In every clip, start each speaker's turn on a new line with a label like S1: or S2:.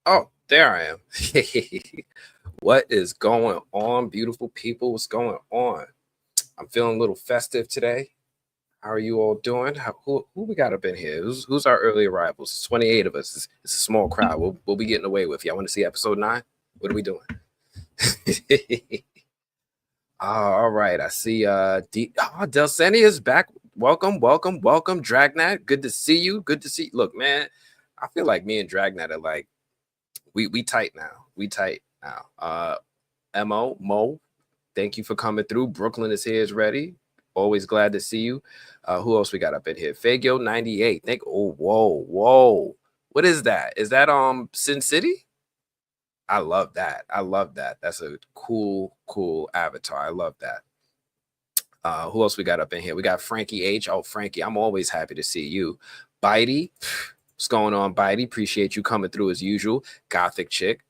S1: Oh, there I am. What is going on, beautiful people? What's going on? I'm feeling a little festive today. How are you all doing? Who we got up in here? Who's our early arrivals? It's 28 of us. It's a small crowd. We'll be getting away with. Y'all want to see episode 9? What are we doing? All right. I see Delsenia is back. Welcome, Dragnat. Good to see you. Good to see. Look, man, I feel like me and Dragnat are like we tight now. We tight now. Mo, thank you for coming through. Brooklyn is here, is ready. Always glad to see you. Who else we got up in here? Fagio 98. Whoa. What is that? Is that Sin City? I love that. That's a cool avatar. I love that. Who else we got up in here? We got Frankie H. Oh, Frankie, I'm always happy to see you. Bitey, what's going on, Bitey? Appreciate you coming through as usual. Gothic chick.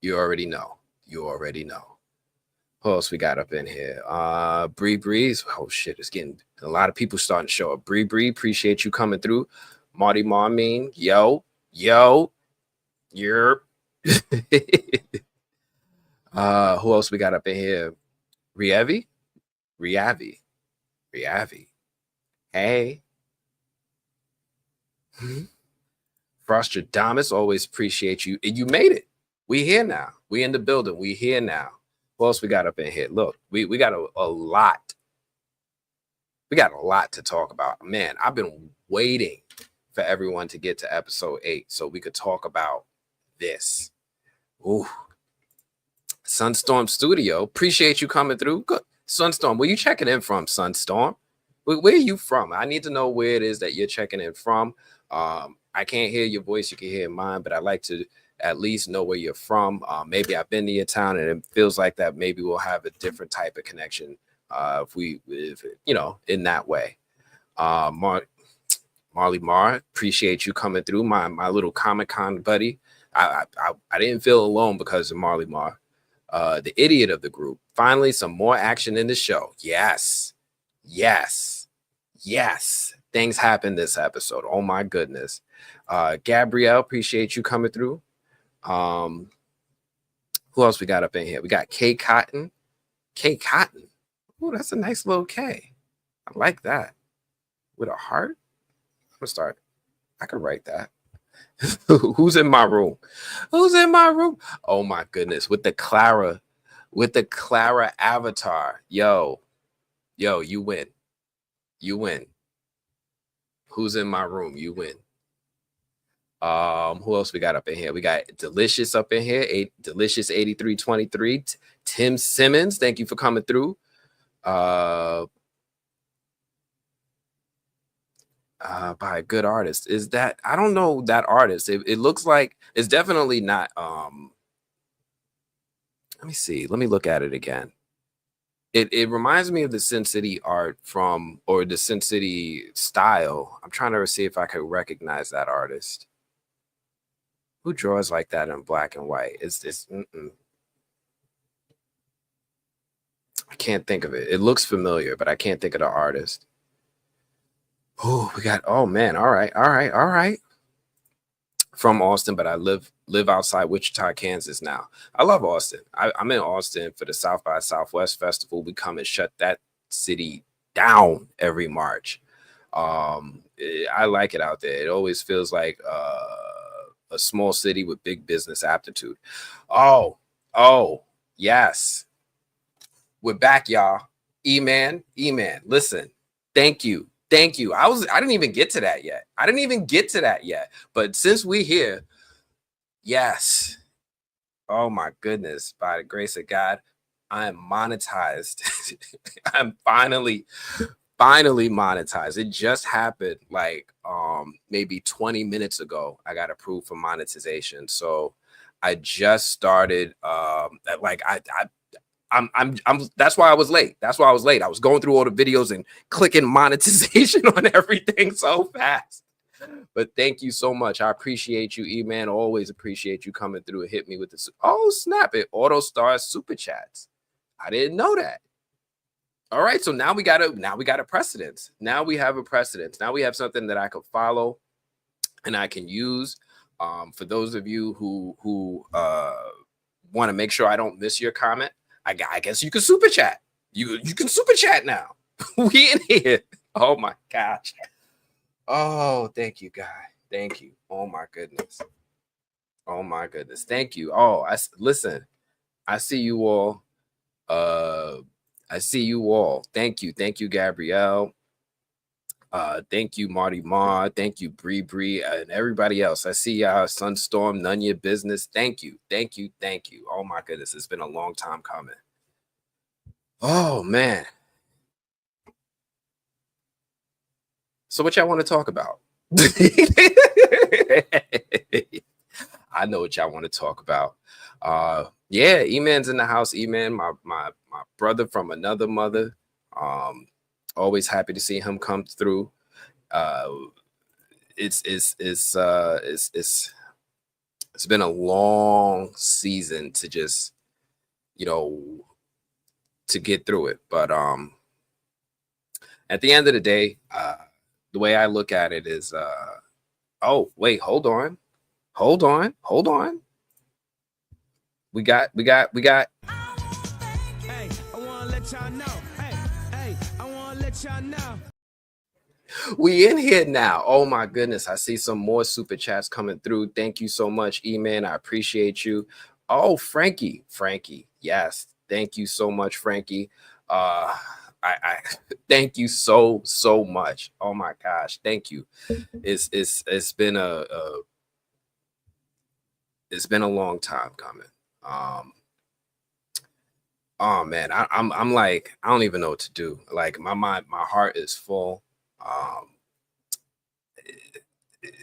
S1: You already know. Who else we got up in here? Bree Breeze. Oh shit, it's getting a lot of people starting to show up. Bree, appreciate you coming through. Marty Marmine, yo. You're who else we got up in here? Riavi. Hey. Frostradamus, always appreciate you. You made it. We here now. We in the building. We here now. What else we got up in here? Look, we got a lot. We got a lot to talk about. Man, I've been waiting for everyone to get to episode 8 so we could talk about this. Ooh. Sunstorm Studio. Appreciate you coming through. Good. Sunstorm, where you checking in from, Sunstorm? Where are you from? I need to know where it is that you're checking in from. I can't hear your voice. You can hear mine, but I like to at least know where you're from. Maybe I've been to your town and it feels like that maybe we'll have a different type of connection if in that way. Marley Mar, appreciate you coming through, my little Comic-Con buddy. I didn't feel alone because of Marley Mar. The idiot of the group. Finally, some more action in the show. Yes. Things happened this episode. Oh my goodness. Gabrielle, appreciate you coming through. Who else we got up in here? We got K Cotton. Oh, that's a nice little K. I like that. With a heart. I'm gonna start. I could write that. Who's in my room? Oh my goodness. With the Clara avatar. Yo, you win. Who's in my room? You win. Who else we got up in here? We got Delicious up in here. Delicious 8323. Tim Simmons, thank you for coming through. By a good artist. Is that, I don't know that artist. It looks like it's definitely not. Let me see. Let me look at it again. It reminds me of the Sin City art or the Sin City style. I'm trying to see if I could recognize that artist. Who draws like that in black and white? I can't think of it. It looks familiar, but I can't think of the artist. Oh, we got, oh man, all right. From Austin, but I live outside Wichita, Kansas now. I love Austin. I'm in Austin for the South by Southwest Festival. We come and shut that city down every March. I like it out there. It always feels like a small city with big business aptitude. Oh, yes. We're back, y'all. E-Man, listen, thank you. I didn't even get to that yet. But since we're here, yes. Oh my goodness. By the grace of God, I am monetized. I'm finally monetized. It just happened like maybe 20 minutes ago. I got approved for monetization. So I just started I'm that's why I was late. I was going through all the videos and clicking monetization on everything so fast. But thank you so much. I appreciate you, E-Man. Always appreciate you coming through and hit me with this. Oh, snap it. Auto stars super chats. I didn't know that. All right. So now we got a precedence. Now we have a precedence. Now we have something that I can follow and I can use. For those of you who want to make sure I don't miss your comment, I guess you can super chat. You can super chat now. We in here. Oh my gosh. Oh, thank you, guy. Thank you. Oh my goodness. Oh my goodness. Thank you. Oh, listen. I see you all. I see you all. Thank you. Thank you, Gabrielle. Thank you, Marty Ma. Thank you, Bree, and everybody else. I see y'all, Sunstorm, none of your business. Thank you. Thank you. Thank you. Oh my goodness. It's been a long time coming. Oh man. So what y'all want to talk about? I know what y'all want to talk about. Yeah, E-Man's in the house. E-Man, my brother from another mother. Always happy to see him come through. It's been a long season to just, to get through it. But at the end of the day, the way I look at it is, oh wait, hold on. We got. Hey, I wanna let y'all know. Hey, I wanna let y'all know. We in here now. Oh my goodness. I see some more super chats coming through. Thank you so much, E-Man. I appreciate you. Oh, Frankie. Yes. Thank you so much, Frankie. I thank you so much. Oh my gosh. Thank you. It's been it's been a long time coming. Oh man, I'm like, I don't even know what to do. Like my heart is full.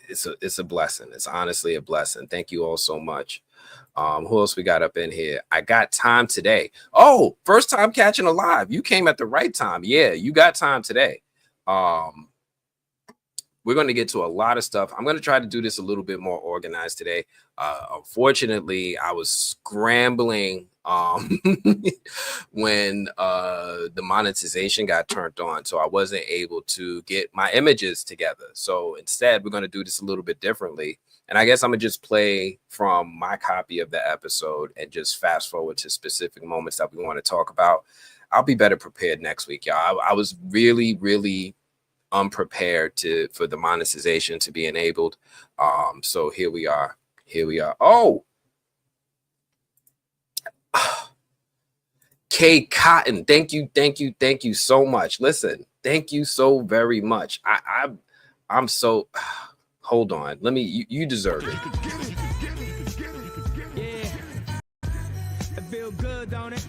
S1: It's a blessing. It's honestly a blessing. Thank you all so much. Who else we got up in here? I got time today. Oh, first time catching a live. You came at the right time. Yeah, you got time today. We're going to get to a lot of stuff. I'm going to try to do this a little bit more organized today. Unfortunately, I was scrambling when the monetization got turned on, so I wasn't able to get my images together. So instead, we're going to do this a little bit differently. And I guess I'm going to just play from my copy of the episode and just fast forward to specific moments that we want to talk about. I'll be better prepared next week, y'all. I was really unprepared for the monetization to be enabled. So here we are. Oh, K Cotton, thank you so much. Listen, thank you so very much. I'm so hold on. Let me you deserve it. Yeah. I feel good, don't it?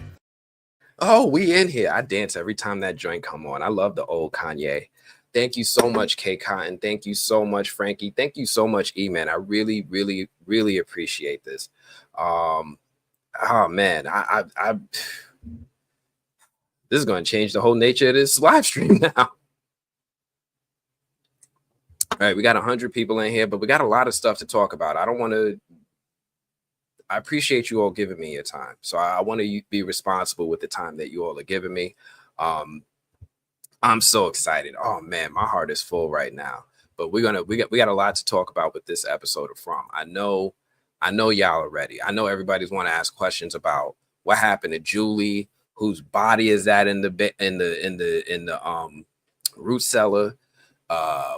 S1: Oh, we in here. I dance every time that joint come on. I love the old Kanye. Thank you so much, K Cotton. Thank you so much, Frankie. Thank you so much, E-Man. I really appreciate this. Oh man, I this is going to change the whole nature of this live stream now. All right, we got 100 people in here, but we got a lot of stuff to talk about. I appreciate you all giving me your time. So I want to be responsible with the time that you all are giving me. I'm so excited. Oh man, my heart is full right now. But we got a lot to talk about with this episode of From. I know y'all are ready. I know everybody's want to ask questions about what happened to Julie, whose body is that in the root cellar.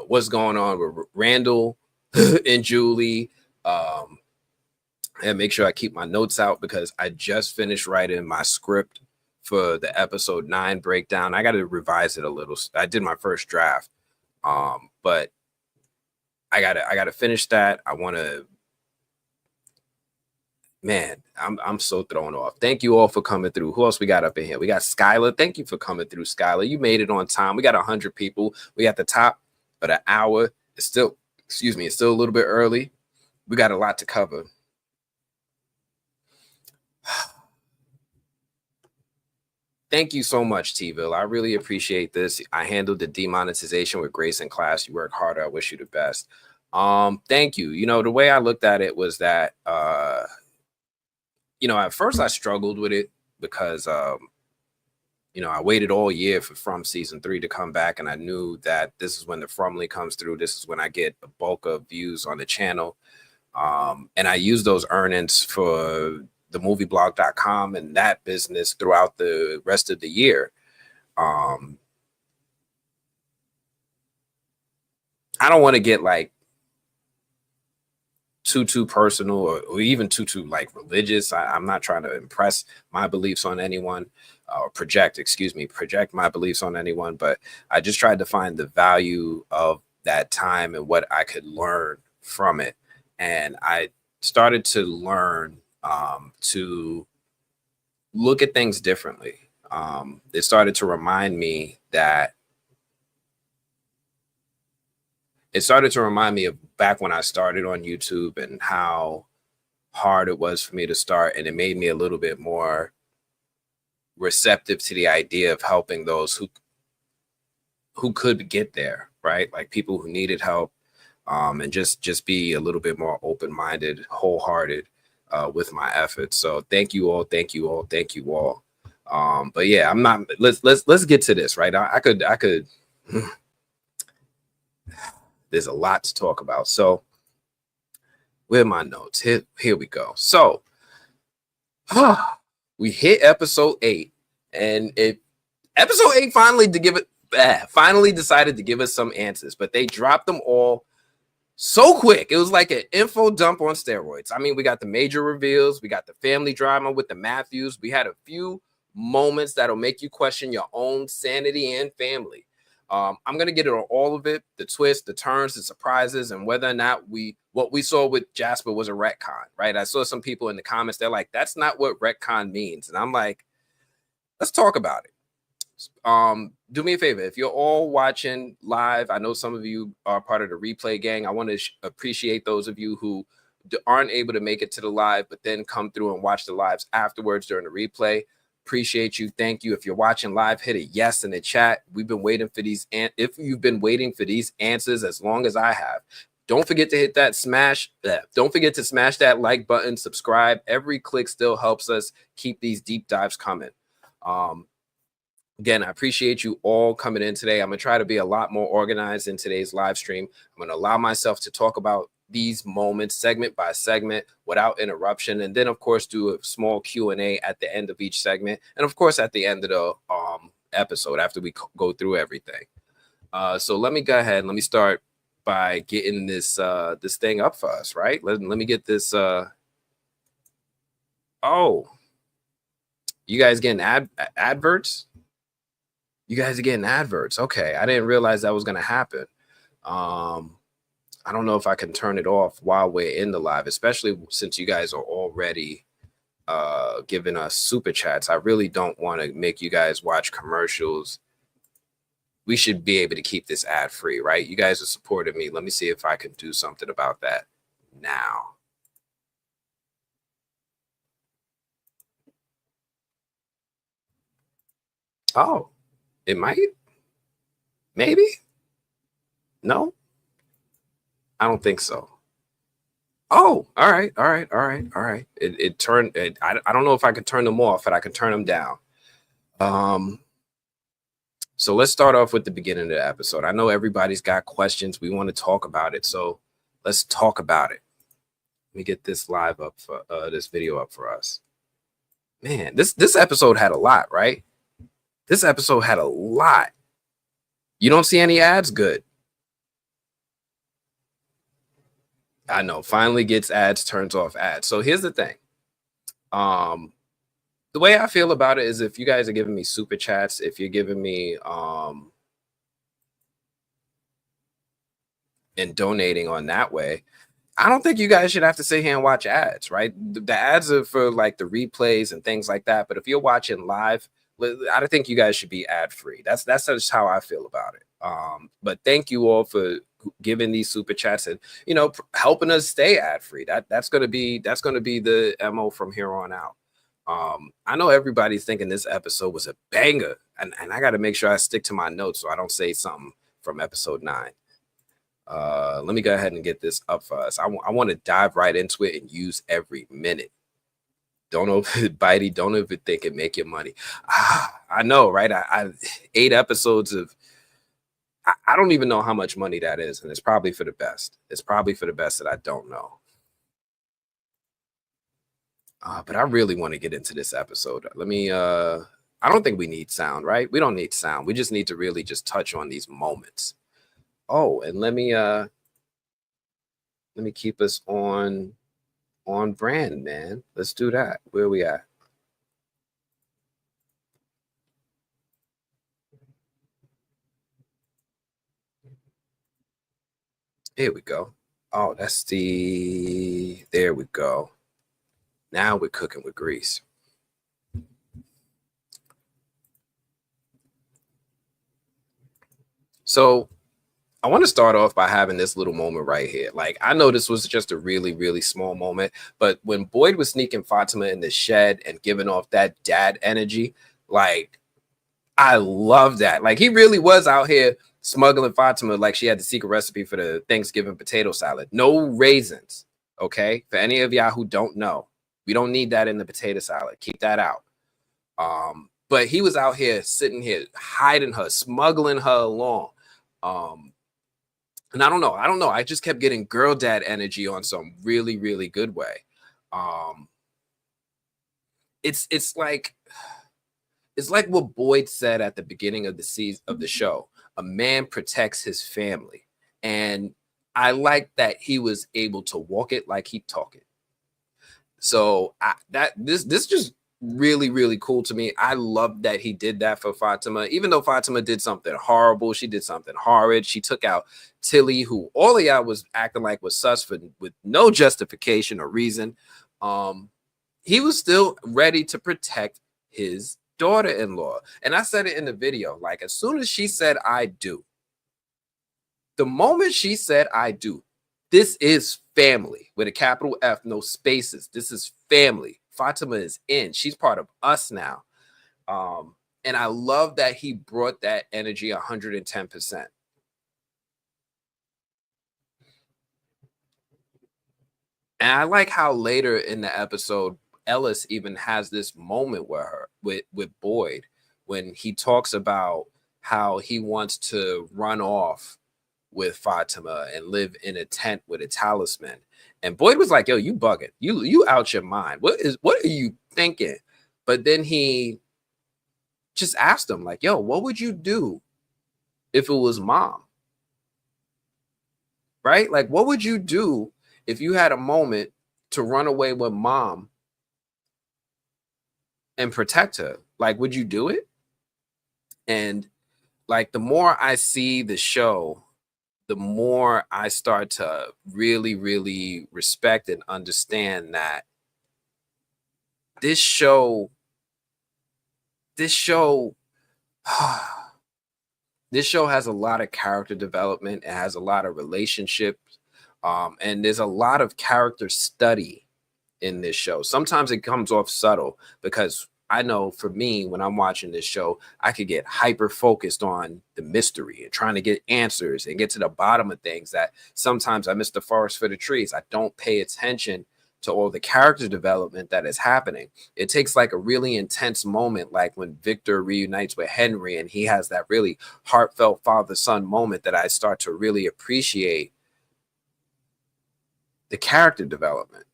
S1: What's going on with Randall and Julie? And make sure I keep my notes out because I just finished writing my script for the episode 9 breakdown. I got to revise it a little. I did my first draft, but I gotta finish that. I want to. Man, I'm so thrown off. Thank you all for coming through. Who else we got up in here? We got Skylar. Thank you for coming through, Skylar. You made it on time. We got 100 people. We at the top of the hour. It's still, it's still a little bit early. We got a lot to cover. Thank you so much, T-Ville. I really appreciate this. I handled the demonetization with grace and class. You work harder. I wish you the best. Thank you. You know, the way I looked at it was that, at first I struggled with it because, I waited all year for From season 3 to come back. And I knew that this is when the Fromly comes through. This is when I get the bulk of views on the channel. And I use those earnings for the movieblog.com and that business throughout the rest of the year. I don't want to get like too personal or even too like religious. I'm not trying to impress my beliefs on anyone or project my beliefs on anyone, but I just tried to find the value of that time and what I could learn from it. And I started to learn to look at things differently. It started to remind me of back when I started on YouTube and how hard it was for me to start. And it made me a little bit more receptive to the idea of helping those who could get there, right? Like people who needed help, and just be a little bit more open-minded, wholehearted with my efforts. So thank you all. But yeah, I'm not, let's get to this, right? I could, there's a lot to talk about. So where are my notes? Here we go. So we hit episode 8, and episode 8 finally decided to give us some answers, but they dropped them all so quick. It was like an info dump on steroids. I mean, we got the major reveals, we got the family drama with the Matthews, we had a few moments that'll make you question your own sanity and family. I'm gonna get it on all of it, the twists, the turns, the surprises, and whether or not what we saw with Jasper was a retcon, right? I saw some people in the comments, they're like, that's not what retcon means. And I'm like, let's talk about it. Do me a favor, if you're all watching live, I know some of you are part of the replay gang. I want to appreciate those of you who aren't able to make it to the live but then come through and watch the lives afterwards during the replay. Appreciate you. Thank you. If you're watching live, hit a yes in the chat. We've been waiting for these, and if you've been waiting for these answers as long as I have, don't forget to hit that don't forget to smash that like button, subscribe. Every click still helps us keep these deep dives coming. Again, I appreciate you all coming in today. I'm going to try to be a lot more organized in today's live stream. I'm going to allow myself to talk about these moments segment by segment without interruption. And then, of course, do a small Q&A at the end of each segment. And, of course, at the end of the episode after we go through everything. So let me go ahead and let me start by getting this this thing up for us, right? Let me get this. Oh, you guys getting adverts? You guys are getting adverts. Okay, I didn't realize that was going to happen. I don't know if I can turn it off while we're in the live, especially since you guys are already giving us super chats. I really don't want to make you guys watch commercials. We should be able to keep this ad free, right? You guys are supporting me. Let me see if I can do something about that now. Oh, it might. Maybe. No, I don't think so. Oh, all right. It turned. I don't know if I could turn them off, but I can turn them down. So let's start off with the beginning of the episode. I know everybody's got questions. We want to talk about it, so let's talk about it. Let me get this live up for this video up for us. Man, this episode had a lot, right? This episode had a lot. You don't see any ads? Good. I know, finally gets ads, turns off ads. So here's the thing. The way I feel about it is if you guys are giving me super chats, if you're giving me and donating on that way, I don't think you guys should have to sit here and watch ads, right? The ads are for like the replays and things like that. But if you're watching live, I think you guys should be ad free. That's just how I feel about it. But thank you all for giving these super chats and helping us stay ad free. That's gonna be the MO from here on out. I know everybody's thinking this episode was a banger, and I got to make sure I stick to my notes so I don't say something from episode 9. Let me go ahead and get this up for us. I want to dive right into it and use every minute. Don't Bitey, don't even think it make your money. I know, right? I 8 episodes of, I don't even know how much money that is, and it's probably for the best. It's probably for the best that I don't know. But I really want to get into this episode. Let me I don't think we need sound, right? We don't need sound. We just need to really just touch on these moments. Oh, and let me keep us on brand, man. Let's do that. Where are we at? Here we go. Oh, that's there we go. Now we're cooking with grease. So I want to start off by having this little moment right here. Like, I know this was just a really, really small moment, but when Boyd was sneaking Fatima in the shed and giving off that dad energy, like, I love that. Like, he really was out here smuggling Fatima like she had the secret recipe for the Thanksgiving potato salad. No raisins. Okay. For any of y'all who don't know, we don't need that in the potato salad. Keep that out. But he was out here sitting here hiding her, smuggling her along. And I don't know. I just kept getting girl dad energy on some really, really good way. Um, it's like what Boyd said at the beginning of the season of the show. A man protects his family, and I like that he was able to walk it like he talk it. So this just really, really cool to me. I love that he did that for Fatima, even though Fatima did something horrible. She did something horrid. She took out Tilly, who all of y'all was acting like was sus for with no justification or reason. He was still ready to protect his daughter-in-law. And I said it in the video, like, as soon as she said I do, the moment she said I do, this is family with a capital F, no spaces. This is family. Fatima is in. She's part of us now. And I love that he brought that energy 110%. And I like how later in the episode, Ellis even has this moment with her, with Boyd, when he talks about how he wants to run off with Fatima and live in a tent with a talisman. And Boyd was like, "Yo, you bugging. You out your mind. What are you thinking?" But then he just asked him, like, "Yo, what would you do if it was mom?" Right? Like, what would you do if you had a moment to run away with mom and protect her? Like, would you do it? And like, the more I see the show, the more I start to really, really respect and understand that this show, this show, this show has a lot of character development. It has a lot of relationships, and there's a lot of character study in this show. Sometimes it comes off subtle because I know for me, when I'm watching this show, I could get hyper focused on the mystery and trying to get answers and get to the bottom of things that sometimes I miss the forest for the trees. I don't pay attention to all the character development that is happening. It takes like a really intense moment, like when Victor reunites with Henry and he has that really heartfelt father-son moment, that I start to really appreciate the character development.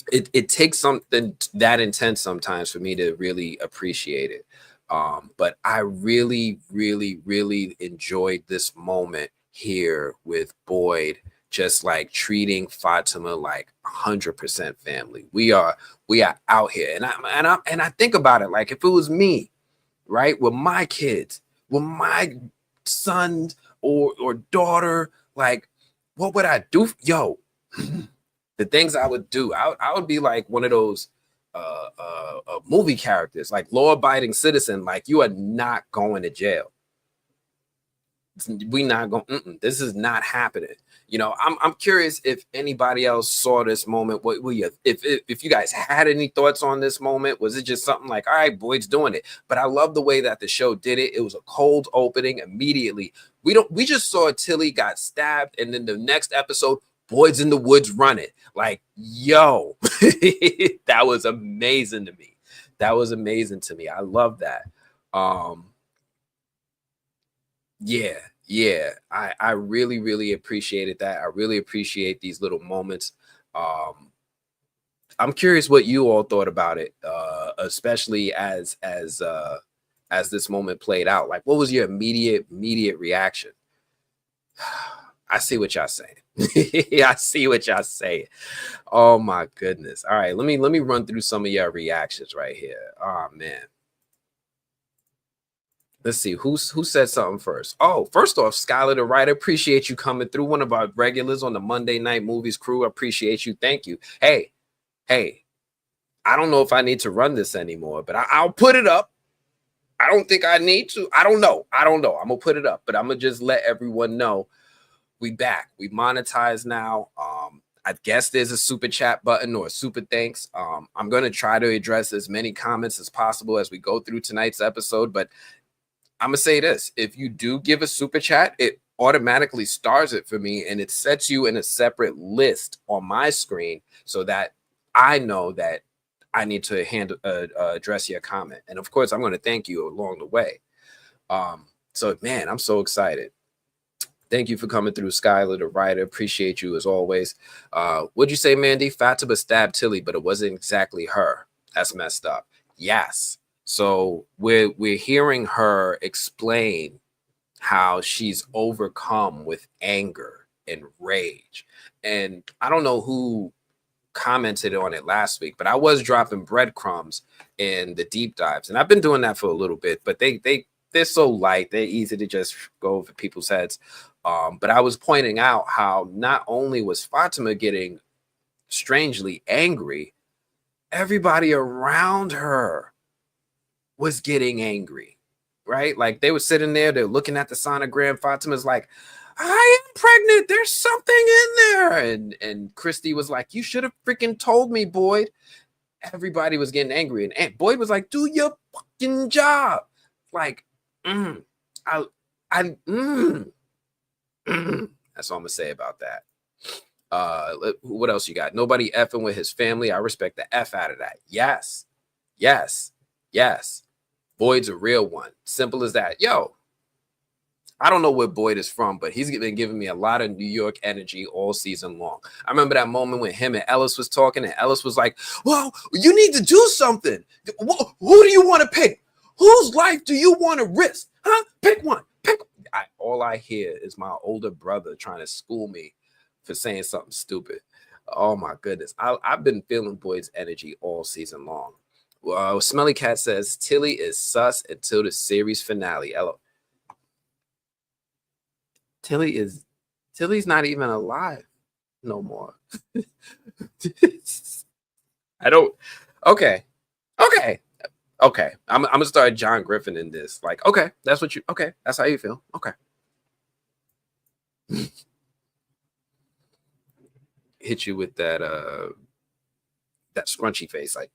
S1: It takes something that intense sometimes for me to really appreciate it. But I really, really, really enjoyed this moment here with Boyd, just like treating Fatima like 100% family. We are out here, and I think about it, like, if it was me, right, with my kids, with my son or daughter, like, what would I do? Yo, the things I would do, I would be like one of those movie characters, like law-abiding citizen. Like, you are not going to jail. We not going. This is not happening. I'm curious if anybody else saw this moment. What were you? If you guys had any thoughts on this moment, was it just something like, all right, Boyd's doing it? But I love the way that the show did it. It was a cold opening immediately. We just saw Tilly got stabbed, and then the next episode, Boyd's in the woods running. Like, yo, that was amazing to me. That was amazing to me. I love that. Yeah, yeah. I really, really appreciated that. I really appreciate these little moments. Um, I'm curious what you all thought about it, especially as this moment played out. Like, what was your immediate reaction? I see what y'all saying. I see what y'all saying. Oh my goodness. All right, let me run through some of your reactions right here. Oh man. Let's see who said something first. Oh, first off, Skylar the writer, appreciate you coming through. One of our regulars on the Monday Night Movies crew. Appreciate you. Thank you. Hey, I don't know if I need to run this anymore, but I'll put it up. I don't think I need to. I don't know. I'm gonna put it up, but I'm gonna just let everyone know we back. We monetize now. I guess there's a super chat button or a super thanks. I'm gonna try to address as many comments as possible as we go through tonight's episode, but I'm gonna say this: if you do give a super chat, it automatically stars it for me, and it sets you in a separate list on my screen so that I know that I need to address your comment. And of course, I'm going to thank you along the way. So man, I'm so excited. Thank you for coming through, Skylar, the writer. Appreciate you as always. What'd you say, Mandy? Fatima stabbed Tilly, but it wasn't exactly her. That's messed up. Yes. So we're hearing her explain how she's overcome with anger and rage. And I don't know who commented on it last week, but I was dropping breadcrumbs in the deep dives, and I've been doing that for a little bit, but they're so light, they're easy to just go over people's heads. But I was pointing out how not only was Fatima getting strangely angry, everybody around her was getting angry, right? Like they were sitting there, they're looking at the sonogram. Fatima's like, I am pregnant. There's something in there. And Christy was like, you should have freaking told me, Boyd. Everybody was getting angry. And Aunt Boyd was like, do your fucking job. Like, that's all I'm gonna say about that. What else you got? Nobody effing with his family. I respect the F out of that. Yes. Boyd's a real one. Simple as that. Yo, I don't know where Boyd is from, but he's been giving me a lot of New York energy all season long. I remember that moment when him and Ellis was talking, and Ellis was like, well, you need to do something. Who do you want to pick? Whose life do you want to risk? Huh? Pick one. All I hear is my older brother trying to school me for saying something stupid. Oh, my goodness. I've been feeling Boyd's energy all season long. Smelly Cat says, Tilly is sus until the series finale. Tilly's not even alive no more. I don't. Okay. I'm gonna start John Griffin in this. Like, okay, that's what you. Okay, that's how you feel. Okay. Hit you with that scrunchy face, like.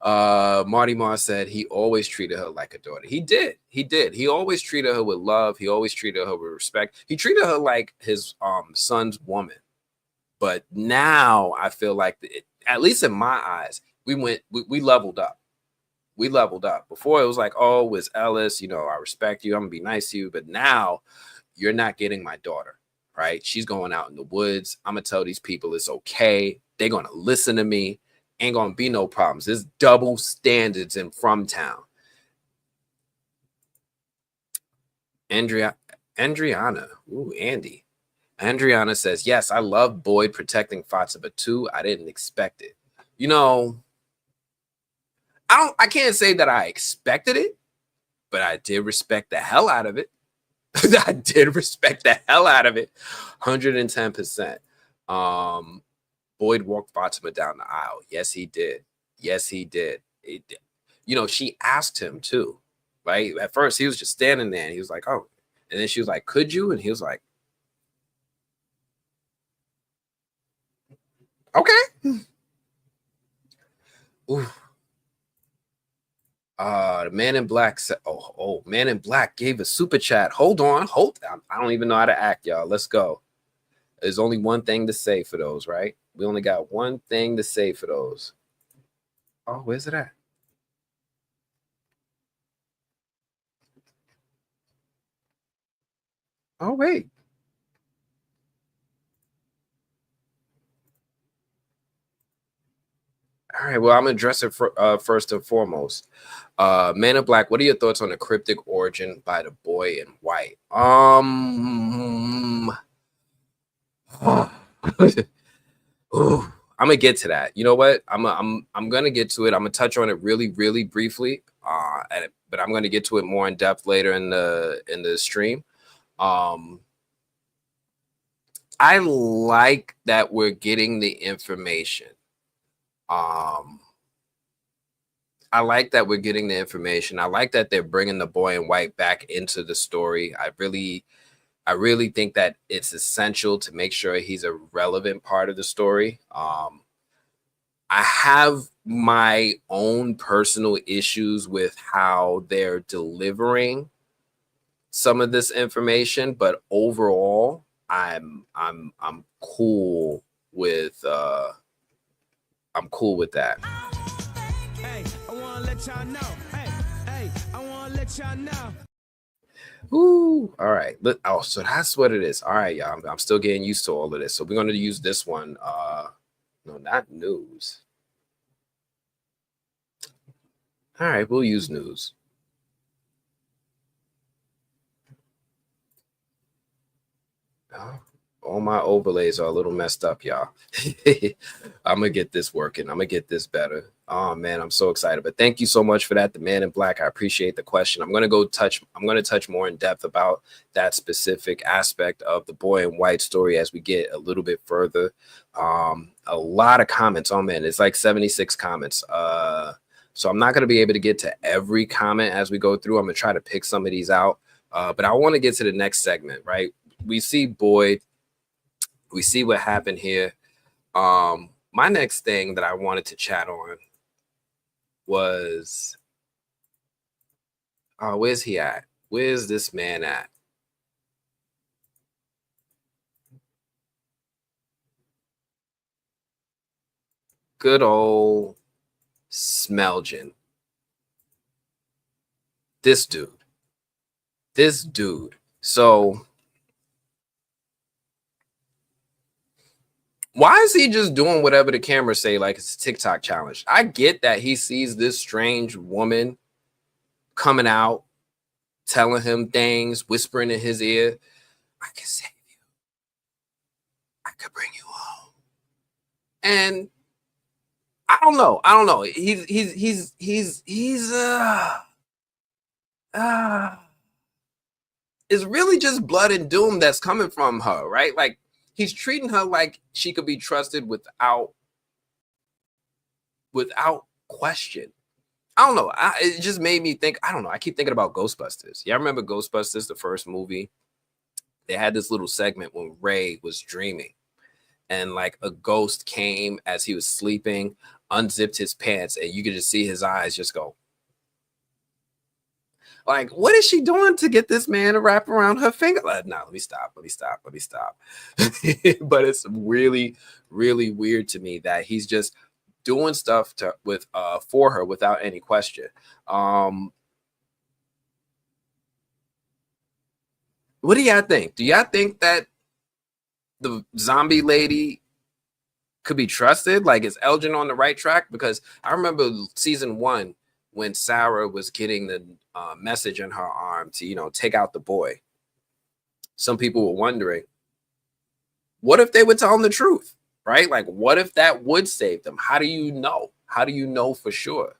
S1: Marty Mar said he always treated her like a daughter. He did. He always treated her with love. He always treated her with respect. He treated her like his son's woman. But now I feel like, at least in my eyes, we leveled up. We leveled up. Before it was like, oh, it's Ellis, I respect you, I'm gonna be nice to you. But now you're not getting my daughter, right? She's going out in the woods. I'm gonna tell these people it's okay. They're gonna listen to me. Ain't gonna be no problems. There's double standards in From Town. Andriana. Ooh, Andy. Andriana says, yes, I love Boyd protecting Fatima too. I didn't expect it. I can't say that I expected it, but I did respect the hell out of it. I did respect the hell out of it. 110%. Boyd walked Fatima down the aisle. Yes, he did. She asked him too, right? At first, he was just standing there and he was like, oh. And then she was like, could you? And he was like, okay. Ooh. The Man in Black said, oh, Man in Black gave a super chat. Hold on. I don't even know how to act, y'all. Let's go. There's only one thing to say for those, right? We only got one thing to say for those. Oh, where's it at? Oh, wait. All right, well, I'm gonna address it first and foremost. Man in Black, what are your thoughts on the cryptic origin by the boy in white? Ooh, I'm gonna get to that. You know what? I'm gonna get to it. I'm gonna touch on it really, really briefly. But I'm gonna get to it more in depth later in the stream. Um, I like that we're getting the information. I like that we're getting the information. I like that they're bringing the boy in white back into the story. I really think that it's essential to make sure he's a relevant part of the story. I have my own personal issues with how they're delivering some of this information, but overall, I'm cool with I'm cool with that. Hey, I wanna let y'all know. Hey, I wanna let y'all know. Ooh, all right. Oh, so that's what it is. All right, y'all. I'm still getting used to all of this. So we're gonna use this one. No, not news. All right, we'll use news. All my overlays are a little messed up, y'all. I'm gonna get this working. I'm gonna get this better. Oh man, I'm so excited. But thank you so much for that, the Man in Black. I appreciate the question. I'm gonna touch more in depth about that specific aspect of the boy in white story as we get a little bit further. A lot of comments. Oh man, it's like 76 comments. So I'm not gonna be able to get to every comment as we go through. I'm gonna try to pick some of these out. But I want to get to the next segment, right? We see Boyd. We see what happened here. My next thing that I wanted to chat on was, where's he at? Where's this man at? Good old Smelgin. This dude. So why is he just doing whatever the cameras say like it's a TikTok challenge? I get that he sees this strange woman coming out, telling him things, whispering in his ear. I can save you. I could bring you home. And I don't know. It's really just blood and doom that's coming from her, right? Like he's treating her like she could be trusted without question. I don't know. It just made me think. I don't know. I keep thinking about Ghostbusters. Yeah, I remember Ghostbusters, the first movie. They had this little segment when Ray was dreaming, and like a ghost came as he was sleeping, unzipped his pants, and you could just see his eyes just go. Like, what is she doing to get this man to wrap around her finger? No, let me stop. But it's really, really weird to me that he's just doing stuff for her without any question. What do y'all think? Do y'all think that the zombie lady could be trusted? Like, is Elgin on the right track? Because I remember season 1 when Sarah was getting the message in her arm to, take out the boy. Some people were wondering, what if they were telling the truth, right? Like, what if that would save them? How do you know? How do you know for sure?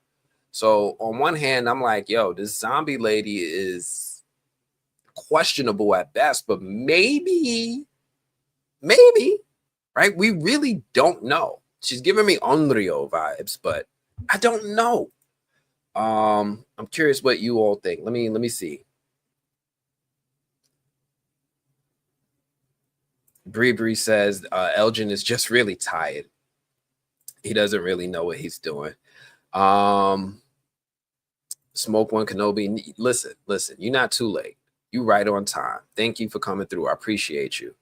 S1: So on one hand, I'm like, yo, this zombie lady is questionable at best, but maybe, right? We really don't know. She's giving me Onryo vibes, but I don't know. I'm curious what you all think. Let me see. Bree says Elgin is just really tired. He doesn't really know what he's doing. Smoke One Kenobi, listen, you're not too late. You right on time. Thank you for coming through. I appreciate you.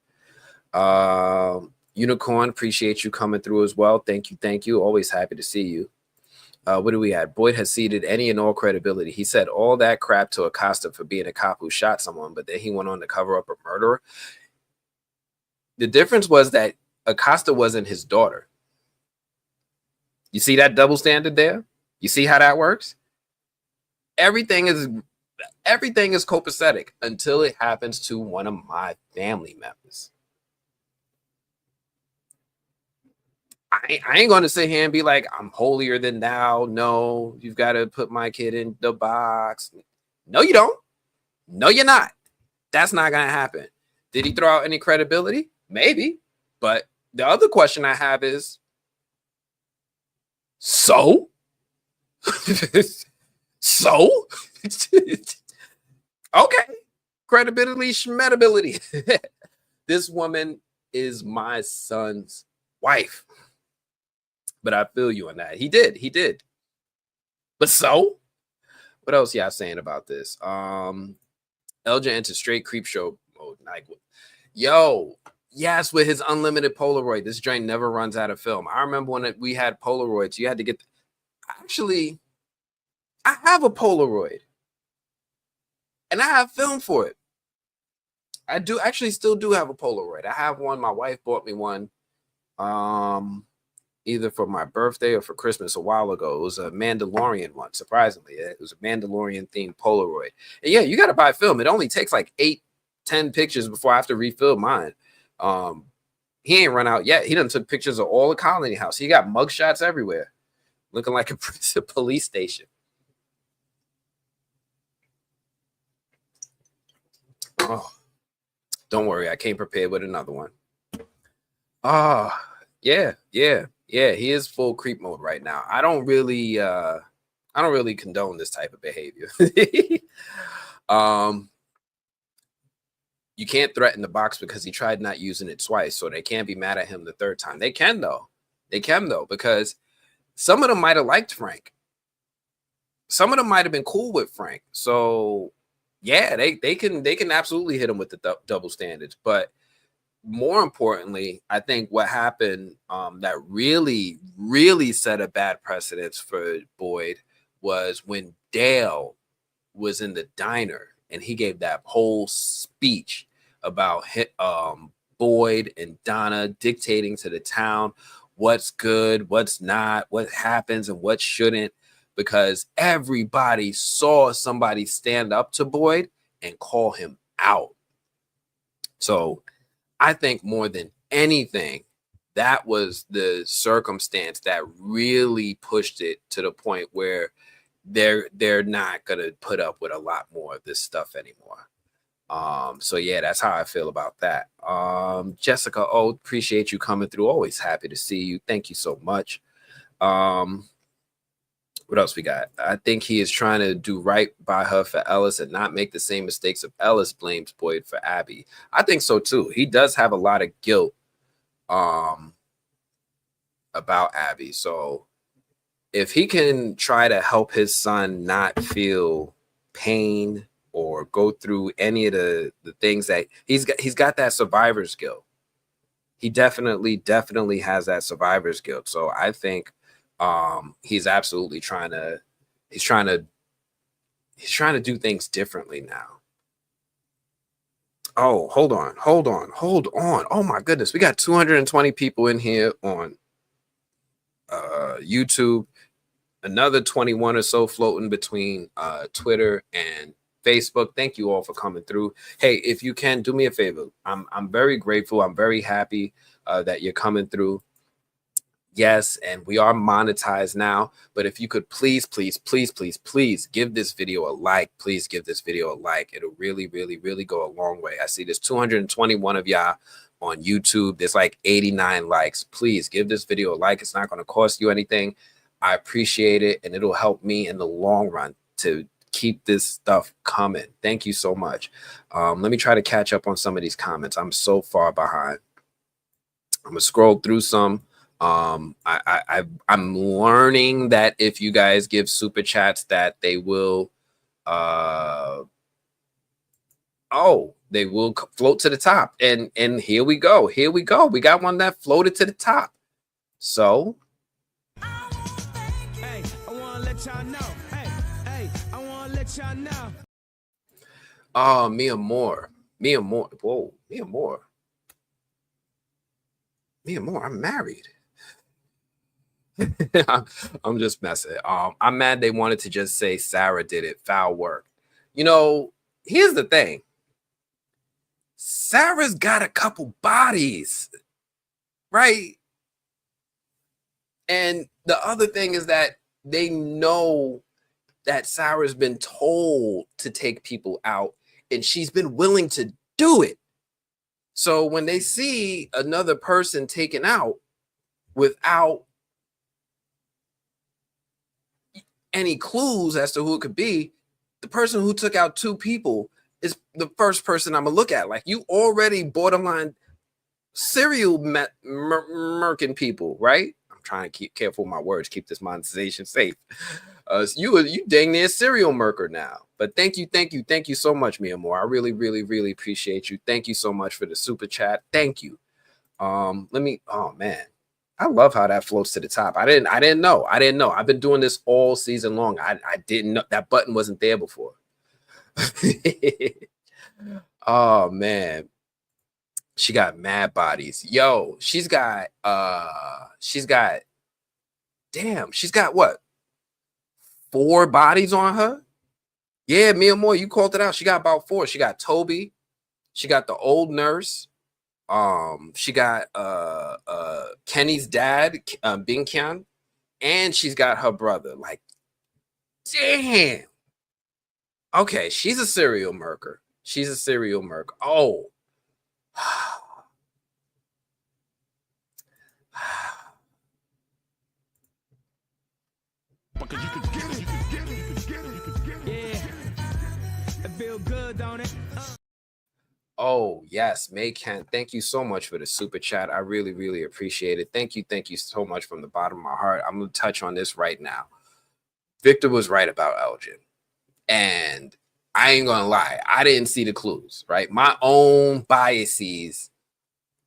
S1: Unicorn, appreciate you coming through as well. Thank you. Always happy to see you. What do we have? Boyd has ceded any and all credibility. He said all that crap to Acosta for being a cop who shot someone, but then he went on to cover up a murderer. The difference was that Acosta wasn't his daughter. You see that double standard there? You see how that works? Everything is copacetic until it happens to one of my family members. I ain't going to sit here and be like, I'm holier than thou. No, you've got to put my kid in the box. No, you don't. No, you're not. That's not going to happen. Did he throw out any credibility? Maybe. But the other question I have is, so? So? Okay. Credibility, schmedibility. This woman is my son's wife. But I feel you on that. He did. But so? What else y'all saying about this? Elgin entered straight creep show mode. Like, yo, yes, with his unlimited Polaroid. This joint never runs out of film. I remember when we had Polaroids, you had to get... Actually, I have a Polaroid. And I have film for it. I do actually still do have a Polaroid. I have one. My wife bought me one. Either for my birthday or for Christmas a while ago. It was a Mandalorian one, surprisingly. It was a Mandalorian themed Polaroid. And yeah, you got to buy film. It only takes like 8-10 pictures before I have to refill mine. He ain't run out yet. He done took pictures of all the Colony House. He got mug shots everywhere, looking like a police station. Oh, don't worry. I came prepared with another one. Yeah. He is full creep mode right now. I don't really condone this type of behavior. You can't threaten the box because he tried not using it twice, so they can't be mad at him the third time. They can though, because some of them might have liked Frank. Some of them might have been cool with Frank. So yeah, they can absolutely hit him with the double standards. But more importantly, I think what happened that really set a bad precedence for Boyd was when Dale was in the diner and he gave that whole speech about Boyd and Donna dictating to the town what's good, what's not, what happens and what shouldn't, because everybody saw somebody stand up to Boyd and call him out. So I think more than anything, that was the circumstance that really pushed it to the point where they're not gonna put up with a lot more of this stuff anymore. So yeah, that's how I feel about that. Jessica, appreciate you coming through. Always happy to see you. Thank you so much. What else we got? I think he is trying to do right by her for Ellis and not make the same mistakes of Ellis blames Boyd for Abby. I think so too. He does have a lot of guilt about Abby. So if he can try to help his son not feel pain or go through any of the things that he's got that survivor's guilt. He definitely has that survivor's guilt. So I think he's absolutely trying to do things differently now. Oh, hold on. Oh my goodness. We got 220 people in here on YouTube. Another 21 or so floating between Twitter and Facebook. Thank you all for coming through. Hey, if you can do me a favor, I'm very grateful. I'm very happy that you're coming through. Yes, and we are monetized now, but if you could please give this video a like. Please give this video a like. It'll really go a long way. I see there's 221 of y'all on YouTube. There's like 89 likes. Please give this video a like. It's not going to cost you anything. I appreciate it, and it'll help me in the long run to keep this stuff coming. Thank you so much. Let me try to catch up on some of these comments. I'm so far behind. I'm gonna scroll through some. I'm learning that if you guys give super chats that they will they will float to the top, and here we go. We got one that floated to the top. So hey, I want to let y'all know. Hey, I want to let y'all know. Oh, Mia Moore. Whoa, Mia Moore, I'm married. I'm just messing. I'm mad they wanted to just say Sarah did it. Foul work. You know, here's the thing. Sarah's got a couple bodies, right? And the other thing is that they know that Sarah's been told to take people out, and she's been willing to do it. So when they see another person taken out without any clues as to who it could be, the person who took out 2 people is the first person I'm gonna look at. Like, you already borderline serial murking people, right? I'm trying to keep careful with my words, keep this monetization safe. So you dang near serial murker now. But thank you so much, Mia Moore. I really appreciate you. Thank you so much for the super chat. Thank you. Oh man, I love how that floats to the top. I didn't know. I've been doing this all season long. I didn't know that button wasn't there before. Oh man, she got mad bodies. Yo, she's got what? 4 bodies on her? Yeah, Mia Moore, you called it out. She got about 4. She got Toby. She got the old nurse. She got Kenny's dad, Bing Kyun, and she's got her brother. Like, damn. Okay, she's a serial murker. She's a serial murker. Oh.
S2: Because you could get it, you could get it, you could get it, you could get it. Yeah. It feel good, don't it?
S1: Oh, yes, May Kent. Thank you so much for the super chat. I really appreciate it. Thank you so much from the bottom of my heart. I'm going to touch on this right now. Victor was right about Elgin. And I ain't going to lie. I didn't see the clues, right? My own biases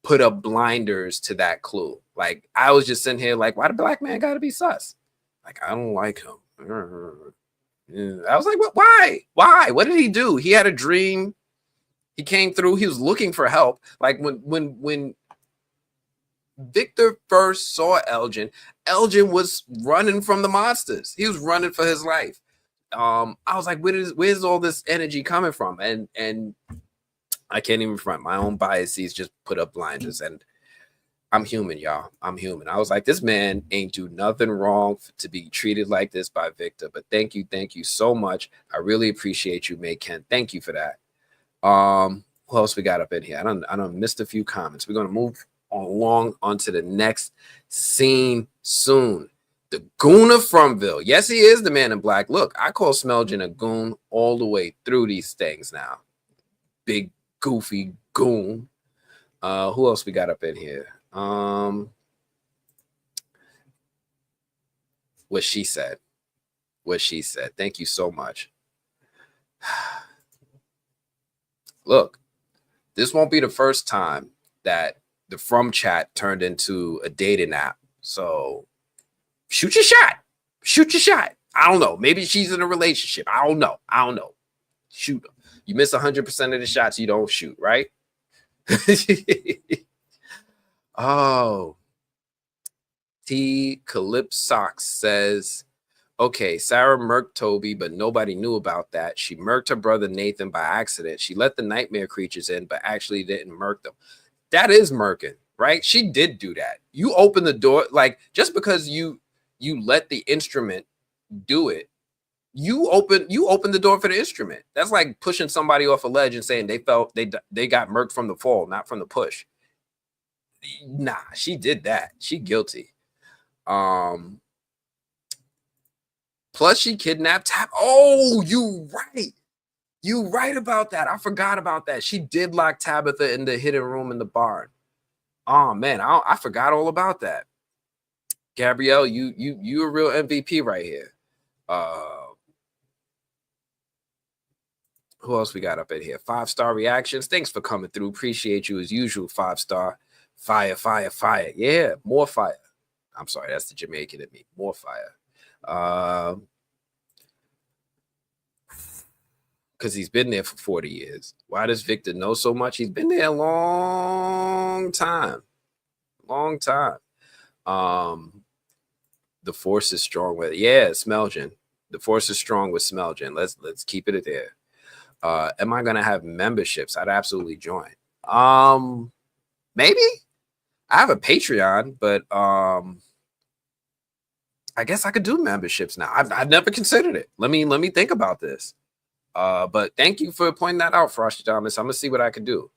S1: put up blinders to that clue. Like, I was just sitting here like, why the black man got to be sus? Like, I don't like him. I was like, what? Why? What did he do? He had a dream. He came through. He was looking for help. Like when Victor first saw Elgin was running from the monsters. He was running for his life. I was like, where's all this energy coming from? And I can't even front. My own biases just put up blinders, and I'm human, y'all. I'm human. I was like, this man ain't do nothing wrong to be treated like this by Victor. But thank you so much. I really appreciate you, May Kent. Thank you for that. Who else we got up in here? I don't missed a few comments. We're gonna move along onto the next scene soon. The goon of Fromville. Yes, he is the man in black. Look, I call Smelgin a goon all the way through these things now. Big goofy goon. Who else we got up in here? What she said. Thank you so much. Look, this won't be the first time that the From chat turned into a dating app. So shoot your shot. I don't know. Maybe she's in a relationship. I don't know. Shoot. You miss 100% of the shots you don't shoot, right? Oh. T. Calypsox says, okay, Sarah murked Toby, but nobody knew about that. She murked her brother Nathan by accident. She let the nightmare creatures in, but actually didn't murk them. That is murking, right? She did do that. You open the door, like, just because you let the instrument do it, you open the door for the instrument. That's like pushing somebody off a ledge and saying they got murked from the fall, not from the push. Nah, she did that. She guilty. Plus she kidnapped Tab. Oh, you right about that. I forgot about that. She did lock Tabitha in the hidden room in the barn. Oh man, I forgot all about that. Gabrielle, you a real MVP right here. Who else we got up in here? 5-star reactions. Thanks for coming through. Appreciate you as usual. 5-star. Fire. Yeah, more fire. I'm sorry, that's the Jamaican in me. More fire. Because he's been there for 40 years. Why does Victor know so much? He's been there a long time. The force is strong with yeah, Smelgen. The force is strong with Smelgen. Let's keep it there. Am I gonna have memberships? I'd absolutely join. Maybe I have a Patreon, but I guess I could do memberships now. I've never considered it. Let me think about this. But thank you for pointing that out, Frosty Thomas. I'm gonna see what I can do.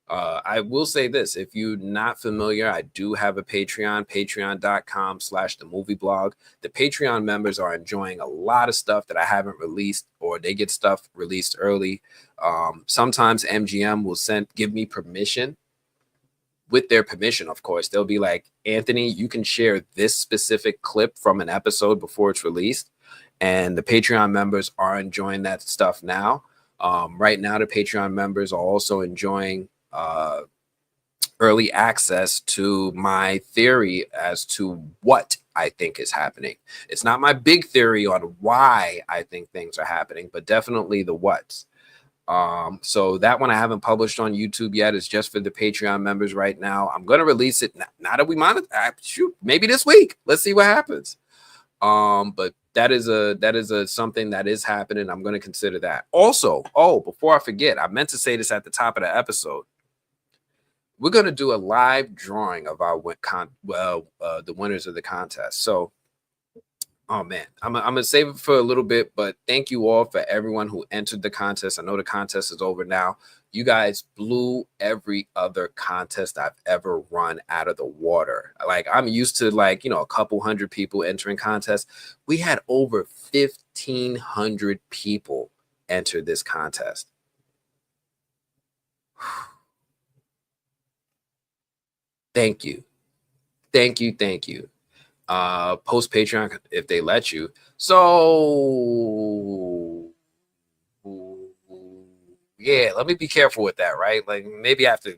S1: I will say this: if you're not familiar, I do have a Patreon, patreon.com/themovieblog. The Patreon members are enjoying a lot of stuff that I haven't released, or they get stuff released early. Sometimes MGM will give me permission. With their permission, of course, they'll be like, Anthony, you can share this specific clip from an episode before it's released. And the Patreon members are enjoying that stuff now. Right now, the Patreon members are also enjoying early access to my theory as to what I think is happening. It's not my big theory on why I think things are happening, but definitely the what's. So that one I haven't published on YouTube yet. It's just for the Patreon members right now. I'm going to release it now that we monetize. Shoot, maybe this week. Let's see what happens. But that is a something that is happening. I'm going to consider that. Also, before I forget, I meant to say this at the top of the episode. We're going to do a live drawing of our the winners of the contest. So, oh man, I'm gonna save it for a little bit, but thank you all for everyone who entered the contest. I know the contest is over now. You guys blew every other contest I've ever run out of the water. Like, I'm used to, like, a couple hundred people entering contests. We had over 1,500 people enter this contest. Thank you. Thank you. Thank you. Post Patreon if they let you. So yeah, let me be careful with that, right? Like, maybe I have to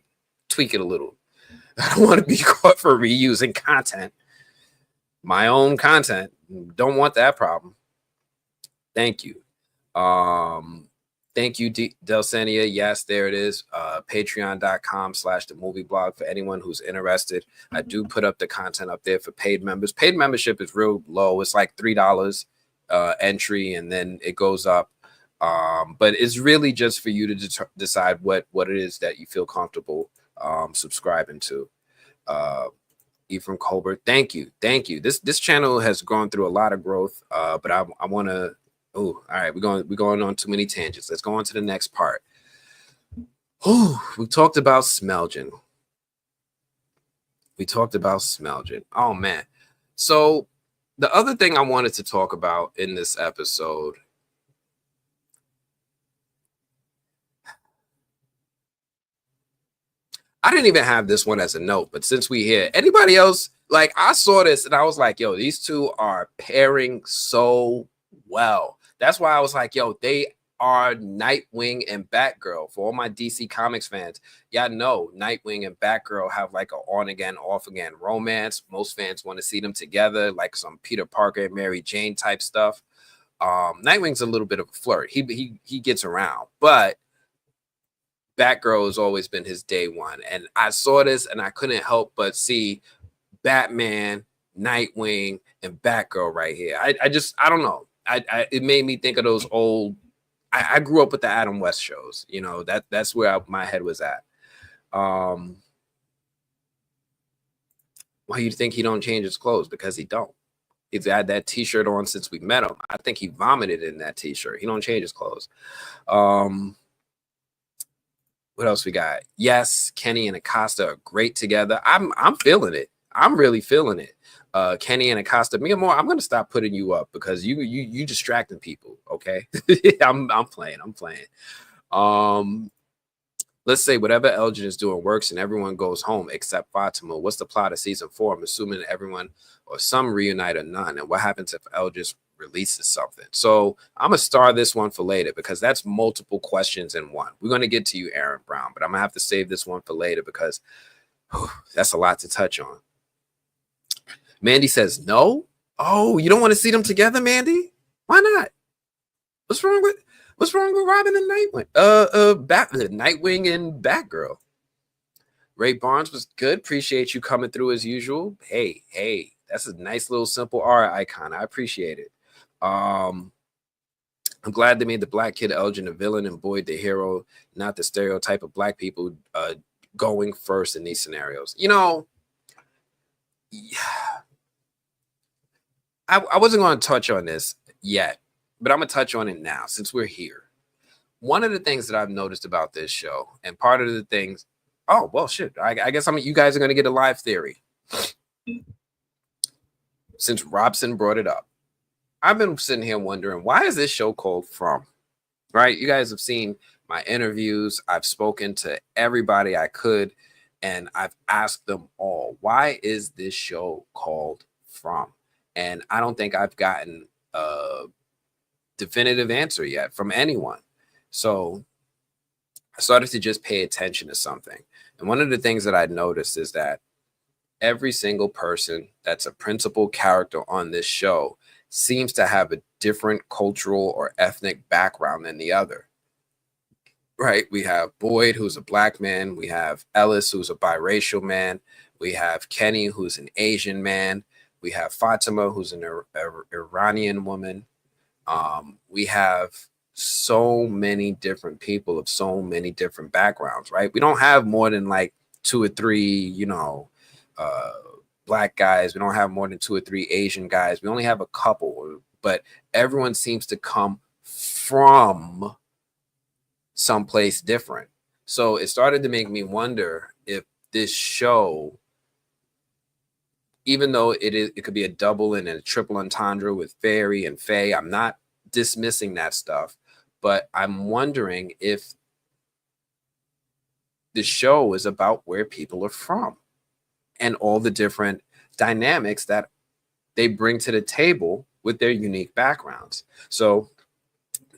S1: tweak it a little. I don't want to be caught for reusing content, my own content. Don't want that problem. Thank you. Thank you, Delsania. Yes, there it is. Patreon.com/themovieblog for anyone who's interested. I do put up the content up there for paid members. Paid membership is real low. It's like $3 entry, and then it goes up. But it's really just for you to decide what it is that you feel comfortable subscribing to. Ephraim Colbert, thank you. This channel has gone through a lot of growth, but I want to. Oh, all right. We're going on too many tangents. Let's go on to the next part. Oh, we talked about Smelgen. Oh man. So the other thing I wanted to talk about in this episode. I didn't even have this one as a note, but since we here, anybody else, like, I saw this and I was like, yo, these two are pairing so well. That's why I was like, yo, they are Nightwing and Batgirl. For all my DC Comics fans, y'all know Nightwing and Batgirl have like a on again, off again romance. Most fans want to see them together, like some Peter Parker and Mary Jane type stuff. Nightwing's a little bit of a flirt. He gets around, but Batgirl has always been his day one. And I saw this and I couldn't help but see Batman, Nightwing, and Batgirl right here. I don't know. It made me think of those old. I grew up with the Adam West shows. That's where my head was at. Why you think he don't change his clothes? Because he don't. He's had that T-shirt on since we met him. I think he vomited in that T-shirt. He don't change his clothes. What else we got? Yes, Kenny and Acosta are great together. I'm feeling it. I'm really feeling it. Kenny and Acosta, Mia Moore, I'm gonna stop putting you up because you distracting people. Okay, I'm playing. Let's say whatever Elgin is doing works and everyone goes home except Fatima. What's the plot of season 4? I'm assuming everyone or some reunite or none. And what happens if Elgin releases something? So I'm gonna star this one for later because that's multiple questions in one. We're gonna get to you, Aaron Brown, but I'm gonna have to save this one for later because that's a lot to touch on. Mandy says no. Oh, you don't want to see them together, Mandy? Why not? What's wrong with Robin and Nightwing? Nightwing and Batgirl. Ray Barnes was good. Appreciate you coming through as usual. Hey, That's a nice little simple art icon. I appreciate it. I'm glad they made the black kid Elgin the villain and Boyd the hero, not the stereotype of black people going first in these scenarios. You know, I wasn't going to touch on this yet, but I'm going to touch on it now since we're here. One of the things that I've noticed about this show, and part of the things, oh, well, shit, I guess you guys are going to get a live theory. Since Robson brought it up, I've been sitting here wondering, why is this show called From? Right? You guys have seen my interviews. I've spoken to everybody I could, and I've asked them all, why is this show called From? And I don't think I've gotten a definitive answer yet from anyone. So I started to just pay attention to something. And one of the things that I noticed is that every single person that's a principal character on this show seems to have a different cultural or ethnic background than the other. Right? We have Boyd, who's a black man. We have Ellis, who's a biracial man. We have Kenny, who's an Asian man. We have Fatima, who's an Iranian woman. We have so many different people of so many different backgrounds, right? We don't have more than like 2 or 3, black guys. We don't have more than 2 or 3 Asian guys. We only have a couple, but everyone seems to come from someplace different. So it started to make me wonder if this show, even though it could be a double and a triple entendre with fairy and fae, I'm not dismissing that stuff, but I'm wondering if the show is about where people are from and all the different dynamics that they bring to the table with their unique backgrounds. So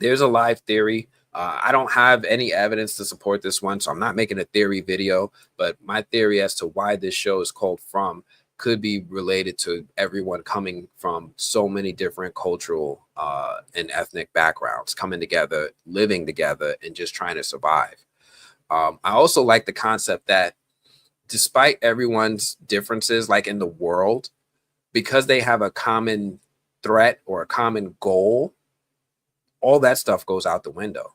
S1: there's a live theory. I don't have any evidence to support this one, so I'm not making a theory video, but my theory as to why this show is called From could be related to everyone coming from so many different cultural and ethnic backgrounds, coming together, living together, and just trying to survive. I also like the concept that despite everyone's differences, like in the world, because they have a common threat or a common goal, all that stuff goes out the window.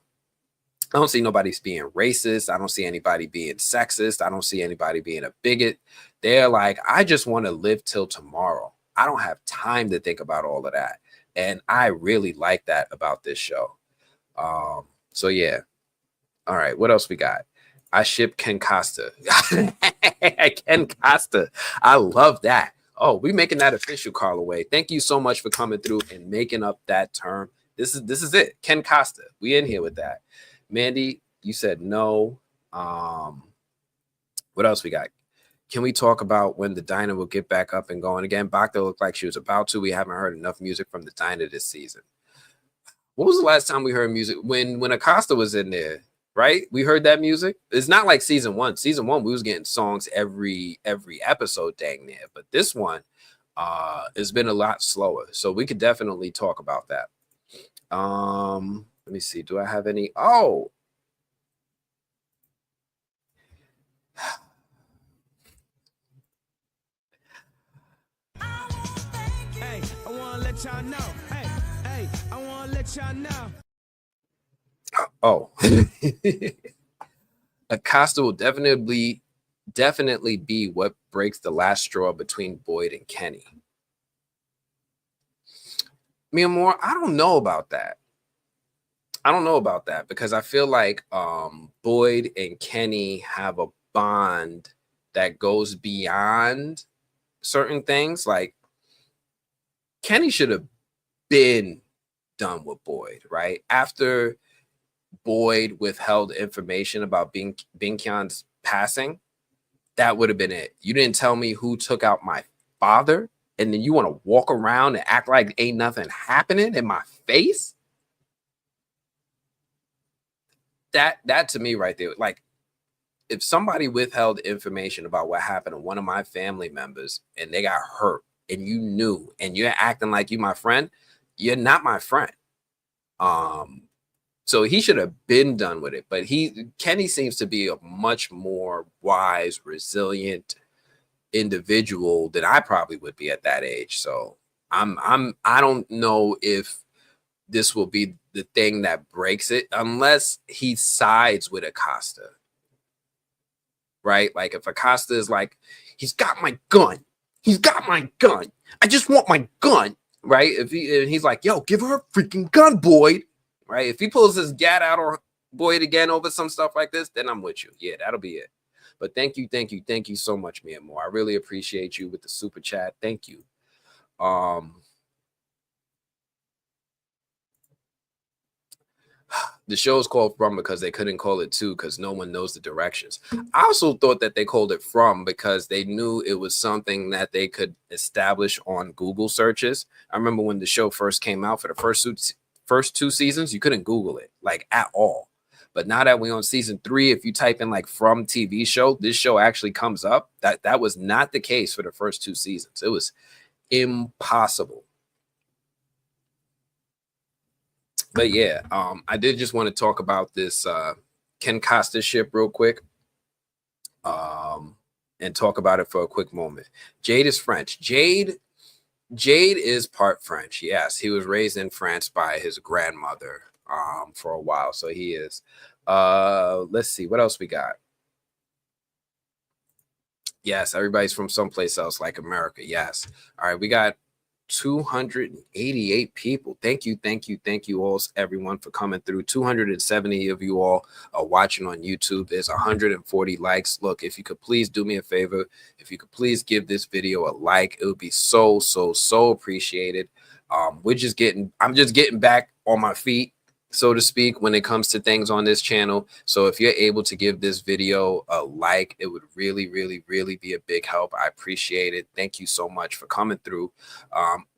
S1: I don't see nobody being racist. I don't see anybody being sexist. I don't see anybody being a bigot. They're like, I just want to live till tomorrow. I don't have time to think about all of that. And I really like that about this show. So yeah. All right. What else we got? I ship Ken Costa. Ken Costa. I love that. Oh, we making that official, Carlaway. Thank you so much for coming through and making up that term. This is it. Ken Costa. We in here with that. Mandy, you said no. What else we got? Can we talk about when the diner will get back up and going again? Bacta looked like she was about to. We haven't heard enough music from the diner this season. What was the last time we heard music? When Acosta was in there, right? We heard that music. It's not like season 1. Season 1, we was getting songs every episode dang near. But this one has been a lot slower. So we could definitely talk about that. Let me see. Do I have any? Oh.
S2: Hey, I want to let y'all know. Hey, I want to let y'all know.
S1: Oh. Acosta will definitely be what breaks the last straw between Boyd and Kenny. Mia Moore, I don't know about that. Because I feel like Boyd and Kenny have a bond that goes beyond certain things. Like Kenny should have been done with Boyd, right? After Boyd withheld information about Binkyon's passing, that would have been it. You didn't tell me who took out my father, and then you want to walk around and act like ain't nothing happening in my face? That to me right there, like if somebody withheld information about what happened to one of my family members and they got hurt and you knew and you're acting like you my friend, you're not my friend. So he should have been done with it. But Kenny seems to be a much more wise, resilient individual than I probably would be at that age. So I don't know if this will be the thing that breaks it unless he sides with Acosta. Right? Like if Acosta is like, he's got my gun. He's got my gun. I just want my gun. Right? If he's like, yo, give her a freaking gun, Boyd. Right? If he pulls his gat out or Boyd again over some stuff like this, then I'm with you. Yeah, that'll be it. But thank you so much, Mia Moore. I really appreciate you with the super chat. Thank you. The show is called From because they couldn't call it To because no one knows the directions. I also thought that they called it From because they knew it was something that they could establish on Google searches. I remember when the show first came out for the first 2 seasons, you couldn't Google it like at all. But now that we're on season 3, if you type in like From TV show, this show actually comes up. That was not the case for the first 2 seasons. It was impossible. But yeah, I did just want to talk about this Ken Costa ship real quick and talk about it for a quick moment. Jade is French. Jade is part French. Yes, he was raised in France by his grandmother for a while. So he is. Let's see. What else we got? Yes, everybody's from someplace else like America. Yes. All right, we got 288 people. Thank you all, everyone, for coming through. 270 of you all are watching on YouTube. There's 140 likes. Look, if you could please do me a favor, if you could please give this video a like, it would be so appreciated. I'm just getting back on my feet, so to speak, when it comes to things on this channel. So if you're able to give this video a like, it would really be a big help. I appreciate it. Thank you so much for coming through.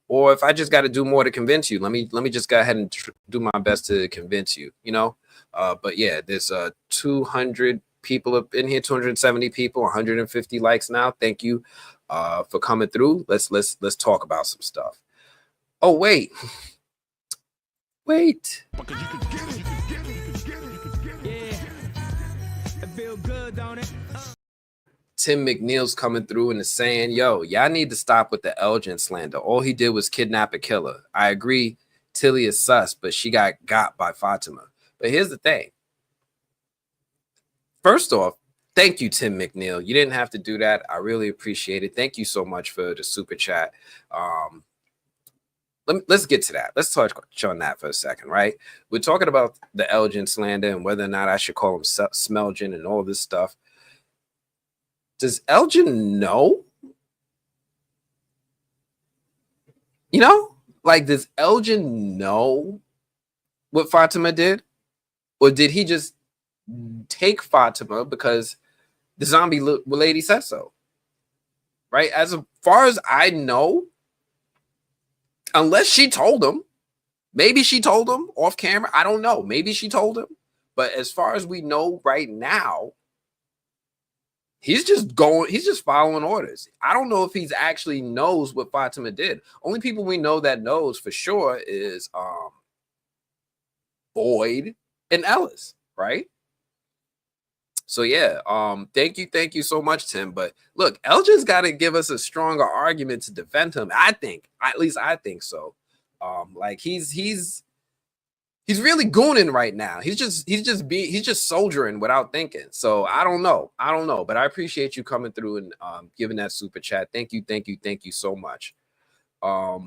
S1: Or if I just got to do more to convince you, let me just go ahead and do my best to convince you, you know. But yeah, there's 200 people up in here, 270 people, 150 likes now. Thank you for coming through. Let's talk about some stuff. Oh, wait. Wait.
S2: Because you could get it, you could get it, you could get it, you could get it. Yeah. It feel good, don't it?
S1: Tim McNeil's coming through and is saying, yo, y'all need to stop with the Elgin slander. All he did was kidnap a killer. I agree, Tilly is sus, but she got by Fatima. But here's the thing. First off, thank you, Tim McNeil. You didn't have to do that. I really appreciate it. Thank you so much for the super chat. Let's get to that. Let's touch on that for a second, right? We're talking about the Elgin slander and whether or not I should call him Smelgin and all this stuff. Does Elgin know? You know, like, does Elgin know what Fatima did? Or did he just take Fatima because the zombie lady said so? Right? As far as I know, unless she told him, maybe she told him off camera. I don't know. Maybe she told him. But as far as we know right now, he's just following orders. I don't know if he's actually knows what Fatima did. Only people we know that knows for sure is Boyd and Ellis, right? So yeah, thank you so much, Tim. But look, Elgin's got to give us a stronger argument to defend him. I think, at least I think so. Like he's really gooning right now. He's just soldiering without thinking. So I don't know. But I appreciate you coming through and giving that super chat. Thank you so much. Oh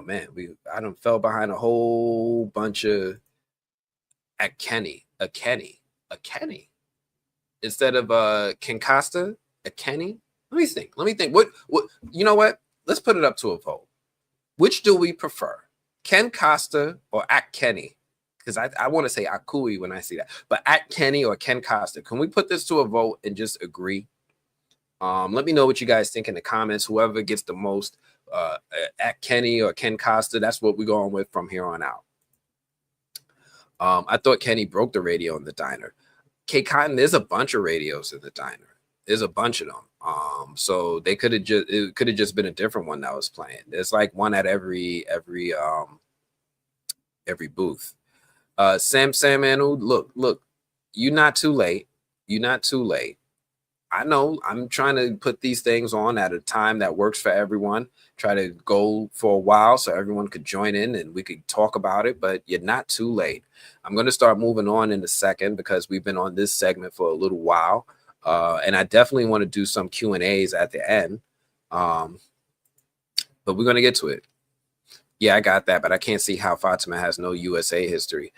S1: man, I done fell behind a whole bunch of a Kenny instead of Ken Costa, a Kenny. Let me think. What you know what? Let's put it up to a vote. Which do we prefer? Ken Costa or at Kenny? Because I want to say Akui when I see that. But at Kenny or Ken Costa. Can we put this to a vote and just agree? Let me know what you guys think in the comments. Whoever gets the most at Kenny or Ken Costa, that's what we're going with from here on out. I thought Kenny broke the radio in the diner. K Cotton, there's a bunch of radios in the diner. There's a bunch of them. So it could have just been a different one that was playing. There's like one at every booth. Sam Anu, look, you're not too late. I know I'm trying to put these things on at a time that works for everyone. Try to go for a while so everyone could join in and we could talk about it, but you're not too late. I'm going to start moving on in a second because we've been on this segment for a little while. And I definitely want to do some Q&As at the end. But we're going to get to it. Yeah, I got that, but I can't see how Fatima has no USA history.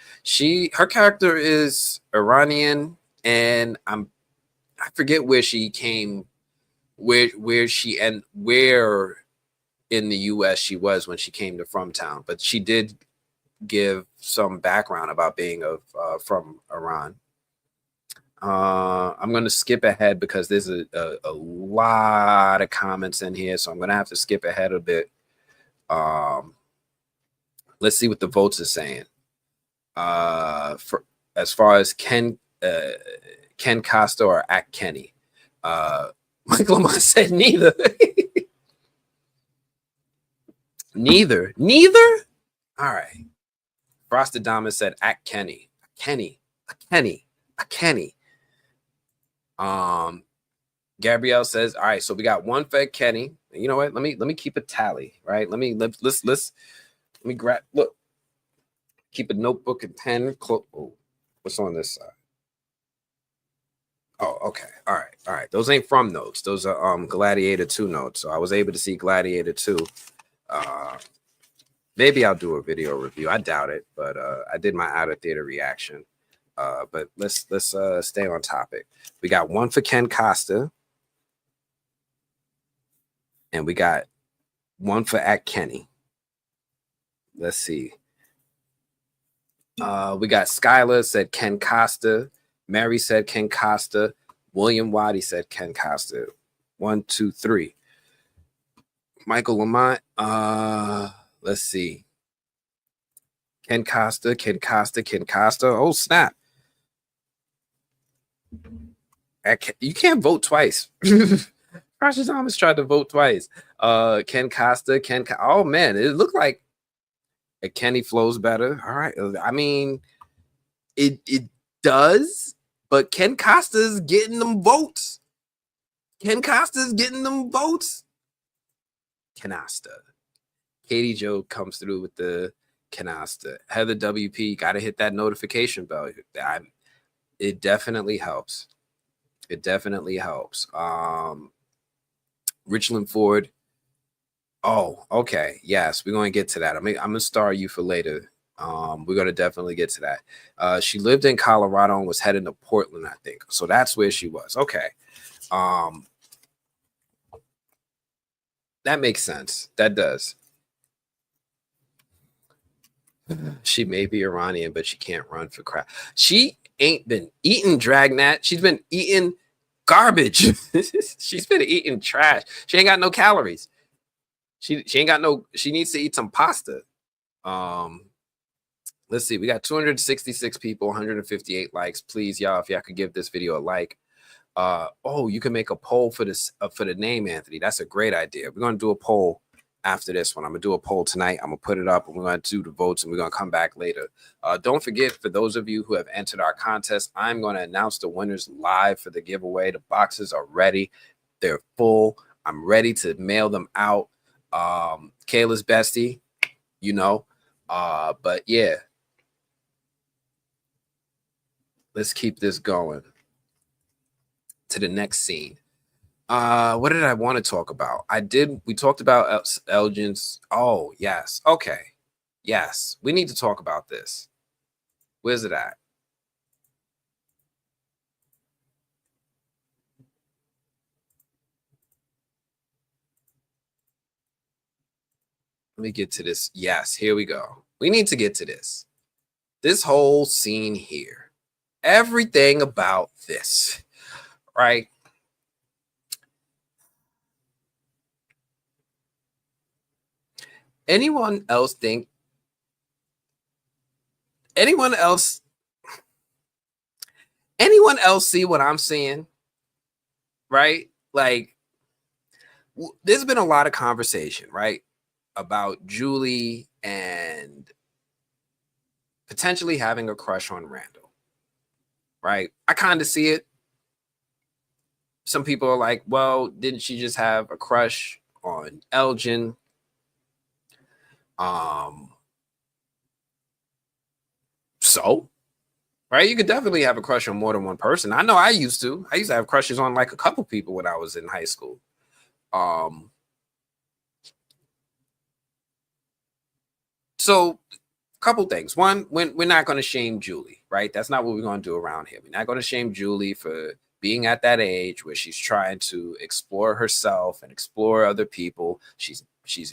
S1: Her character is Iranian, and I forget where she came, where in the US she was when she came to Fromtown, but she did give some background about being from Iran. I'm going to skip ahead because there's a lot of comments in here, so I'm going to have to skip ahead a bit. Let's see what the votes are saying. For as far as Ken Costa or Act Kenny. Michael Lamont said neither. Neither. All right. Frosted Diamond said Act Kenny. Kenny. Gabrielle says, all right, so we got one for Kenny. You know what? Let me keep a tally, right? Let me grab, look, keep a notebook and pen. Oh, what's on this side? Oh, okay. All right. Those ain't from notes. Those are Gladiator 2 notes. So I was able to see Gladiator 2. Maybe I'll do a video review. I doubt it, but I did my out of theater reaction. But let's stay on topic. We got one for Ken Costa, and we got one for Act Kenny. Let's see. We got Skylar said Ken Costa. Mary said Ken Costa. William Waddy said Ken Costa. 1, 2, 3. Michael Lamont. Let's see. Ken Costa. Oh, snap. You can't vote twice. Precious Thomas tried to vote twice. Ken Costa. Oh, man. It looked like Kenny flows better. All right. I mean, it does, but Ken Costa's getting them votes. Canasta. Katie Joe comes through with the Canasta. Heather WP, got to hit that notification bell. It definitely helps. Richland Ford. Oh, okay. Yes, we're going to get to that. I'm going to star you for later. We're going to definitely get to that. She lived in Colorado and was heading to Portland, I think. So that's where she was. Okay. That makes sense. That does. She may be Iranian, but she can't run for crap. She ain't been eating dragnet. She's been eating garbage. She's been eating trash. She ain't got no calories. She ain't got no. She needs to eat some pasta. Let's see. We got 266 people, 158 likes. Please, y'all, if y'all could give this video a like. Oh, you can make a poll for this for the name, Anthony. That's a great idea. We're gonna do a poll after this one. I'm gonna do a poll tonight. I'm gonna put it up and we're gonna do the votes and we're gonna come back later. Don't forget, for those of you who have entered our contest, I'm gonna announce the winners live for the giveaway. The boxes are ready, they're full. I'm ready to mail them out. Kayla's bestie, you know. But yeah, let's keep this going to the next scene. What did I want to talk about? We talked about Elgin's. Oh, yes. Okay. Yes. We need to talk about this. Where's it at? Let me get to this. Yes, here we go. We need to get to this. This whole scene here. Everything about this, right? Anyone else see what I'm seeing? Right? Like, there's been a lot of conversation, right, about Julie and potentially having a crush on Randall. Right? I kind of see it. some people are like, well, didn't she just have a crush on Elgin? So, right, you could definitely have a crush on more than one person. I know I used to. I used to have crushes on like a couple people when I was in high school. So couple things. One, we're not going to shame Julie, right? That's not what we're going to do around here. We're not going to shame Julie for being at that age where she's trying to explore herself and explore other people. She's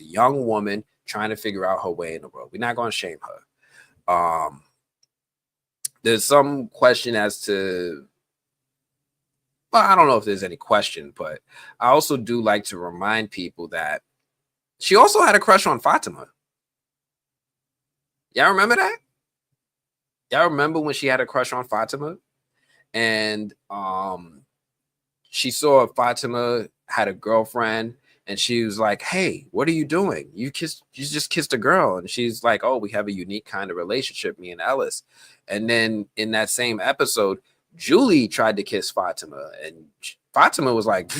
S1: a young woman trying to figure out her way in the world. We're not going to shame her. There's some question as to, well, I don't know if there's any question, but I also do like to remind people that she also had a crush on Fatima. Y'all remember that? Y'all remember when she had a crush on Fatima? And she saw Fatima had a girlfriend, and she was like, hey, what are you doing? You just kissed a girl. And she's like, oh, we have a unique kind of relationship, me and Ellis. And then in that same episode, Julie tried to kiss Fatima, and Fatima was like,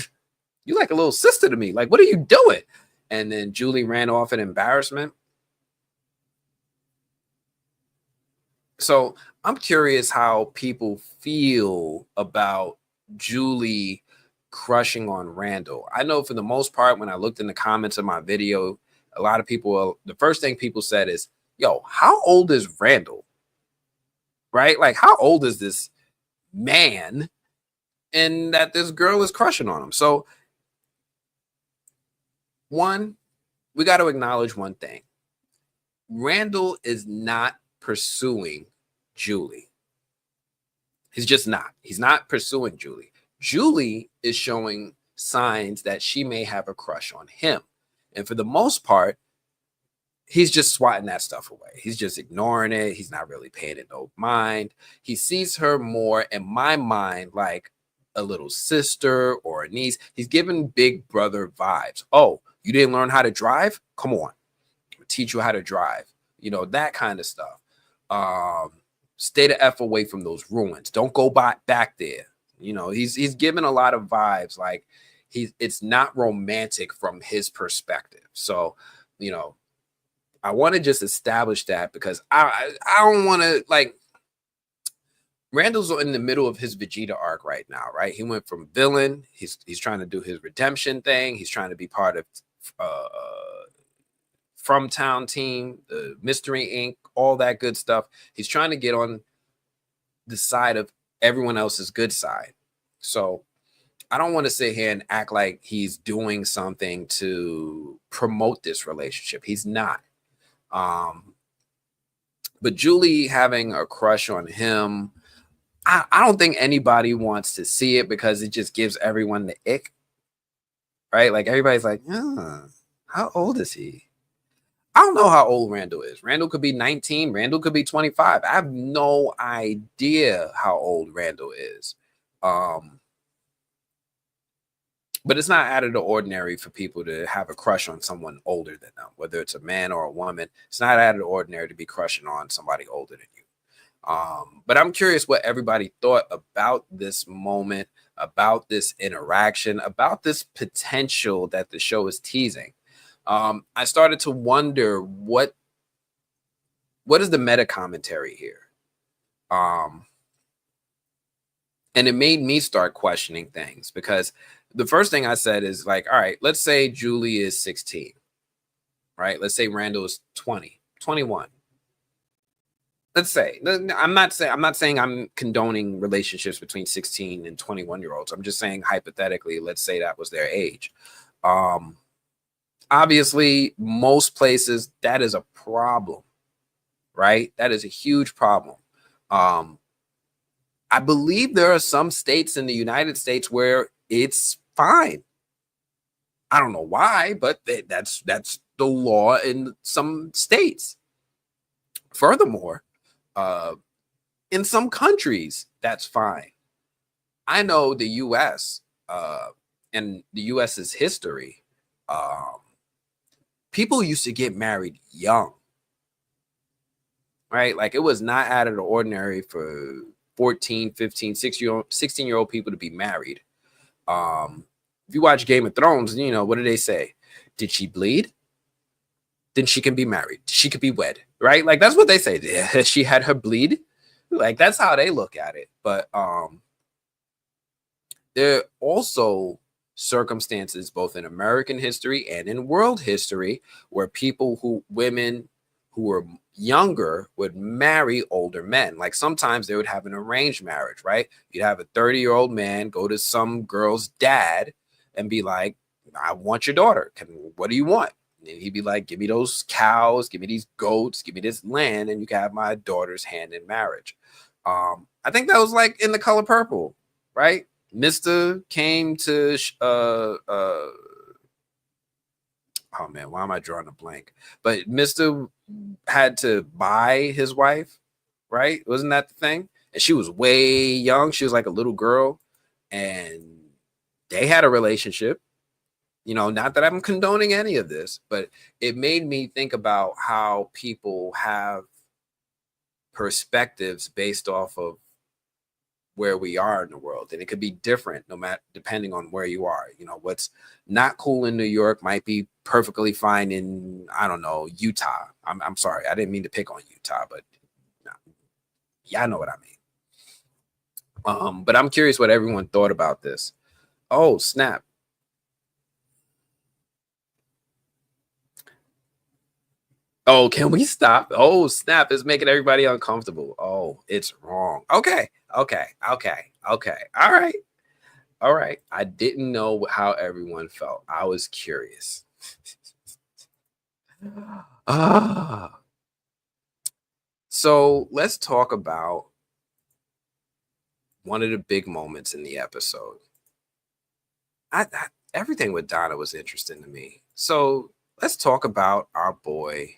S1: you like a little sister to me. Like, what are you doing? And then Julie ran off in embarrassment. So I'm curious how people feel about Julie crushing on Randall. I know for the most part, when I looked in the comments of my video, a lot of people, the first thing people said is, yo, how old is Randall? Right? Like, how old is this man? And that this girl is crushing on him. So, one, we got to acknowledge one thing. Randall is not pursuing Julie. He's just not. He's not pursuing Julie. Julie is showing signs that she may have a crush on him. And for the most part, he's just swatting that stuff away. He's just ignoring it. He's not really paying it no mind. He sees her more, in my mind, like a little sister or a niece. He's giving big brother vibes. Oh, you didn't learn how to drive? Come on. I'll teach you how to drive. You know, that kind of stuff. Stay the F away from those ruins. Don't go back there. You know, he's given a lot of vibes. Like it's not romantic from his perspective. So, you know, I want to just establish that because I don't want to, like, Randall's in the middle of his Vegeta arc right now, right? He went from villain. He's trying to do his redemption thing. He's trying to be part of From Town team, the Mystery Inc., all that good stuff. He's trying to get on the side of everyone else's good side. So I don't want to sit here and act like he's doing something to promote this relationship. He's not. But Julie having a crush on him, I don't think anybody wants to see it because it just gives everyone the ick, right? Like everybody's like, how old is he? I don't know how old Randall is. Randall could be 19. Randall could be 25. I have no idea how old Randall is. But it's not out of the ordinary for people to have a crush on someone older than them, whether it's a man or a woman. It's not out of the ordinary to be crushing on somebody older than you. But I'm curious what everybody thought about this moment, about this interaction, about this potential that the show is teasing. I started to wonder what is the meta commentary here? And it made me start questioning things because the first thing I said is like, all right, let's say Julie is 16, right? Let's say Randall is 20, 21. Let's say, I'm not saying I'm condoning relationships between 16 and 21-year-olds. I'm just saying hypothetically, let's say that was their age. Obviously, most places that is a problem, right? That is a huge problem. I believe there are some states in the United States where it's fine. I don't know why, but that's the law in some states. Furthermore, in some countries, that's fine. I know the U.S. And the U.S.'s history. People used to get married young, right? Like it was not out of the ordinary for 14, 15, 16-year-old people to be married. If you watch Game of Thrones, you know, what do they say? Did she bleed? Then she can be married. She could be wed, right? Like that's what they say. Yeah, she had her bleed. Like that's how they look at it. But there are also circumstances both in American history and in world history where women who were younger would marry older men. Like sometimes they would have an arranged marriage, right? You'd have a 30-year-old man go to some girl's dad and be like, I want your daughter. What do you want? And he'd be like, give me those cows, give me these goats, give me this land, and you can have my daughter's hand in marriage. I think that was like in The Color Purple, right? Mr. came to oh man, why am I drawing a blank? But Mr. had to buy his wife, right? Wasn't that the thing? And she was way young. She was like a little girl, and they had a relationship. You know, not that I'm condoning any of this, but it made me think about how people have perspectives based off of where we are in the world, and it could be different no matter depending on where you are. You know, what's not cool in New York might be perfectly fine in, I don't know, Utah. I'm sorry, I didn't mean to pick on Utah, but yeah, I know what I mean. But I'm curious what everyone thought about this. Oh snap. Oh, can we stop? Oh, snap. It's making everybody uncomfortable. Oh, it's wrong. Okay. Okay. Okay. Okay. All right. All right. I didn't know how everyone felt. I was curious. Ah. So let's talk about one of the big moments in the episode. Everything with Donna was interesting to me. So let's talk about our boy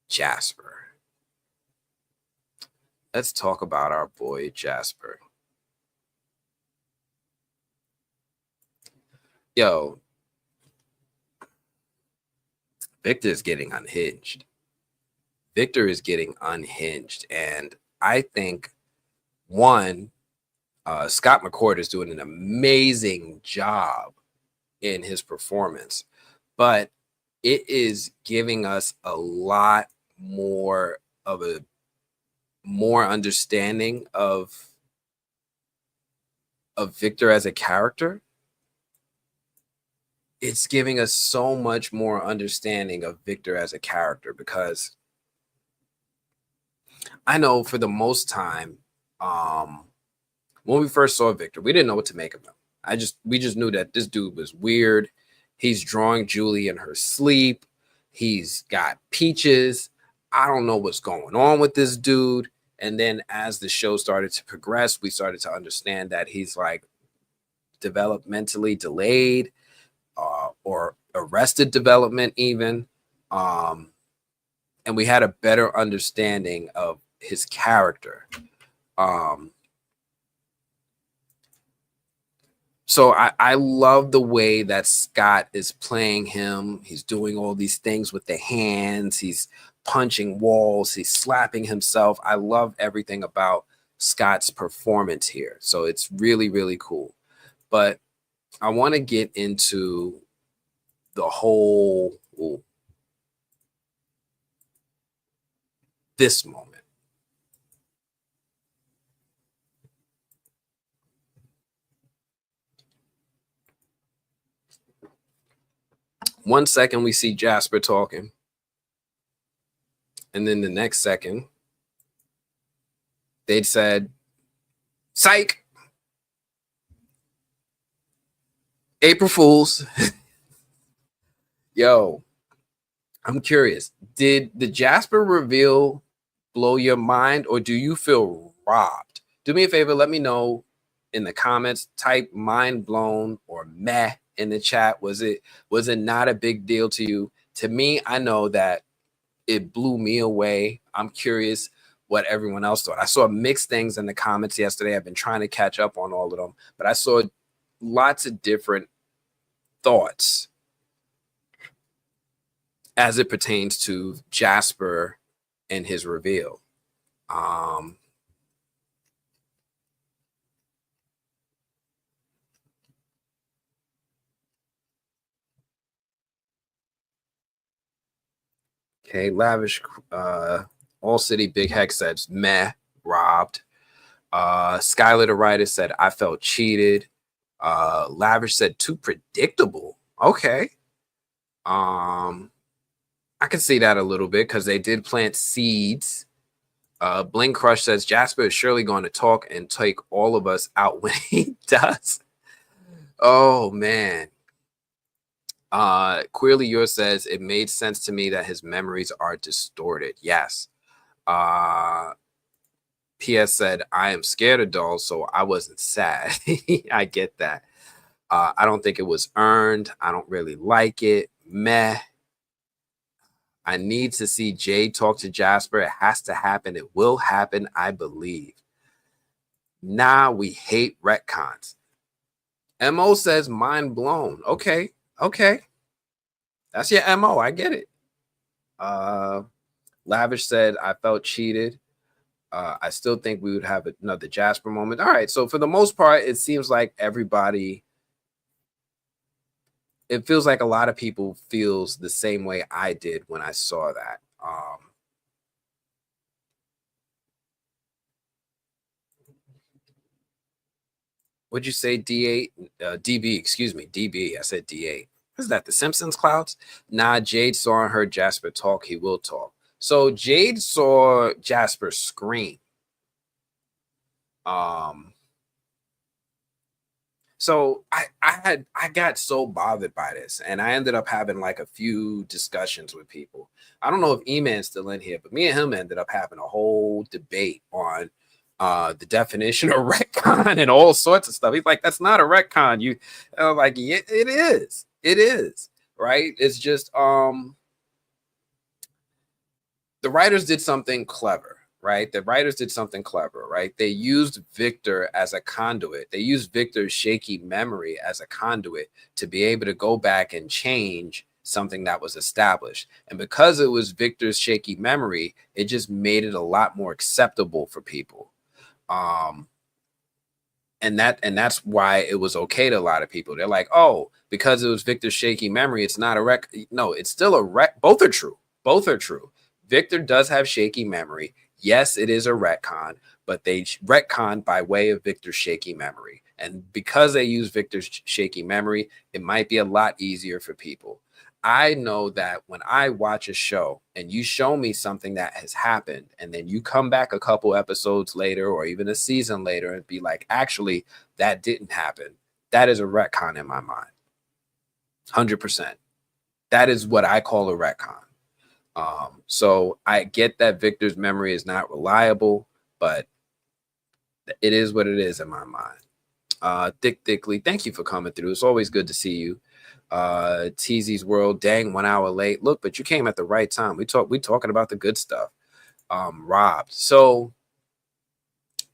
S1: Jasper. Let's talk about our boy Jasper. Yo, Victor is getting unhinged. Victor is getting unhinged. And I think, one, Scott McCord is doing an amazing job in his performance, but it is giving us a lot more of a more understanding of Victor as a character. It's giving us so much more understanding of Victor as a character, because I know for the most time, when we first saw Victor, we didn't know what to make of him. We just knew that this dude was weird. He's drawing Julie in her sleep. He's got peaches. I don't know what's going on with this dude. And then as the show started to progress, we started to understand that he's like developmentally delayed, or arrested development even. And we had a better understanding of his character. So I love the way that Scott is playing him. He's doing all these things with the hands. He's punching walls. He's slapping himself. I love everything about Scott's performance here. So it's really, really cool. But I want to get into the whole this moment. One second we see Jasper talking, and then the next second they'd said, psych, April Fools. Yo, I'm curious, did the Jasper reveal blow your mind, or do you feel robbed? Do me a favor, let me know in the comments. Type mind blown or meh in the chat. Was it not a big deal to you? To me, I know that it blew me away. I'm curious what everyone else thought. I saw mixed things in the comments yesterday. I've been trying to catch up on all of them, but I saw lots of different thoughts as it pertains to Jasper and his reveal. Okay, Lavish, All City Big Hex says meh, robbed. Skylar the writer said I felt cheated. Lavish said too predictable. Okay. I can see that a little bit because they did plant seeds. Blink Crush says Jasper is surely going to talk and take all of us out when he does. Oh man. Queerly Yours says it made sense to me that his memories are distorted. Yes. PS said I am scared of dolls, so I wasn't sad. I get that. I don't think it was earned. I don't really like it. Meh. I need to see Jade talk to Jasper. It has to happen. It will happen, I believe. Nah, we hate retcons. MO says mind blown. Okay. That's your MO. I get it. Lavish said I felt cheated. I still think we would have another Jasper moment. All right. So for the most part, it seems like everybody, it feels like a lot of people feels the same way I did when I saw that. What'd you say, D8? DB, excuse me, DB. I said D8. Is that the Simpsons clouds? Nah, Jade saw and heard Jasper talk. He will talk. So Jade saw Jasper scream. So I got so bothered by this, and I ended up having like a few discussions with people. I don't know if E-Man's still in here, but me and him ended up having a whole debate on the definition of retcon and all sorts of stuff. He's like, that's not a retcon. You like, yeah, it is. It is, right? It's just the writers did something clever, right? The writers did something clever, right? They used Victor as a conduit. They used Victor's shaky memory as a conduit to be able to go back and change something that was established. And because it was Victor's shaky memory, it just made it a lot more acceptable for people. And that's why it was okay to a lot of people. They're like, oh, because it was Victor's shaky memory, it's not a wreck. No, it's still a wreck. Both are true. Both are true. Victor does have shaky memory. Yes, it is a retcon, but they retcon by way of Victor's shaky memory. And because they use Victor's shaky memory, it might be a lot easier for people. I know that when I watch a show and you show me something that has happened, and then you come back a couple episodes later or even a season later and be like, actually, that didn't happen. That is a retcon in my mind. 100%. That is what I call a retcon. So I get that Victor's memory is not reliable, but it is what it is in my mind. Thickly, thank you for coming through. It's always good to see you. Teases World, dang, 1 hour late. Look, but you came at the right time. We talking about the good stuff. Robbed. So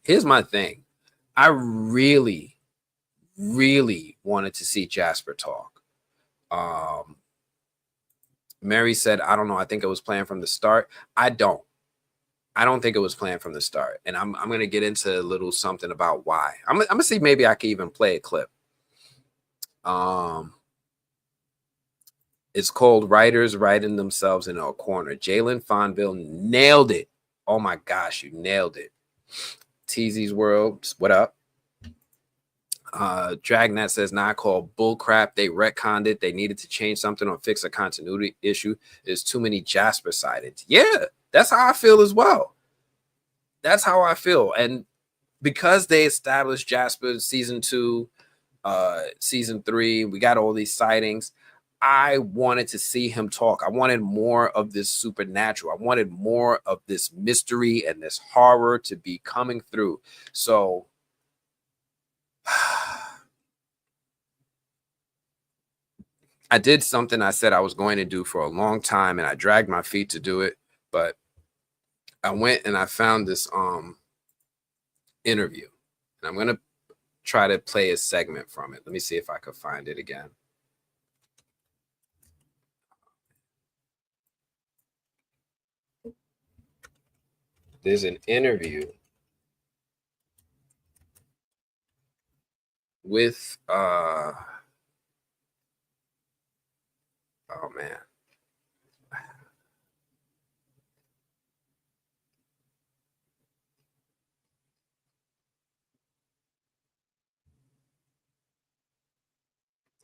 S1: here's my thing. I really, really wanted to see Jasper talk. Mary said, I don't know. I think it was planned from the start. I don't think it was planned from the start. And I'm going to get into a little something about why. I'm going to see maybe I can even play a clip. It's called Writers Writing Themselves in a Corner. Jalen Fonville nailed it. Oh my gosh, you nailed it. Teases World, what up? Dragnet says, not called bullcrap. They retconned it. They needed to change something or fix a continuity issue. There's too many Jasper sightings. Yeah, that's how I feel as well. That's how I feel. And because they established Jasper season 2, season 3, we got all these sightings. I wanted to see him talk. I wanted more of this supernatural. I wanted more of this mystery and this horror to be coming through. So I did something I said I was going to do for a long time, and I dragged my feet to do it, but I went and I found this interview, and I'm going to try to play a segment from it. Let me see if I could find it again. There's an interview with oh man.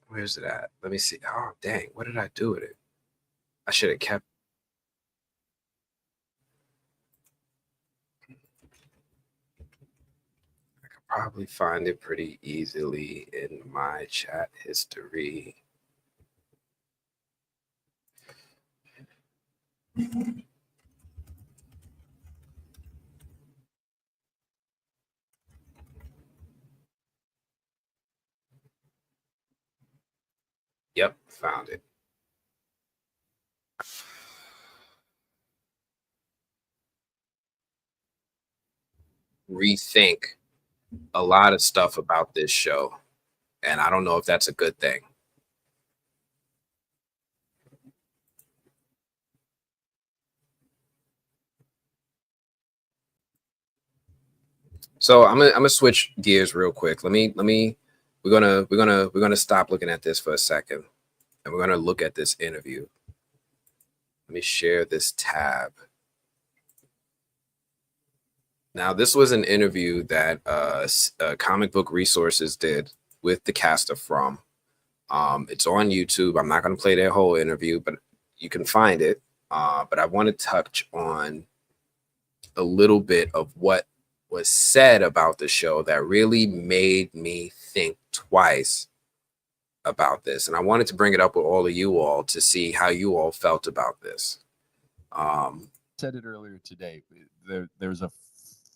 S1: Where's it at? Let me see. Oh, dang. What did I do with it? I should have kept. I could probably find it pretty easily in my chat history. Yep, found it. Rethink a lot of stuff about this show, and I don't know if that's a good thing. So I'm gonna switch gears real quick. We're gonna stop looking at this for a second, and we're gonna look at this interview. Let me share this tab. Now, this was an interview that Comic Book Resources did with the cast of From. It's on YouTube. I'm not going to play their whole interview, but you can find it. But I want to touch on a little bit of what was said about the show that really made me think twice about this. And I wanted to bring it up with all of you all to see how you all felt about this.
S3: Said it earlier today. There's a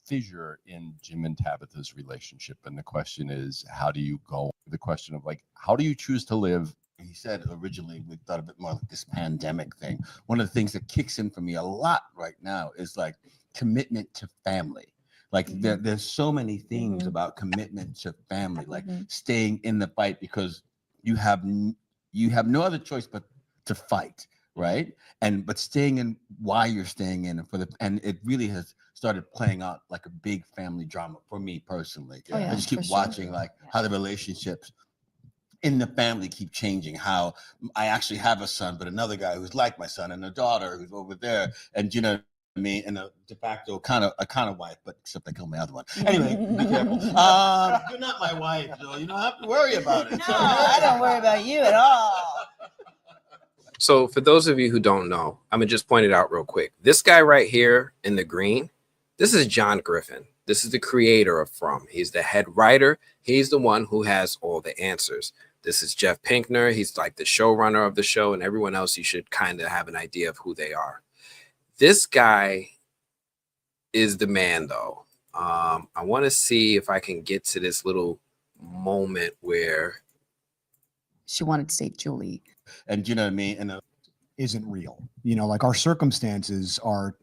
S3: fissure in Jim and Tabitha's relationship, and the question is, how do you go? The question of like, how do you choose to live? He said originally we thought a bit more like this pandemic thing. One of the things that kicks in for me a lot right now is like commitment to family. Like there's so many things about commitment to family, like staying in the fight because you have no other choice but to fight, right? But staying in why you're staying in, and it really has started playing out like a big family drama for me personally.
S4: Oh, yeah,
S3: I just keep watching like how the relationships in the family keep changing. How I actually have a son, but another guy who's like my son, and a daughter who's over there, and you know what I mean, and a de facto kind of wife, but except I killed my other one. Anyway, be careful. You're not my wife, so you don't have to worry about it.
S4: No, I don't worry about you at all.
S1: So for those of you who don't know, I'm gonna just point it out real quick. This guy right here in the green, this is John Griffin. This is the creator of From. He's the head writer. He's the one who has all the answers. This is Jeff Pinkner. He's like the showrunner of the show, and everyone else, you should kind of have an idea of who they are. This guy is the man, though. I want to see if I can get to this little moment where
S4: She wanted to say Julie.
S3: And you know what I mean? And
S5: isn't real. You know, like our circumstances are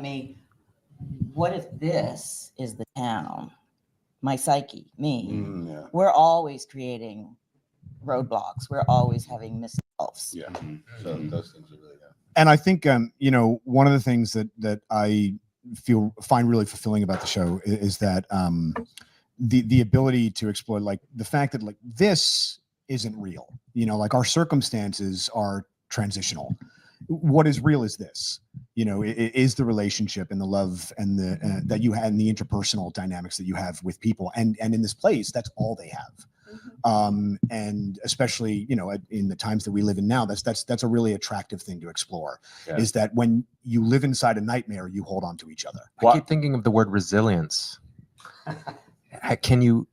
S6: me, what if this is the town? My psyche, me.
S3: yeah.
S6: We're always creating roadblocks. We're always having misselves.
S3: Yeah. So those things are really good.
S5: and I think you know, one of the things that I find really fulfilling about the show is that the ability to explore like the fact that like this isn't real. You know, like our circumstances are transitional. What is real is this. You know, it is the relationship and the love and the that you had and the interpersonal dynamics that you have with people. And in this place, that's all they have. And especially, you know, in the times that we live in now, that's a really attractive thing to explore.
S3: Yeah.
S5: Is that when you live inside a nightmare, you hold on to each other.
S7: I keep thinking of the word resilience. Can you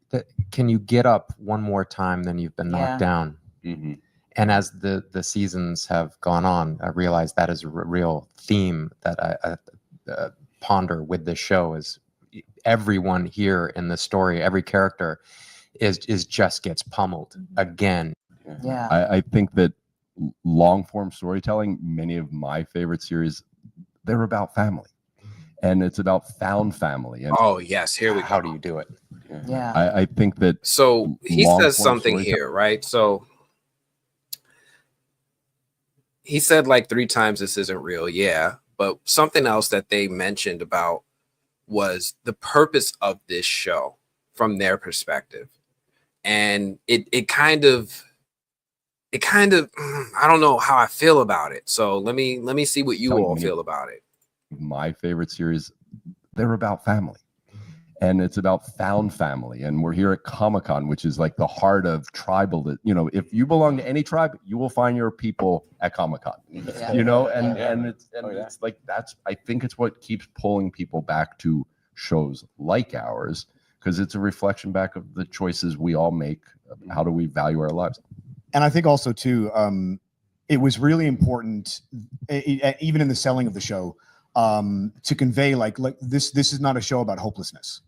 S7: get up one more time than you've been knocked down?
S3: Mm-hmm.
S7: And as the seasons have gone on, I realize that is a real theme that I ponder with this show. Is everyone here in the story, every character is just gets pummeled again.
S6: Yeah.
S8: I think that long form storytelling, many of my favorite series, they're about family, and it's about found family. And
S1: oh yes, here we go.
S7: How do you do it?
S6: Yeah.
S8: I think that
S1: So he says something here, right? So he said like 3 times this isn't real. Yeah. But something else that they mentioned about was the purpose of this show from their perspective. And it kind of, I don't know how I feel about it. So let me see what you all feel about it.
S8: my favorite series, they're about family, and it's about found family. And we're here at Comic-Con, which is like the heart of tribal. You know, if you belong to any tribe, you will find your people at Comic-Con.
S6: Yeah.
S8: You know, and it's like I think it's what keeps pulling people back to shows like ours, because it's a reflection back of the choices we all make. How do we value our lives?
S5: And I think also too, it was really important, even in the selling of the show, to convey like this is not a show about hopelessness.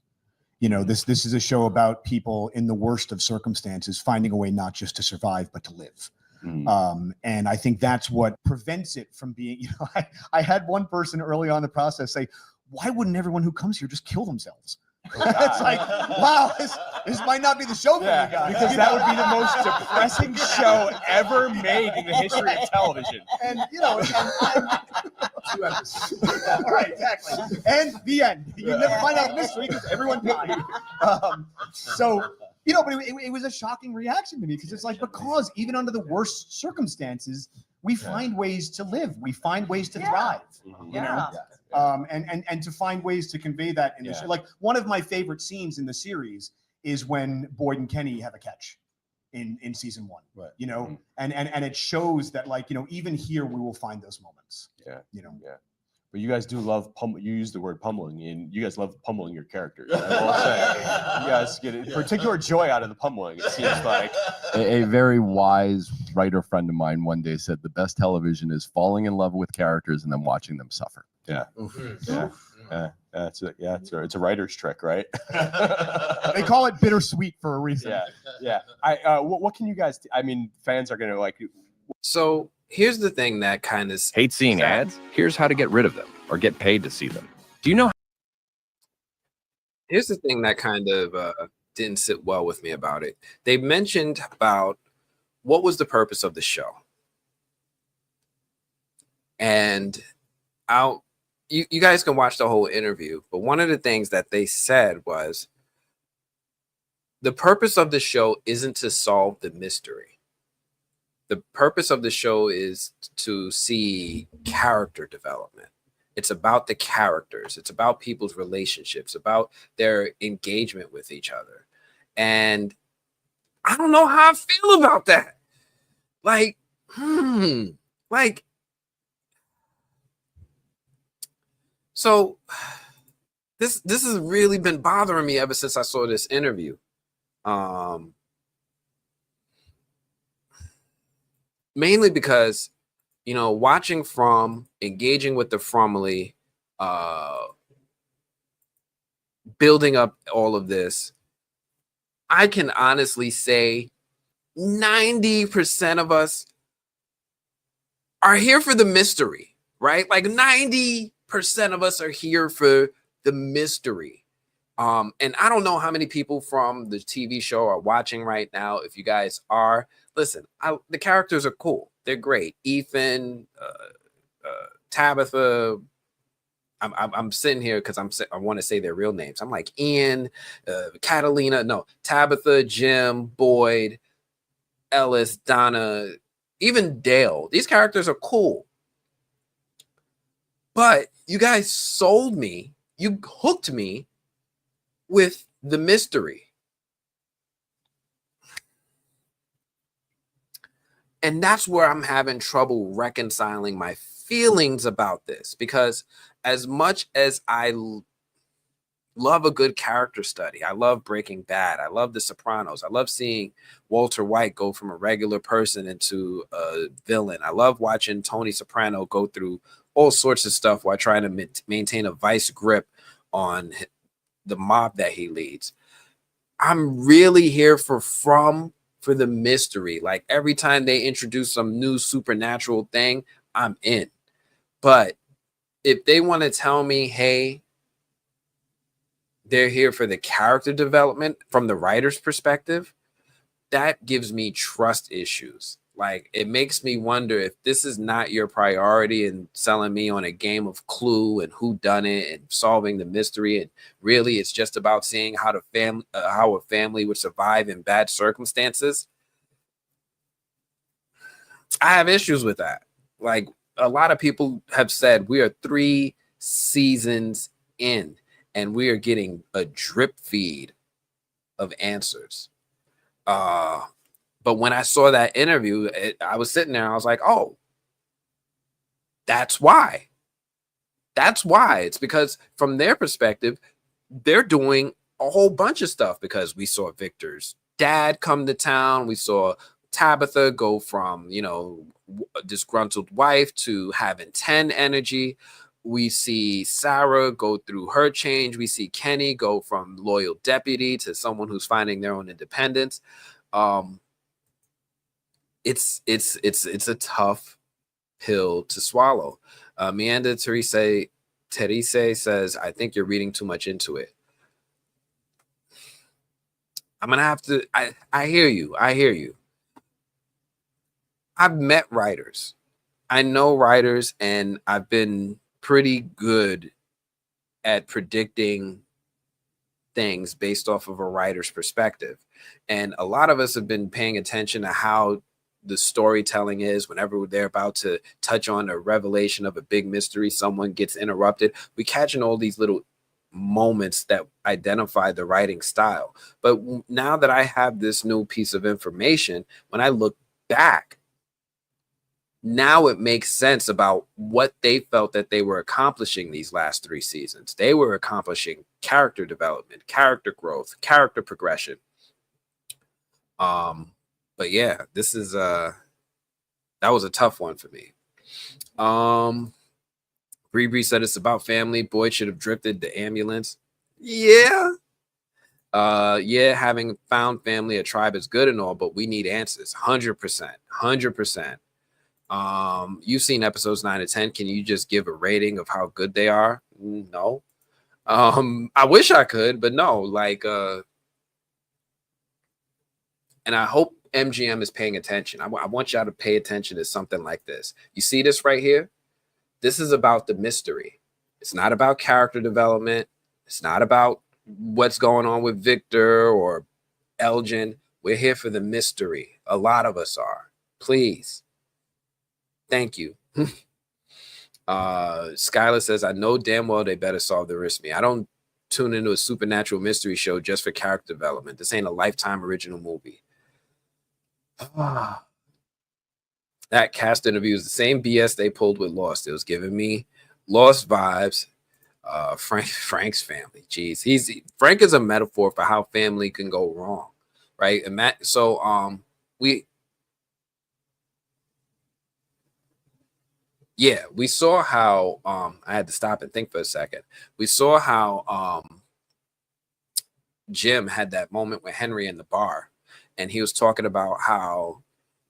S5: You know, this is a show about people in the worst of circumstances finding a way not just to survive but to live. And I think that's what prevents it from being, you know, I had one person early on in the process say, why wouldn't everyone who comes here just kill themselves? It's like, wow, this might not be the show for you guys.
S9: Because that would be the most depressing show ever made in the history of television.
S5: And, you know, right, exactly. And the end. You never find out the mystery because everyone died. So, you know, but it was a shocking reaction to me, because it's like, because even under the worst circumstances, we find ways to live. We find ways to thrive. You know? And to find ways to convey that in the show. Like, one of my favorite scenes in the series is when Boyd and Kenny have a catch in season 1. Right. You know, and it shows that, like, you know, even here we will find those moments.
S9: Yeah.
S5: You know.
S9: Yeah. But you guys do love you use the word pummeling, and you guys love pummeling your characters. I will say, you guys get a particular joy out of the pummeling, it seems like.
S8: A very wise writer friend of mine one day said the best television is falling in love with characters and then watching them suffer.
S9: Yeah. It's a writer's trick, right?
S5: They call it bittersweet for a reason.
S9: Yeah. What can you guys? I mean, fans are gonna like.
S1: So here's the thing that kind of
S10: Hate seeing ads? Here's how to get rid of them or get paid to see them. Do you know?
S1: Here's the thing that kind of didn't sit well with me about it. They mentioned about what was the purpose of the show, and you guys can watch the whole interview, but one of the things that they said was the purpose of the show isn't to solve the mystery. The purpose of the show is to see character development. It's about the characters. It's about people's relationships, about their engagement with each other. And I don't know how I feel about that. Like, so this has really been bothering me ever since I saw this interview. Mainly because, you know, watching from, engaging with the Fromly, building up all of this, I can honestly say 90% of us are here for the mystery, right? Like 90% of us are here for the mystery. And I don't know how many people from the TV show are watching right now. If you guys are, listen, the characters are cool. They're great. Ethan, Tabitha. I'm sitting here because I want to say their real names. I'm like Ian, Catalina. No, Tabitha, Jim, Boyd, Ellis, Donna, even Dale. These characters are cool. But you guys sold me. You hooked me with the mystery. And that's where I'm having trouble reconciling my feelings about this, because as much as I love a good character study, I love Breaking Bad, I love The Sopranos, I love seeing Walter White go from a regular person into a villain, I love watching Tony Soprano go through all sorts of stuff while trying to maintain a vice grip on the mob that he leads. I'm really here for the mystery. Like, every time they introduce some new supernatural thing, I'm in. But if they want to tell me, hey, they're here for the character development from the writer's perspective, that gives me trust issues. Like, it makes me wonder if this is not your priority and selling me on a game of Clue and who done it and solving the mystery, and really it's just about seeing how a family would survive in bad circumstances. I have issues with that. Like, a lot of people have said we are 3 seasons in, and we are getting a drip feed of answers. But when I saw that interview, I was sitting there, I was like, oh, that's why. That's why. It's because from their perspective, they're doing a whole bunch of stuff, because we saw Victor's dad come to town. We saw Tabitha go from, you know, a disgruntled wife to having 10 energy. We see Sarah go through her change. We see Kenny go from loyal deputy to someone who's finding their own independence. It's a tough pill to swallow. Meanda Terese says, I think you're reading too much into it. I'm gonna have to. I hear you. I hear you. I've met writers. I know writers, and I've been pretty good at predicting things based off of a writer's perspective. And a lot of us have been paying attention to how the storytelling is whenever they're about to touch on a revelation of a big mystery, someone gets interrupted. We catching all these little moments that identify the writing style. But now that I have this new piece of information, when I look back, now it makes sense about what they felt that they were accomplishing these last 3 seasons. They were accomplishing character development, character growth, character progression. But yeah, this is that was a tough one for me. Bree said it's about family. Boyd should have drifted the ambulance. Yeah. Yeah, having found family, a tribe is good and all, but we need answers. 100%. 100%. You've seen episodes 9 to 10. Can you just give a rating of how good they are? No. I wish I could, but no. Like, and I hope MGM is paying attention. I want y'all to pay attention to something like this. You see this right here? This is about the mystery. It's not about character development. It's not about what's going on with Victor or Elgin. We're here for the mystery. A lot of us are. Please. Thank you. Skylar says, I know damn well they better solve the risk me. I don't tune into a supernatural mystery show just for character development. This ain't a Lifetime original movie. That cast interview is the same BS they pulled with Lost. It was giving me Lost vibes. Frank's family. Jeez, Frank is a metaphor for how family can go wrong, right? And we saw how I had to stop and think for a second. We saw how Jim had that moment with Henry in the bar, and he was talking about how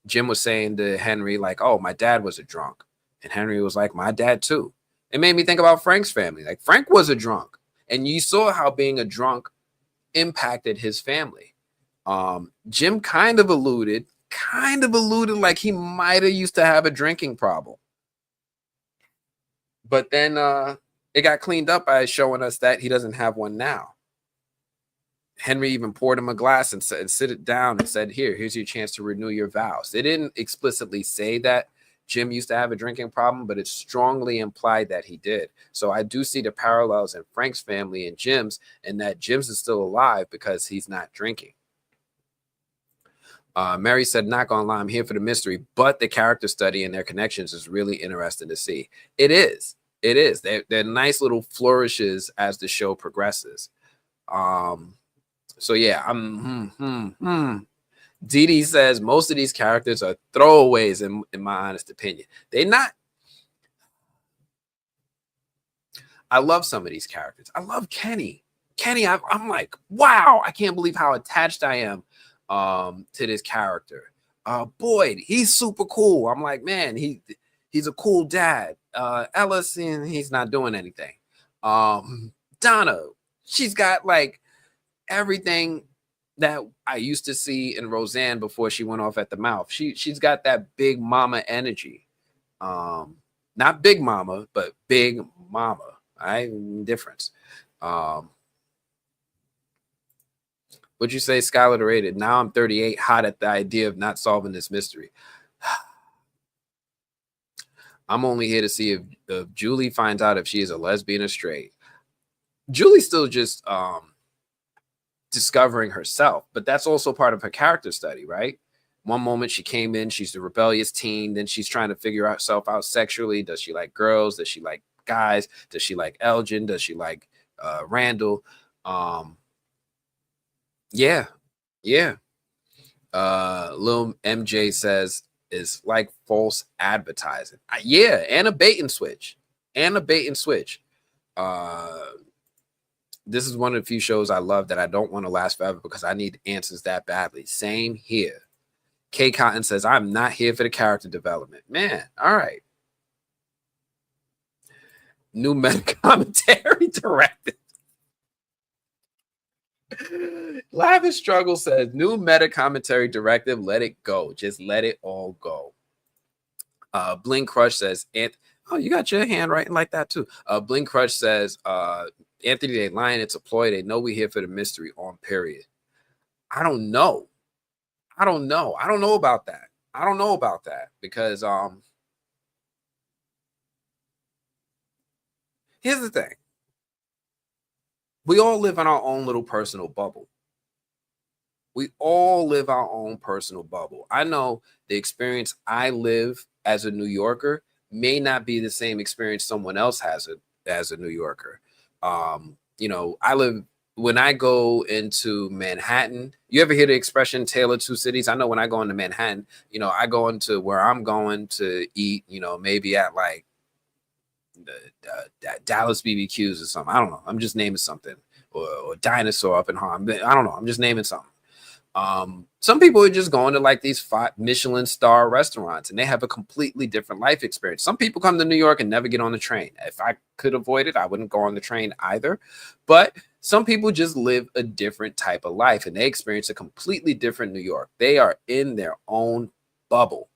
S1: Jim was saying to Henry, like, oh, my dad was a drunk. And Henry was like, my dad too. It made me think about Frank's family. Like, Frank was a drunk, and you saw how being a drunk impacted his family. Jim kind of alluded like he might have used to have a drinking problem. But then it got cleaned up by showing us that he doesn't have one now. Henry even poured him a glass and said, sit it down, and said, here's your chance to renew your vows. They didn't explicitly say that Jim used to have a drinking problem, but it's strongly implied that he did. So I do see the parallels in Frank's family and Jim's, and that Jim's is still alive because he's not drinking. Mary said, not gonna lie, I'm here for the mystery, but the character study and their connections is really interesting to see. It is. They're nice little flourishes as the show progresses. So yeah, Dee Dee says most of these characters are throwaways in my honest opinion. They're not. I love some of these characters. I love Kenny. I'm like, wow, I can't believe how attached I am to this character. Boyd, he's super cool. I'm like, man, he's a cool dad. Ellis, he's not doing anything. Donna, she's got like everything that I used to see in Roseanne before she went off at the mouth. She's got that big mama energy. Not big mama, but big mama. Difference. What'd you say, Skylar rated? Now I'm 38, hot at the idea of not solving this mystery. I'm only here to see if Julie finds out if she is a lesbian or straight. Julie's still just discovering herself, but that's also part of her character study, right? One moment she came in, she's the rebellious teen, then she's trying to figure herself out sexually. Does she like girls? Does she like guys? Does she like Elgin? Does she like Randall? Yeah. Lil MJ says is like false advertising. Yeah, and a bait and switch. This is one of the few shows I love that I don't want to last forever because I need answers that badly. Same here. K Cotton says, I'm not here for the character development. Man, all right. New meta commentary directed. Lavish Struggle says, new meta commentary directive, let it go. Just let it all go. Bling Crush says, oh, you got your handwriting like that too. Bling Crush says, Anthony, they lying, it's a ploy. They know we here for the mystery on period. I don't know about that. Because here's the thing. We all live in our own little personal bubble. I know the experience I live as a New Yorker may not be the same experience someone else has as a New Yorker. When I go into Manhattan, you ever hear the expression "Tale of Two Cities"? I know when I go into Manhattan, I go into where I'm going to eat, maybe at like Dallas BBQs or something. I don't know. I'm just naming something, or Dinosaur up in Harlem. I don't know. I'm just naming something. Some people are just going to like these 5 Michelin star restaurants and they have a completely different life experience. Some people come to New York and never get on the train. If I could avoid it, I wouldn't go on the train either. But some people just live a different type of life and they experience a completely different New York. They are in their own bubble.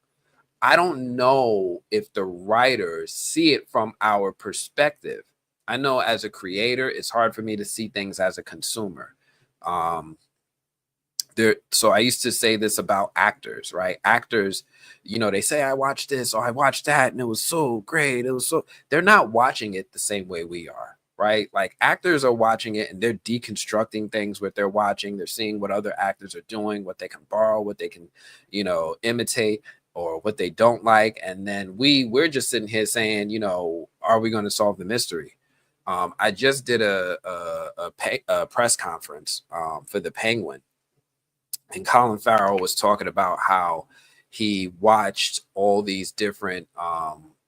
S1: I don't know if the writers see it from our perspective. I know as a creator, it's hard for me to see things as a consumer. So I used to say this about actors, right? Actors, they say, I watched this or I watched that and it was so great. They're not watching it the same way we are, right? Like actors are watching it and they're deconstructing things what they're watching. They're seeing what other actors are doing, what they can borrow, what they can, imitate or what they don't like. And then we're just sitting here saying, are we going to solve the mystery? I just did a press conference for the Penguin. And Colin Farrell was talking about how he watched all these different,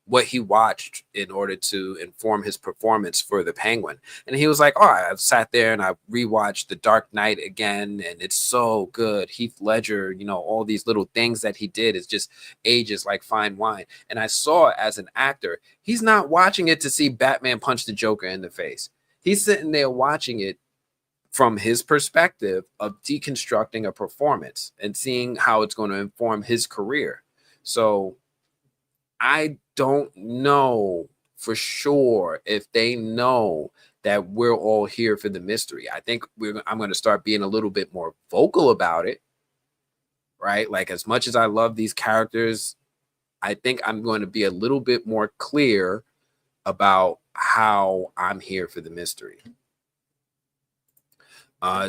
S1: what he watched in order to inform his performance for the Penguin. And he was like, oh, I sat there and I rewatched The Dark Knight again. And it's so good. Heath Ledger, all these little things that he did is just ages like fine wine. And I saw as an actor, he's not watching it to see Batman punch the Joker in the face. He's sitting there watching it from his perspective of deconstructing a performance and seeing how it's going to inform his career. So I don't know for sure if they know that we're all here for the mystery. I think I'm going to start being a little bit more vocal about it, right? Like as much as I love these characters, I think I'm going to be a little bit more clear about how I'm here for the mystery.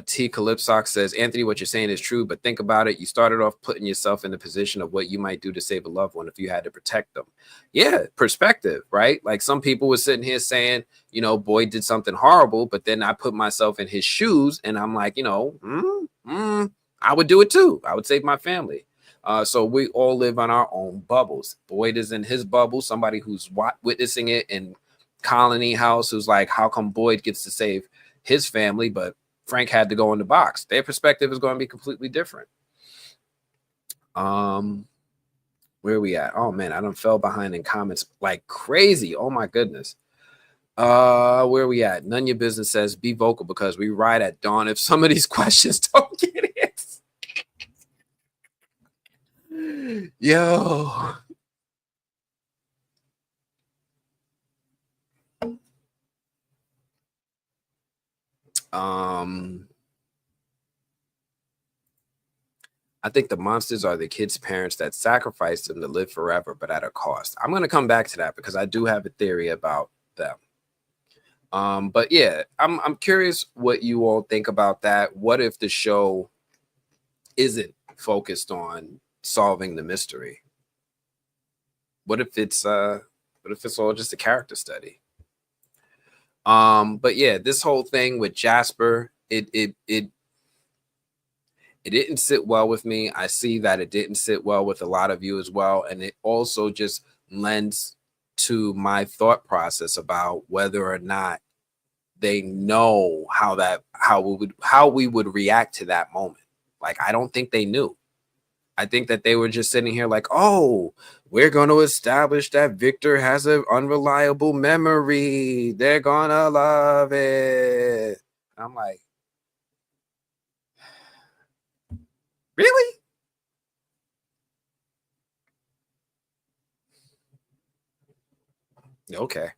S1: T Calypsox says, Anthony, what you're saying is true, but think about it. You started off putting yourself in the position of what you might do to save a loved one if you had to protect them. Yeah, perspective, right? Like some people were sitting here saying, Boyd did something horrible, but then I put myself in his shoes and I'm like, I would do it too. I would save my family. So we all live on our own bubbles. Boyd is in his bubble, somebody who's witnessing it in Colony House, who's like, how come Boyd gets to save his family, but Frank had to go in the box? Their perspective is going to be completely different. Where are we at? Oh man, I done fell behind in comments like crazy. Oh my goodness. Where are we at? None of your business says be vocal because we ride at dawn if some of these questions don't get it. Yo. I think the monsters are the kids' parents that sacrificed them to live forever, but at a cost. I'm going to come back to that because I do have a theory about them. But yeah, I'm curious what you all think about that. What if the show isn't focused on solving the mystery? What if it's all just a character study? But yeah, this whole thing with Jasper, it didn't sit well with me. I see that it didn't sit well with a lot of you as well, and it also just lends to my thought process about whether or not they know how we would react to that moment. Like, I don't think they knew. I think that they were just sitting here like, oh, we're going to establish that Victor has an unreliable memory. They're going to love it. I'm like, really? Okay.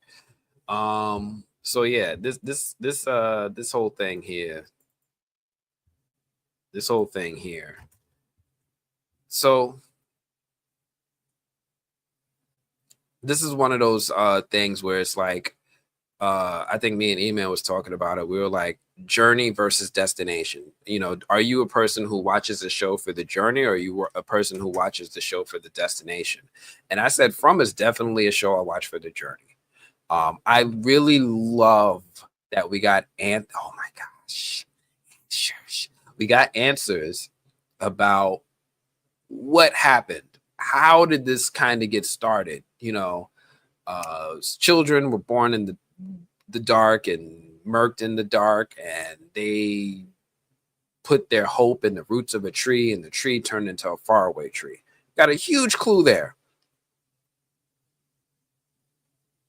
S1: So yeah, this whole thing here. This whole thing here. So this is one of those things where it's like, I think me and Email was talking about it. We were like, journey versus destination. You know, are you a person who watches a show for the journey, or are you a person who watches the show for the destination? And I said, From is definitely a show I watch for the journey. I really love that we got oh my gosh, we got answers about what happened. How did this kind of get started? You know, children were born in the dark and murked in the dark, and they put their hope in the roots of a tree, and the tree turned into a faraway tree. Got a huge clue there.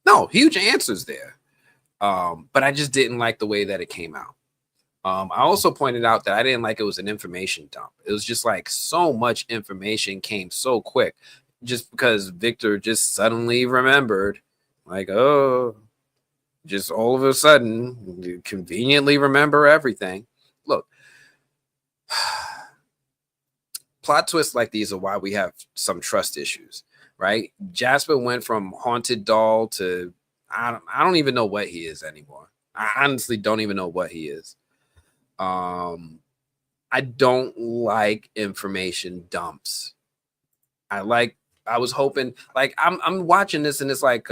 S1: No, huge answers there. But I just didn't like the way that it came out. I also pointed out that I didn't like it was an information dump. It was just like so much information came so quick, just because Victor just suddenly remembered, like, oh, just all of a sudden, you conveniently remember everything. Look, plot twists like these are why we have some trust issues, right? Jasper went from haunted doll to I don't even know what he is anymore. I honestly don't even know what he is. I don't like information dumps. I was hoping, like, I'm watching this and it's like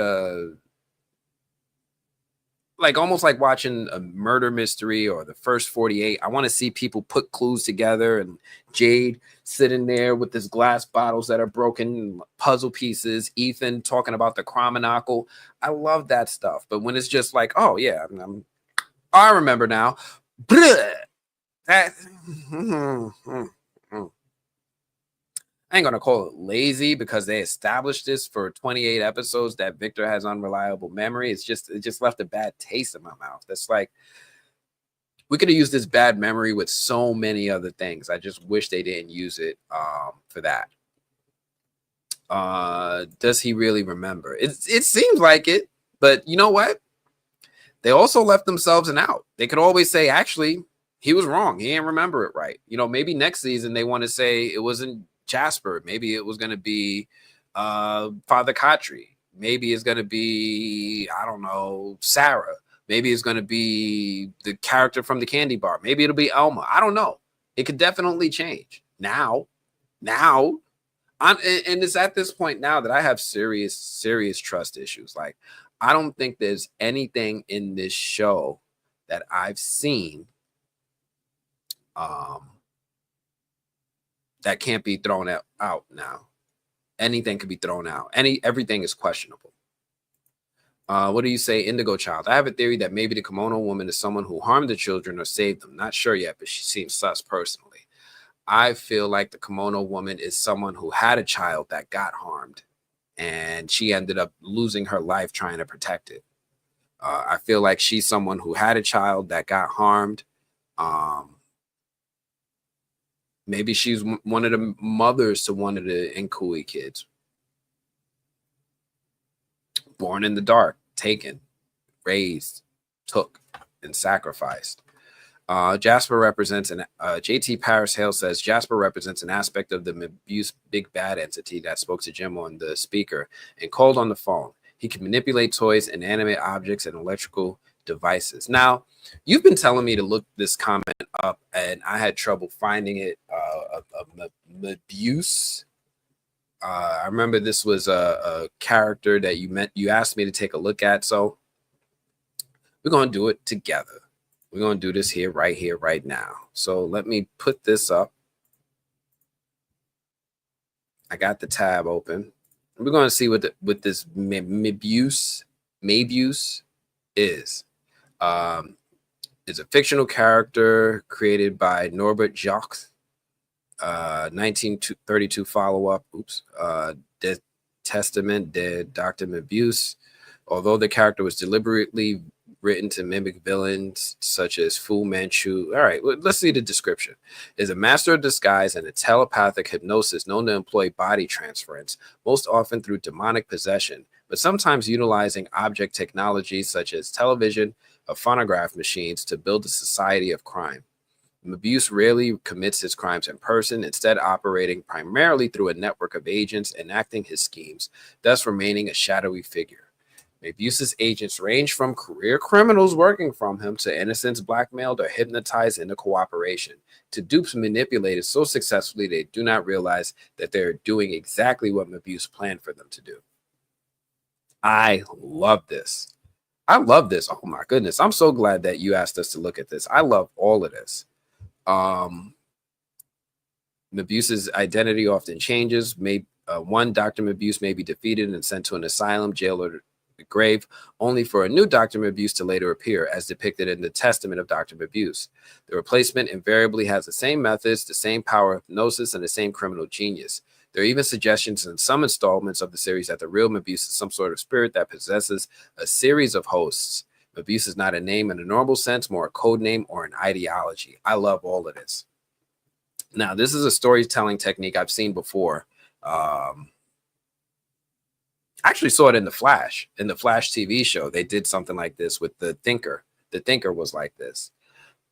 S1: almost like watching a murder mystery or the first 48. I want to see people put clues together, and Jade sitting there with his glass bottles that are broken, puzzle pieces, Ethan talking about the chromonacle. I love that stuff. But when it's just like, oh yeah, I remember now. That I ain't gonna call it lazy, because they established this for 28 episodes that Victor has unreliable memory. It just left a bad taste in my mouth. That's like, we could have used this bad memory with so many other things. I just wish they didn't use it for that. Does he really remember? It seems like it, but you know what? They also left themselves an out. They could always say, actually, he was wrong. He didn't remember it right. You know, maybe next season they want to say it wasn't Jasper. Maybe it was going to be Father Khatri. Maybe it's going to be, I don't know, Sarah. Maybe it's going to be the character from the candy bar. Maybe it'll be Elma. I don't know. It could definitely change. Now, and it's at this point now that I have serious trust issues. Like, I don't think there's anything in this show that I've seen that can't be thrown out now. Anything can be thrown out. Everything is questionable. What do you say, Indigo Child? I have a theory that maybe the kimono woman is someone who harmed the children or saved them. Not sure yet, but she seems sus personally. I feel like the kimono woman is someone who had a child that got harmed, and she ended up losing her life trying to protect it. I feel like she's someone who had a child that got harmed. Maybe she's one of the mothers to one of the Nkui kids. Born in the dark, taken, raised, took, and sacrificed. Jasper represents JT Paris Hale says Jasper represents an aspect of the Mabuse big bad entity that spoke to Jim on the speaker and called on the phone. He can manipulate toys, inanimate objects, and electrical devices. Now, you've been telling me to look this comment up, and I had trouble finding it. Abuse. I remember this was a character that you asked me to take a look at. So we're going to do it together. We're going to do this here, right now. So let me put this up. I got the tab open. We're going to see what this Mabius is. It's a fictional character created by Norbert Jacques. 1932 follow-up. De Testament de Dr. Mabius. Although the character was deliberately written to mimic villains such as Fu Manchu. All right, let's see the description. Is a master of disguise and a telepathic hypnosis known to employ body transference, most often through demonic possession, but sometimes utilizing object technologies such as television or phonograph machines to build a society of crime. Mabius rarely commits his crimes in person, instead operating primarily through a network of agents enacting his schemes, thus remaining a shadowy figure. Mabius's agents range from career criminals working from him to innocents blackmailed or hypnotized into cooperation, to dupes manipulated so successfully they do not realize that they're doing exactly what Mabius planned for them to do. I love this. I love this. Oh my goodness. I'm so glad that you asked us to look at this. I love all of this. Mabius's identity often changes. One Dr. Mabius may be defeated and sent to an asylum, jail, or the grave, only for a new Dr. Mabius to later appear, as depicted in the Testament of Dr. Mabius. The replacement invariably has the same methods, the same power of hypnosis, and the same criminal genius. There are even suggestions in some installments of the series that the real Mabius is some sort of spirit that possesses a series of hosts. Mabius is not a name in a normal sense, more a code name or an ideology. I love all of this. Now, this is a storytelling technique I've seen before. I actually saw it in the Flash TV show. They did something like this with the Thinker. The Thinker was like this.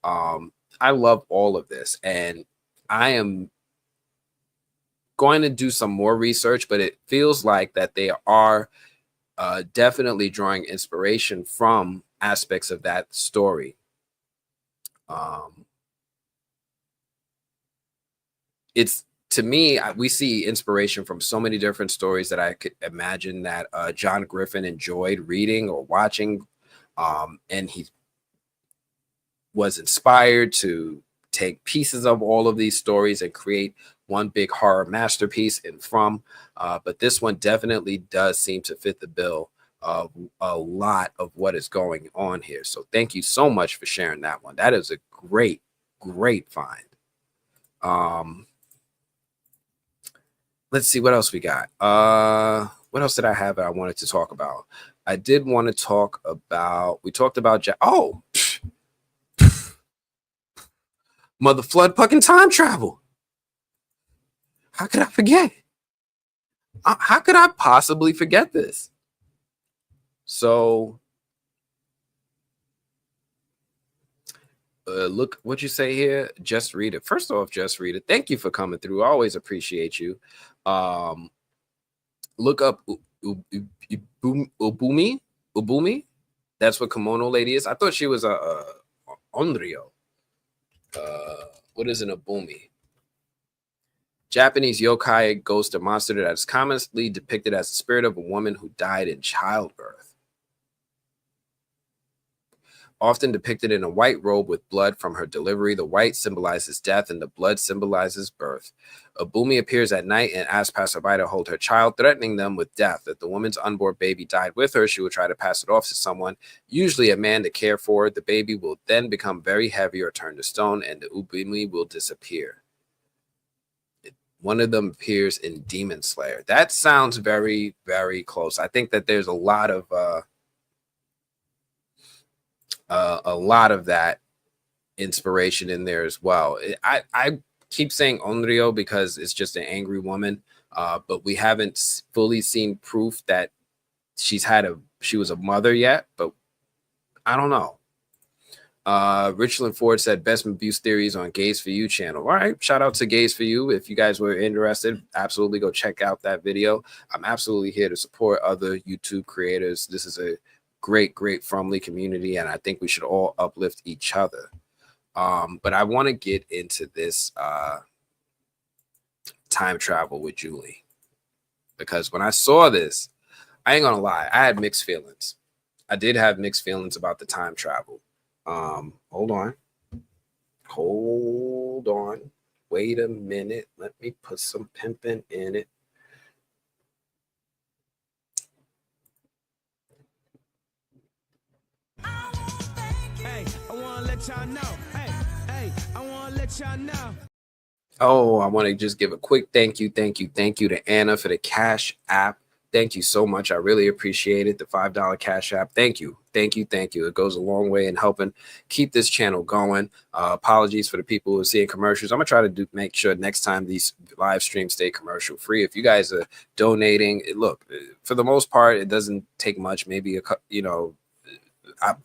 S1: I love all of this, and I am going to do some more research, but it feels like that they are definitely drawing inspiration from aspects of that story. It's, to me, we see inspiration from so many different stories that I could imagine that John Griffin enjoyed reading or watching, and he was inspired to take pieces of all of these stories and create one big horror masterpiece but this one definitely does seem to fit the bill of a lot of what is going on here. So thank you so much for sharing that one. That is a great find. Let's see what else we got. What else did I have that I wanted to talk about? I did want to talk about, we talked about, mother flood fucking time travel. How could I forget? How could I possibly forget this? So, look what you say here. Just read it. First off, just read it. Thank you for coming through. Always appreciate you. Look up Ubumi. That's what Kimono Lady is. I thought she was a Onryo. What is an Ubumi? Japanese yokai ghost or monster that is commonly depicted as the spirit of a woman who died in childbirth. Often depicted in a white robe with blood from her delivery, the white symbolizes death and the blood symbolizes birth. Ubumi appears at night and asks passerby to hold her child, threatening them with death. If the woman's unborn baby died with her, she will try to pass it off to someone, usually a man, to care for it. The baby will then become very heavy or turn to stone, and the Ubumi will disappear. One of them appears in Demon Slayer. That sounds very, very close. I think that there's a lot of that inspiration in there as well. I keep saying Onryo because it's just an angry woman, but we haven't fully seen proof that she was a mother yet, but I don't know. Richland Ford said best abuse theories on Gays for You channel. All right, shout out to Gays for You. If you guys were interested, absolutely go check out that video. I'm absolutely here to support other YouTube creators. This is a great, friendly community, and I think we should all uplift each other. But I want to get into this time travel with Julie, because when I saw this, I ain't gonna lie, I had mixed feelings. I did have mixed feelings about the time travel. Hold on. Wait a minute. Let me put some pimping in it.
S2: Hey, I wanna let y'all know. Hey, I wanna let y'all know.
S1: Oh, I want to just give a quick thank you to Anna for the Cash App. Thank you so much. I really appreciate it. The $5 Cash App. Thank you. It goes a long way in helping keep this channel going. Apologies for the people who are seeing commercials. I'm gonna try to make sure next time these live streams stay commercial free. If you guys are donating, look, for the most part, it doesn't take much. Maybe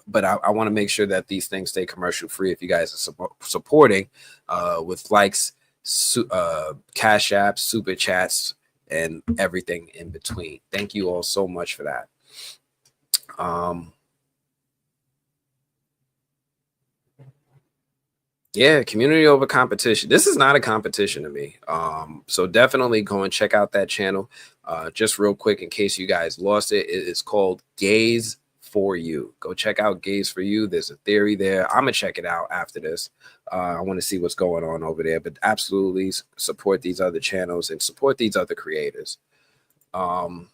S1: but I want to make sure that these things stay commercial free. If you guys are supporting with likes, Cash Apps, super chats, and everything in between. Thank you all so much for that. Yeah, community over competition. This is not a competition to me. So definitely go and check out that channel. Just real quick, in case you guys lost it, it is called Gaze for You. Go check out Gaze for You. There's a theory there. I'm gonna check it out after this. I want to see what's going on over there, but absolutely support these other channels and support these other creators. What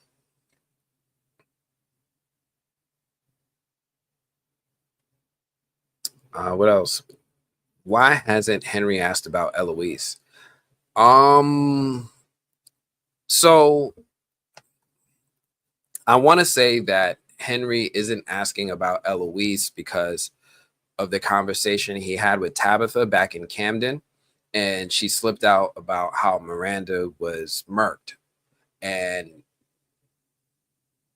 S1: else? Why hasn't Henry asked about Eloise? So I want to say that Henry isn't asking about Eloise because of the conversation he had with Tabitha back in Camden, and she slipped out about how Miranda was murked. And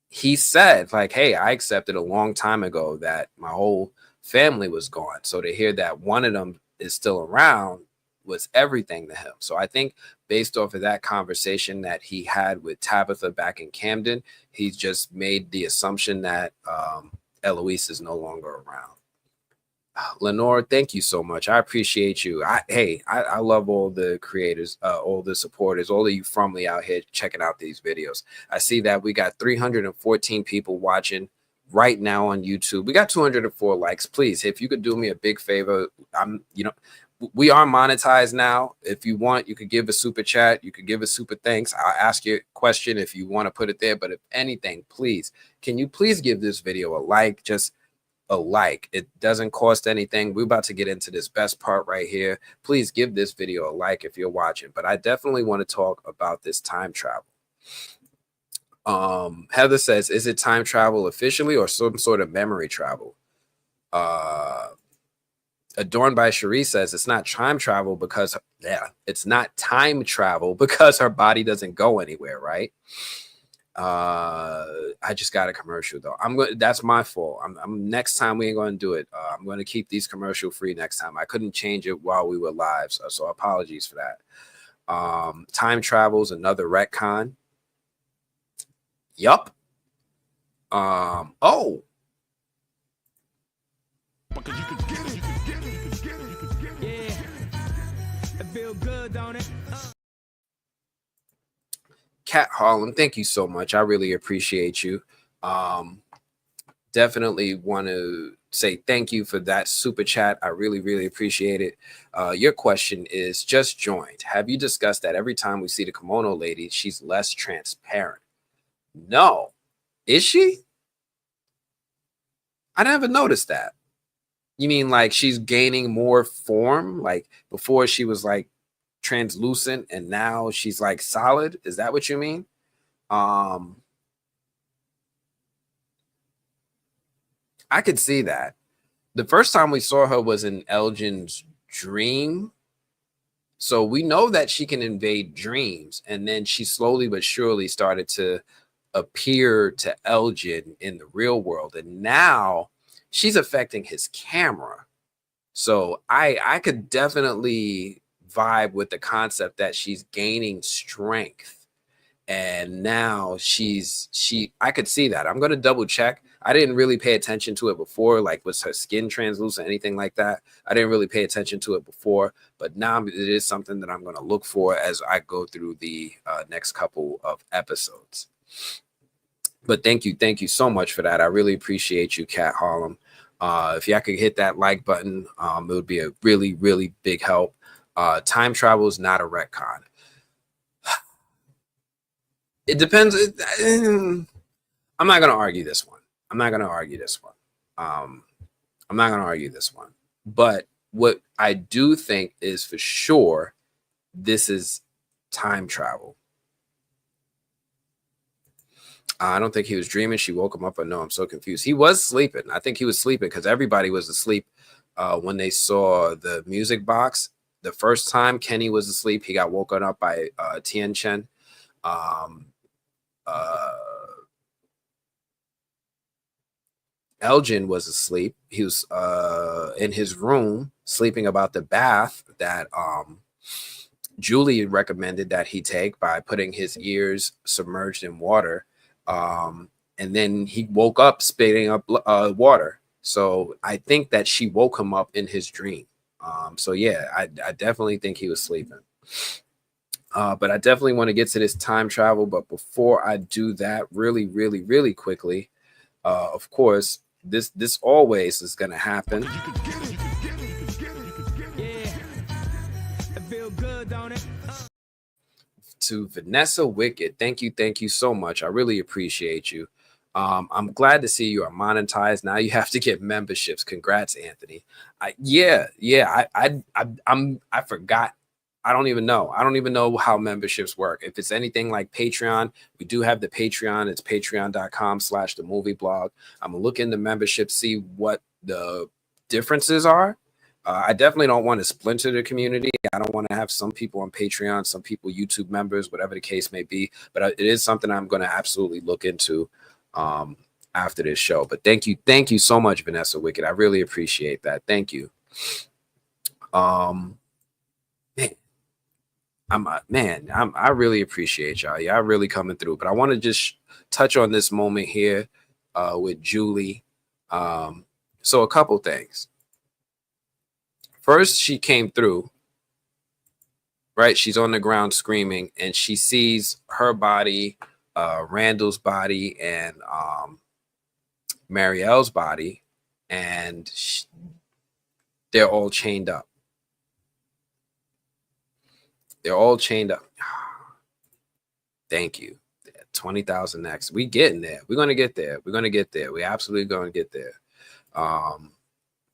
S1: he said, like, hey, I accepted a long time ago that my whole family was gone. So to hear that one of them is still around was everything to him. So I think based off of that conversation that he had with Tabitha back in Camden, he's just made the assumption that Eloise is no longer around. Lenore, thank you so much. I appreciate you. I love all the creators, all the supporters, all of you fromly out here checking out these videos. I see that we got 314 people watching right now on YouTube. We got 204 likes. Please, if you could do me a big favor, we are monetized now. If you want, you could give a super chat. You could give a super thanks. I'll ask you a question if you want to put it there. But if anything, please, can you please give this video a like? Just a like. It doesn't cost anything. We're about to get into this best part right here. Please give this video a like if you're watching. But I definitely want to talk about this time travel. Heather says, is it time travel officially or some sort of memory travel? Adorned by Cherie says it's not time travel because it's not time travel because her body doesn't go anywhere, right? I just got a commercial though. That's my fault. Next time we ain't going to do it. I'm going to keep these commercial free next time. I couldn't change it while we were live, so apologies for that. Time travel's another retcon. Yup. Oh.
S2: Because you could get it. Yeah. It feel good, don't it?
S1: Cat Harlem, thank you so much. I really appreciate you. Definitely want to say thank you for that super chat. I really, really appreciate it. Your question is, just joined. Have you discussed that every time we see the kimono lady, she's less transparent? No. Is she? I never noticed that. You mean like she's gaining more form? Like before she was like translucent and now she's like solid? Is that what you mean? I could see that. The first time we saw her was in Elgin's dream. So we know that she can invade dreams. And then she slowly but surely started to appear to Elgin in the real world. And now she's affecting his camera. So I could definitely vibe with the concept that she's gaining strength and now I could see that. I'm going to double check. I didn't really pay attention to it before, like was her skin translucent, anything like that. I didn't really pay attention to it before, but now it is something that I'm going to look for as I go through the next couple of episodes. But thank you so much for that. I really appreciate you, Kat Harlem. If y'all could hit that like button, it would be a really, really big help. Time travel is not a retcon. It depends. I'm not going to argue this one. I'm not going to argue this one. But what I do think is for sure, this is time travel. I don't think he was dreaming. She woke him up. But no, I'm so confused. He was sleeping. I think he was sleeping because everybody was asleep when they saw the music box. The first time Kenny was asleep, he got woken up by Tien Chen. Elgin was asleep. He was in his room sleeping about the bath that Julie recommended that he take by putting his ears submerged in water. And then he woke up spitting up water. So I think that she woke him up in his dream. So yeah, I definitely think he was sleeping. But I definitely want to get to this time travel. But before I do that, really, really, really quickly, of course, this always is going to happen. To Vanessa Wicked, thank you so much. I really appreciate you. I'm glad to see you are monetized. Now you have to get memberships. Congrats, Anthony. I forgot. I don't even know how memberships work. If it's anything like Patreon, we do have the Patreon. It's patreon.com/themovieblog. I'm gonna look into membership, see what the differences are. I definitely don't want to splinter the community. I don't want to have some people on Patreon, some people YouTube members, whatever the case may be. But it is something I'm going to absolutely look into after this show. But thank you so much, Vanessa Wicked. I really appreciate that. Thank you. Man, I really appreciate y'all. Y'all really coming through. But I want to just touch on this moment here with Julie. So a couple things. First, she came through, right? She's on the ground screaming, and she sees her body, Randall's body, and Marielle's body, and they're all chained up. They're all chained up. Thank you. 20,000 next. We getting there. We're going to get there. We're going to get there. We absolutely going to get there.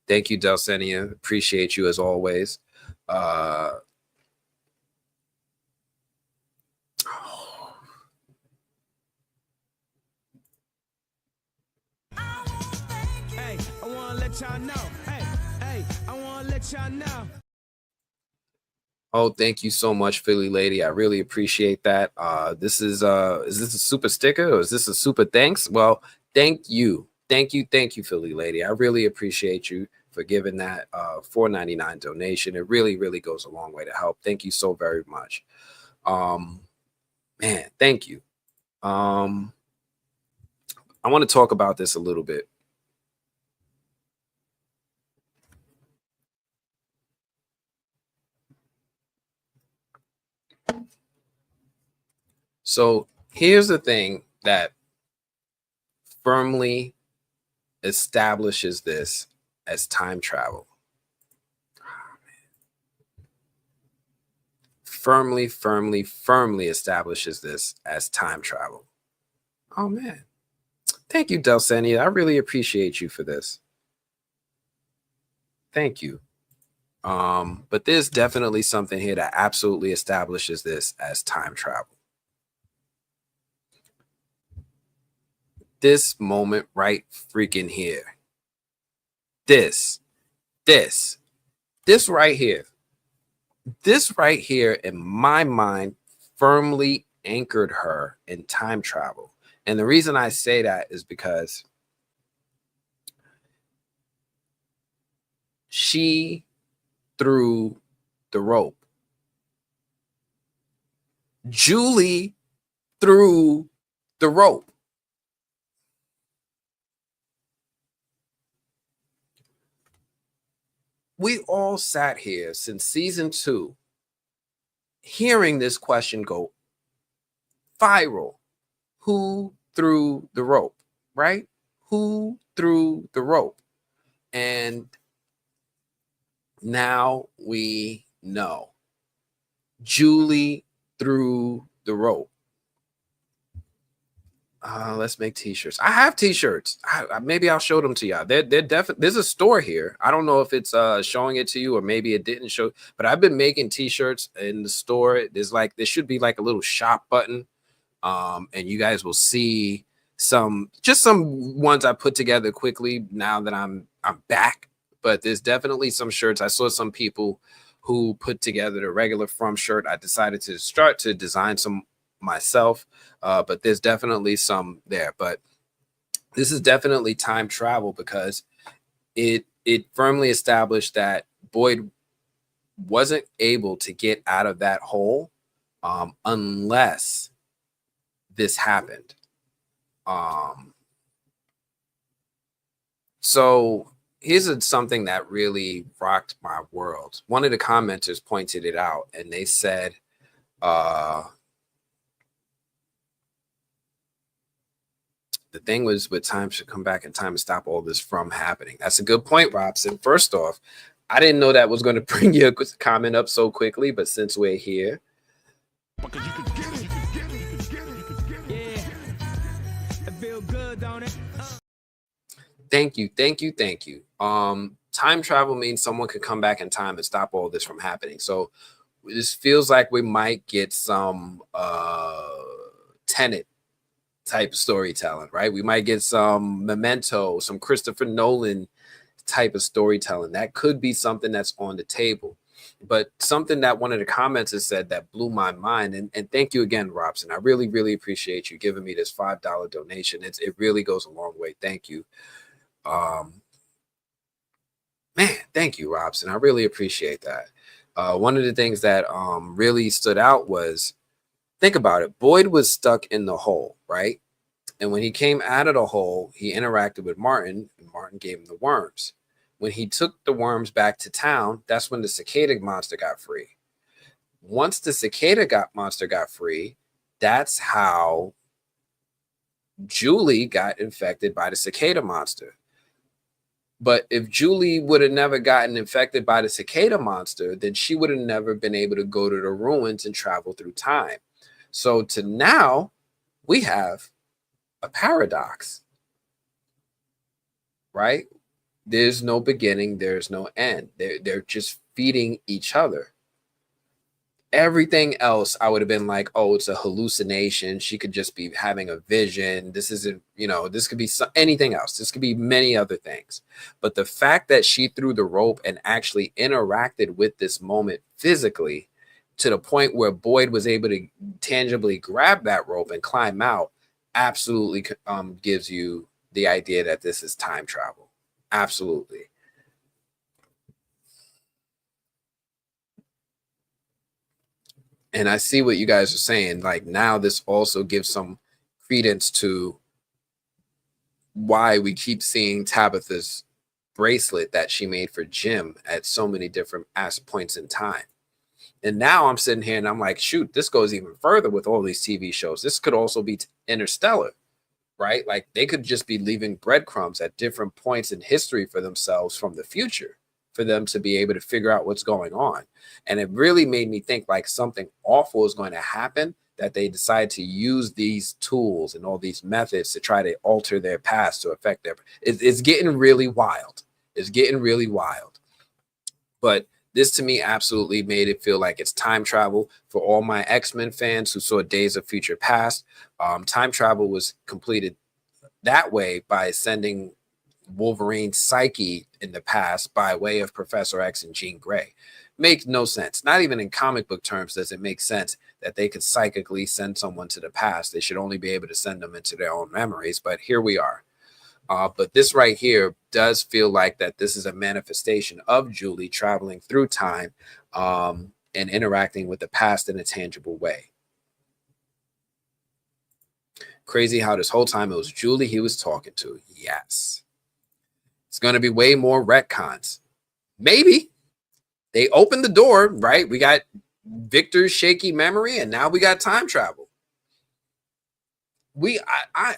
S1: Thank you, Delsenia. Appreciate you as always.
S2: Hey, I want to let y'all know. Hey, I want to let y'all know.
S1: Oh, thank you so much, Philly Lady. I really appreciate that. This is this a super sticker or is this a super thanks? Well, thank you. Thank you, Philly Lady. I really appreciate you for giving that $4.99 donation. It really, really goes a long way to help. Thank you so very much. Man, thank you. I want to talk about this a little bit. So here's the thing that firmly establishes this as time travel. Firmly establishes this as time travel. Oh man. Thank you, Delsenia. I really appreciate you for this. Thank you. But there's definitely something here that absolutely establishes this as time travel. This moment right freaking here. This right here. This right here, in my mind, firmly anchored her in time travel. And the reason I say that is because she threw the rope. Julie through the rope. We all sat here since season 2 hearing this question go viral. Who threw the rope, right? Who threw the rope? And now we know. Julie threw the rope. Let's make t-shirts. I have t-shirts. Maybe I'll show them to y'all. They're definitely, there's a store here. I don't know if it's showing it to you or maybe it didn't show, but I've been making t-shirts in the store. There should be like a little shop button. And you guys will see some ones I put together quickly now that I'm back. But there's definitely some shirts. I saw some people who put together the regular From shirt. I decided to start to design some myself, but there's definitely some there. But this is definitely time travel because it firmly established that Boyd wasn't able to get out of that hole unless this happened. So here's something that really rocked my world. One of the commenters pointed it out, and they said, the thing was with time should come back in time and stop all this from happening. That's a good point, Robson. First off, I didn't know that was going to bring your comment up so quickly, but since we're here,
S2: Because you could get it, you could get it, you could get it, you could get it. Yeah. It feel good, don't it?
S1: thank you. Time travel means someone could come back in time and stop all this from happening. So this feels like we might get some Tenet type storytelling, right? We might get some Memento, some Christopher Nolan type of storytelling. That could be something that's on the table. But something that one of the comments has said that blew my mind, and thank you again, Robson. I really, really appreciate you giving me this $5 donation. It really goes a long way. Thank you. Man, thank you, Robson. I really appreciate that. One of the things that really stood out was, think about it. Boyd was stuck in the hole, right? And when he came out of the hole, he interacted with Martin, and Martin gave him the worms. When he took the worms back to town, that's when the cicada monster got free. Once the cicada monster got free, that's how Julie got infected by the cicada monster. But if Julie would have never gotten infected by the cicada monster, then she would have never been able to go to the ruins and travel through time. So to now, we have a paradox, right? There's no beginning, there's no end. They're just feeding each other. Everything else, I would have been like, oh, it's a hallucination. She could just be having a vision. This isn't, this could be anything else. This could be many other things. But the fact that she threw the rope and actually interacted with this moment physically to the point where Boyd was able to tangibly grab that rope and climb out absolutely gives you the idea that this is time travel. Absolutely. And I see what you guys are saying. Like, now this also gives some credence to why we keep seeing Tabitha's bracelet that she made for Jim at so many different points in time. And now I'm sitting here and I'm like, shoot, this goes even further with all these TV shows. This could also be Interstellar, right? Like, they could just be leaving breadcrumbs at different points in history for themselves from the future, for them to be able to figure out what's going on. And it really made me think like something awful is going to happen, that they decide to use these tools and all these methods to try to alter their past to affect their. It's getting really wild. It's getting really wild. But this to me absolutely made it feel like it's time travel. For all my X-Men fans who saw Days of Future Past, time travel was completed that way by sending Wolverine's psyche in the past by way of Professor X and Jean Grey. Makes no sense. Not even in comic book terms does it make sense that they could psychically send someone to the past. They should only be able to send them into their own memories, but here we are. But this right here does feel like that this is a manifestation of Julie traveling through time and interacting with the past in a tangible way. Crazy how this whole time it was Julie he was talking to. Yes. It's going to be way more retcons. Maybe. They opened the door, right? We got Victor's shaky memory, and now we got time travel. I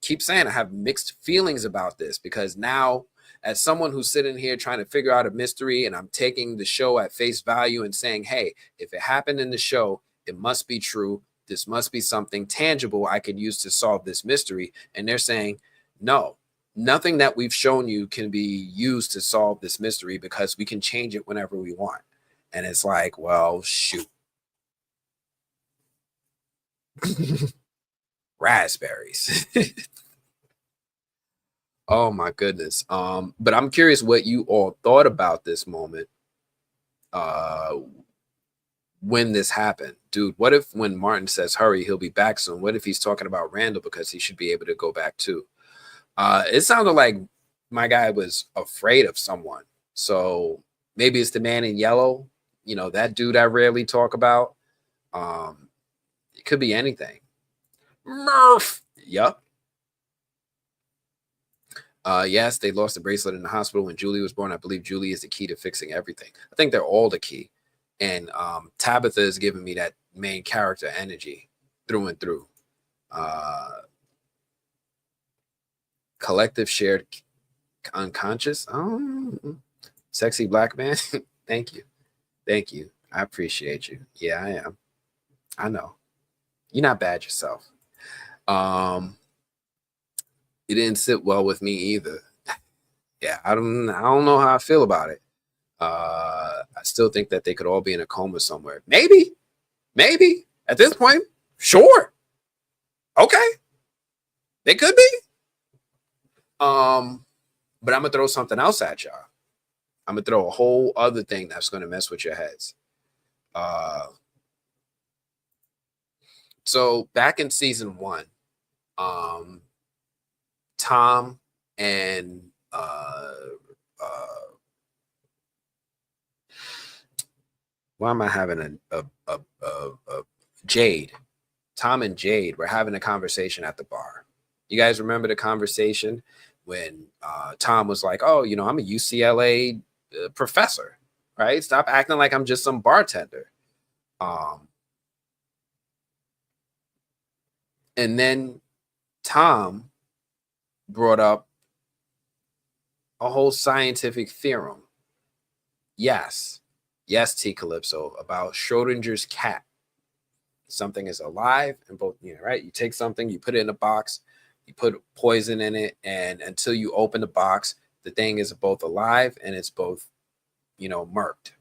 S1: keep saying I have mixed feelings about this, because now, as someone who's sitting here trying to figure out a mystery, and I'm taking the show at face value and saying, hey, if it happened in the show, it must be true. This must be something tangible I could use to solve this mystery. And they're saying, no, nothing that we've shown you can be used to solve this mystery, because we can change it whenever we want. And it's like, well, shoot. Raspberries. Oh my goodness. But I'm curious what you all thought about this moment when this happened. Dude, what if when Martin says hurry, he'll be back soon? What if he's talking about Randall because he should be able to go back too? It sounded like my guy was afraid of someone. So maybe it's the man in yellow, you know, that dude I rarely talk about. It could be anything. Murph. Yup. Yes, they lost the bracelet in the hospital when Julie was born. I believe Julie is the key to fixing everything. I think they're all the key. And Tabitha is giving me that main character energy through and through. Collective shared unconscious. Sexy black man. Thank you. Thank you. I appreciate you. Yeah, I am. I know. You're not bad yourself. It didn't sit well with me either. Yeah, I don't know how I feel about it. I still think that they could all be in a coma somewhere. Maybe at this point, sure. Okay, they could be. But I'm gonna throw something else at y'all. I'm gonna throw a whole other thing that's gonna mess with your heads. So back in season 1, Tom and why am I having a Jade? Tom and Jade were having a conversation at the bar. You guys remember the conversation when Tom was like, oh, you know, I'm a UCLA professor, right? Stop acting like I'm just some bartender. And then Tom brought up a whole scientific theorem. Yes, T. Calypso, about Schrodinger's cat. Something is alive and both, you know, right? You take something, you put it in a box, you put poison in it, and until you open the box, the thing is both alive and it's both, you know, murked.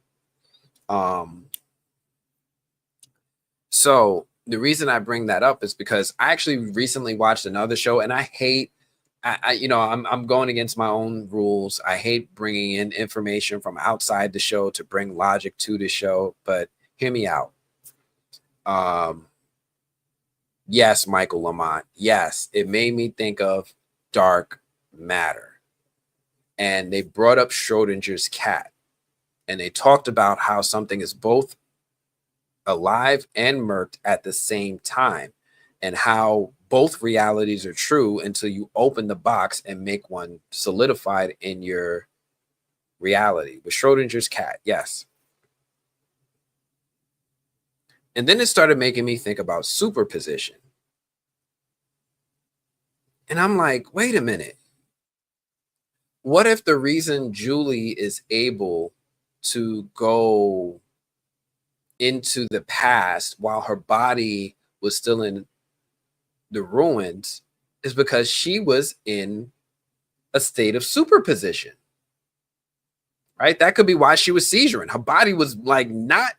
S1: So the reason I bring that up is because I actually recently watched another show, and I hate, you know, I'm going against my own rules. I hate bringing in information from outside the show to bring logic to the show, but hear me out. Yes, Michael Lamont. Yes, it made me think of dark matter. And they brought up Schrodinger's cat, and they talked about how something is both alive and murked at the same time, and how both realities are true until you open the box and make one solidified in your reality. With Schrodinger's cat, yes. And then it started making me think about superposition. And I'm like, wait a minute. What if the reason Julie is able to go into the past while her body was still in the ruins is because she was in a state of superposition, right? That could be why she was seizuring. Her body was like not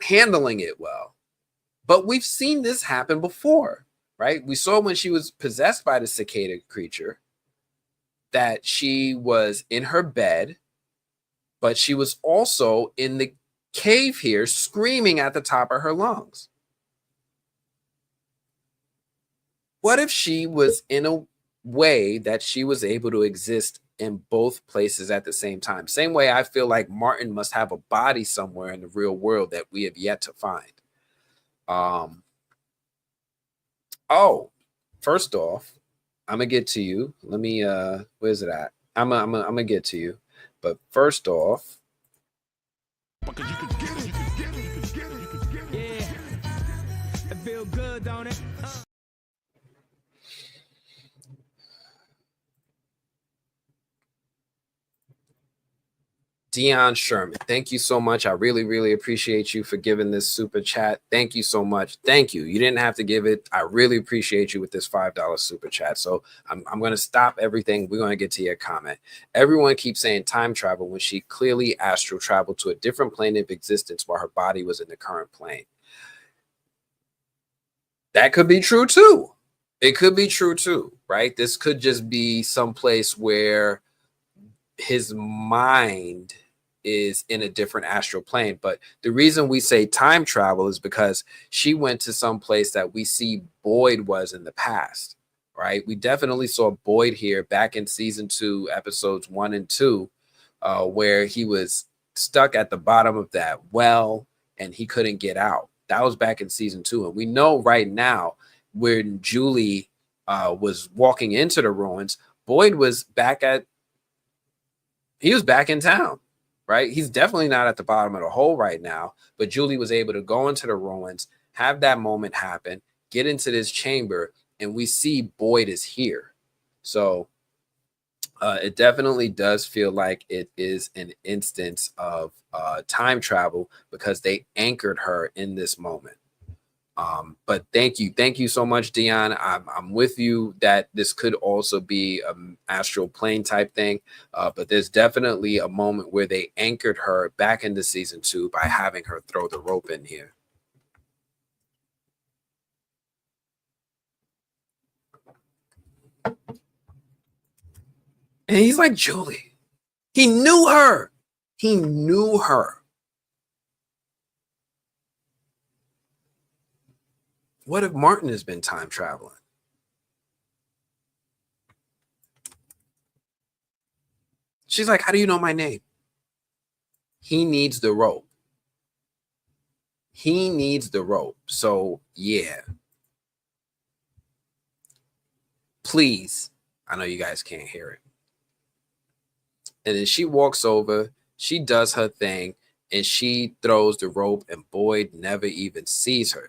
S1: handling it well. But we've seen this happen before, right? We saw when she was possessed by the cicada creature that she was in her bed, but she was also in the cave here screaming at the top of her lungs. What if she was in a way that she was able to exist in both places at the same time? Same way I feel like Martin must have a body somewhere in the real world that we have yet to find. Oh, first off, I'm gonna get to you. Let me where's it at? I'm gonna get to you. But first off,
S2: Because you could get it, you could get it, you could get it, you could get it. Yeah. It feel good, don't it?
S1: Dion Sherman, thank you so much. I really, really appreciate you for giving this super chat. Thank you so much. Thank you. You didn't have to give it. I really appreciate you with this $5 super chat. So I'm going to stop everything. We're going to get to your comment. Everyone keeps saying time travel when she clearly astral traveled to a different plane of existence while her body was in the current plane. That could be true too. It could be true too, right? This could just be someplace where his mind is in a different astral plane. But the reason we say time travel is because she went to some place that we see Boyd was in the past, right? We definitely saw Boyd here back in season 2, episodes 1 and 2, where he was stuck at the bottom of that well and he couldn't get out. That was back in season 2. And we know right now when Julie was walking into the ruins, Boyd was back in town, right? He's definitely not at the bottom of the hole right now, but Julie was able to go into the ruins, have that moment happen, get into this chamber, and we see Boyd is here. So it definitely does feel like it is an instance of time travel because they anchored her in this moment. But thank you so much, Dion. I'm with you that this could also be an astral plane type thing, but there's definitely a moment where they anchored her back into season 2 by having her throw the rope in here. And he's like, Julie, he knew her. He knew her. What if Martin has been time traveling? She's like, how do you know my name? He needs the rope. He needs the rope. So, yeah. Please. I know you guys can't hear it. And then she walks over. She does her thing. And she throws the rope. And Boyd never even sees her.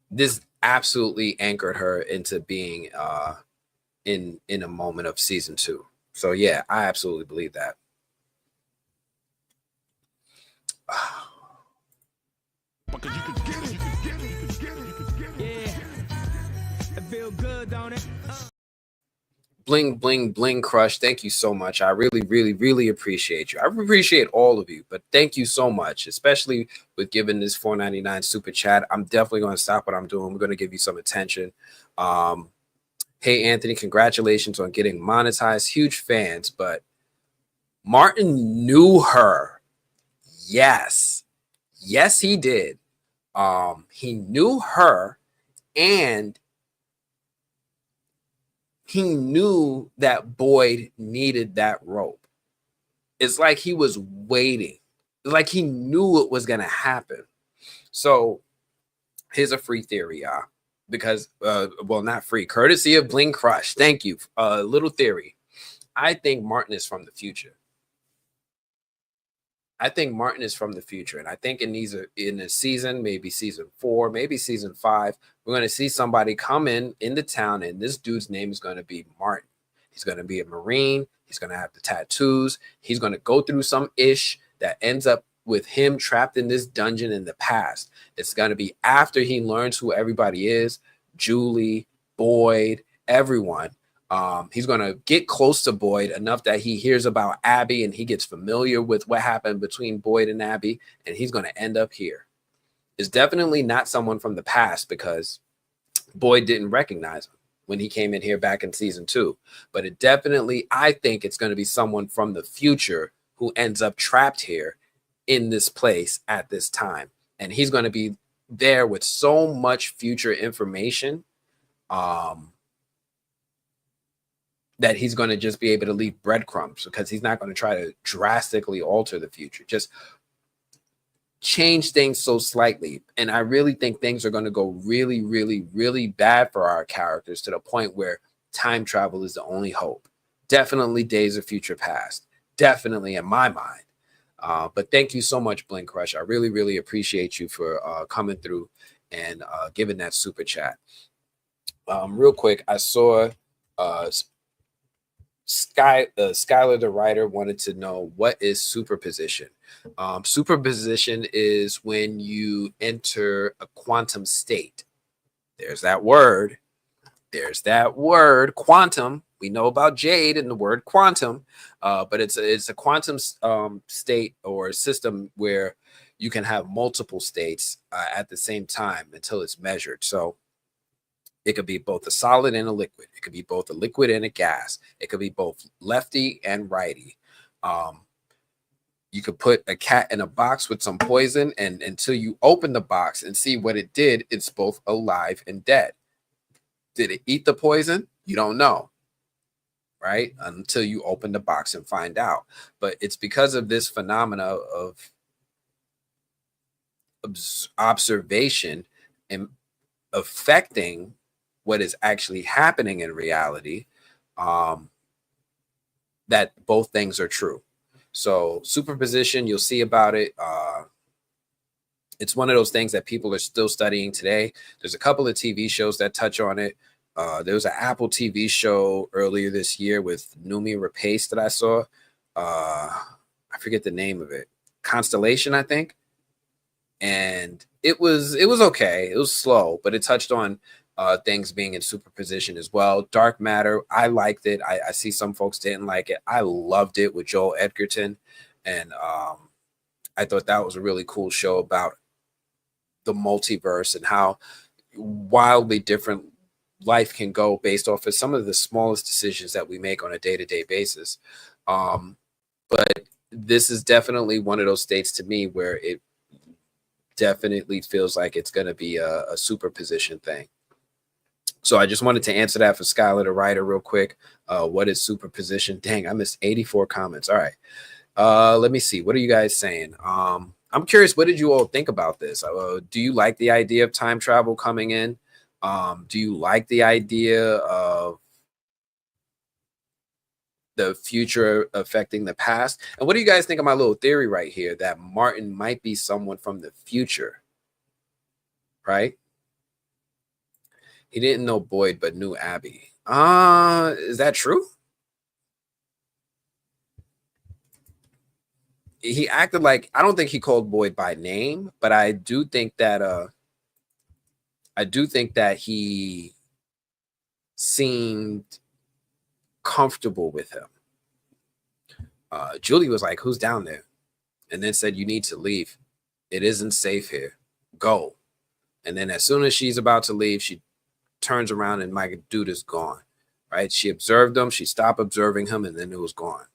S1: This absolutely anchored her into being in a moment of season 2. So yeah, I absolutely believe that.
S2: Because you could get it, you could get it, you could get it, you could get it. Yeah. It feel good, don't it?
S1: Bling, bling, bling, crush. Thank you so much. I really, really, really appreciate you. I appreciate all of you, but thank you so much, especially with giving this $4.99 super chat. I'm definitely going to stop what I'm doing. We're going to give you some attention. Hey, Anthony, congratulations on getting monetized. Huge fans, but Martin knew her. Yes. Yes, he did. He knew her, and he knew that Boyd needed that rope. It's like he was waiting. It's like he knew it was going to happen. So here's a free theory, y'all. Because, well, not free, courtesy of Bling Crush. Thank you. Little theory. I think Martin is from the future. I think Martin is from the future. And I think in a season, maybe season 4, maybe season 5, we're going to see somebody come in the town, and this dude's name is going to be Martin. He's going to be a Marine. He's going to have the tattoos. He's going to go through some ish that ends up with him trapped in this dungeon in the past. It's going to be after he learns who everybody is, Julie, Boyd, everyone. He's going to get close to Boyd enough that he hears about Abby and he gets familiar with what happened between Boyd and Abby, and he's going to end up here. It's definitely not someone from the past because Boyd didn't recognize him when he came in here back in season 2. But it definitely, I think it's going to be someone from the future who ends up trapped here in this place at this time. And he's going to be there with so much future information that he's going to just be able to leave breadcrumbs because he's not going to try to drastically alter the future. Just change things so slightly. And I really think things are going to go really, really, really bad for our characters to the point where time travel is the only hope. Definitely Days of Future Past. Definitely in my mind. But thank you so much, Blink Crush. I really, really appreciate you for coming through and giving that super chat. Real quick, I saw Skylar the writer wanted to know, what is superposition? Superposition is when you enter a quantum state. There's that word. There's that word, quantum. We know about Jade and the word quantum, but it's a quantum state or system where you can have multiple states at the same time until it's measured. So it could be both a solid and a liquid. It could be both a liquid and a gas. It could be both lefty and righty. You could put a cat in a box with some poison, and until you open the box and see what it did, it's both alive and dead. Did it eat the poison? You don't know, right? Until you open the box and find out. But it's because of this phenomena of observation and affecting what is actually happening in reality, that both things are true. So superposition, you'll see about it. It's one of those things that people are still studying today. There's a couple of TV shows that touch on it. There was an Apple TV show earlier this year with Noomi Rapace that I saw. I forget the name of it. Constellation, I think. And it was okay. It was slow, but it touched on things being in superposition as well. Dark Matter, I liked it. I see some folks didn't like it. I loved it with Joel Edgerton. And I thought that was a really cool show about the multiverse and how wildly different life can go based off of some of the smallest decisions that we make on a day-to-day basis. But this is definitely one of those states to me where it definitely feels like it's going to be a superposition thing. So I just wanted to answer that for Skylar the writer real quick. What is superposition? Dang, I missed 84 comments. All right. Let me see. What are you guys saying? I'm curious, what did you all think about this? Do you like the idea of time travel coming in? Do you like the idea of the future affecting the past? And what do you guys think of my little theory right here that Martin might be someone from the future? Right? He didn't know Boyd, but knew Abby. Is that true? He acted like, I don't think he called Boyd by name, but I do think that he seemed comfortable with him. Julie was like, "Who's down there?" And then said, "You need to leave. It isn't safe here. Go." And then as soon as she's about to leave, she turns around and my dude is gone, right? She observed him. She stopped observing him, and then it was gone.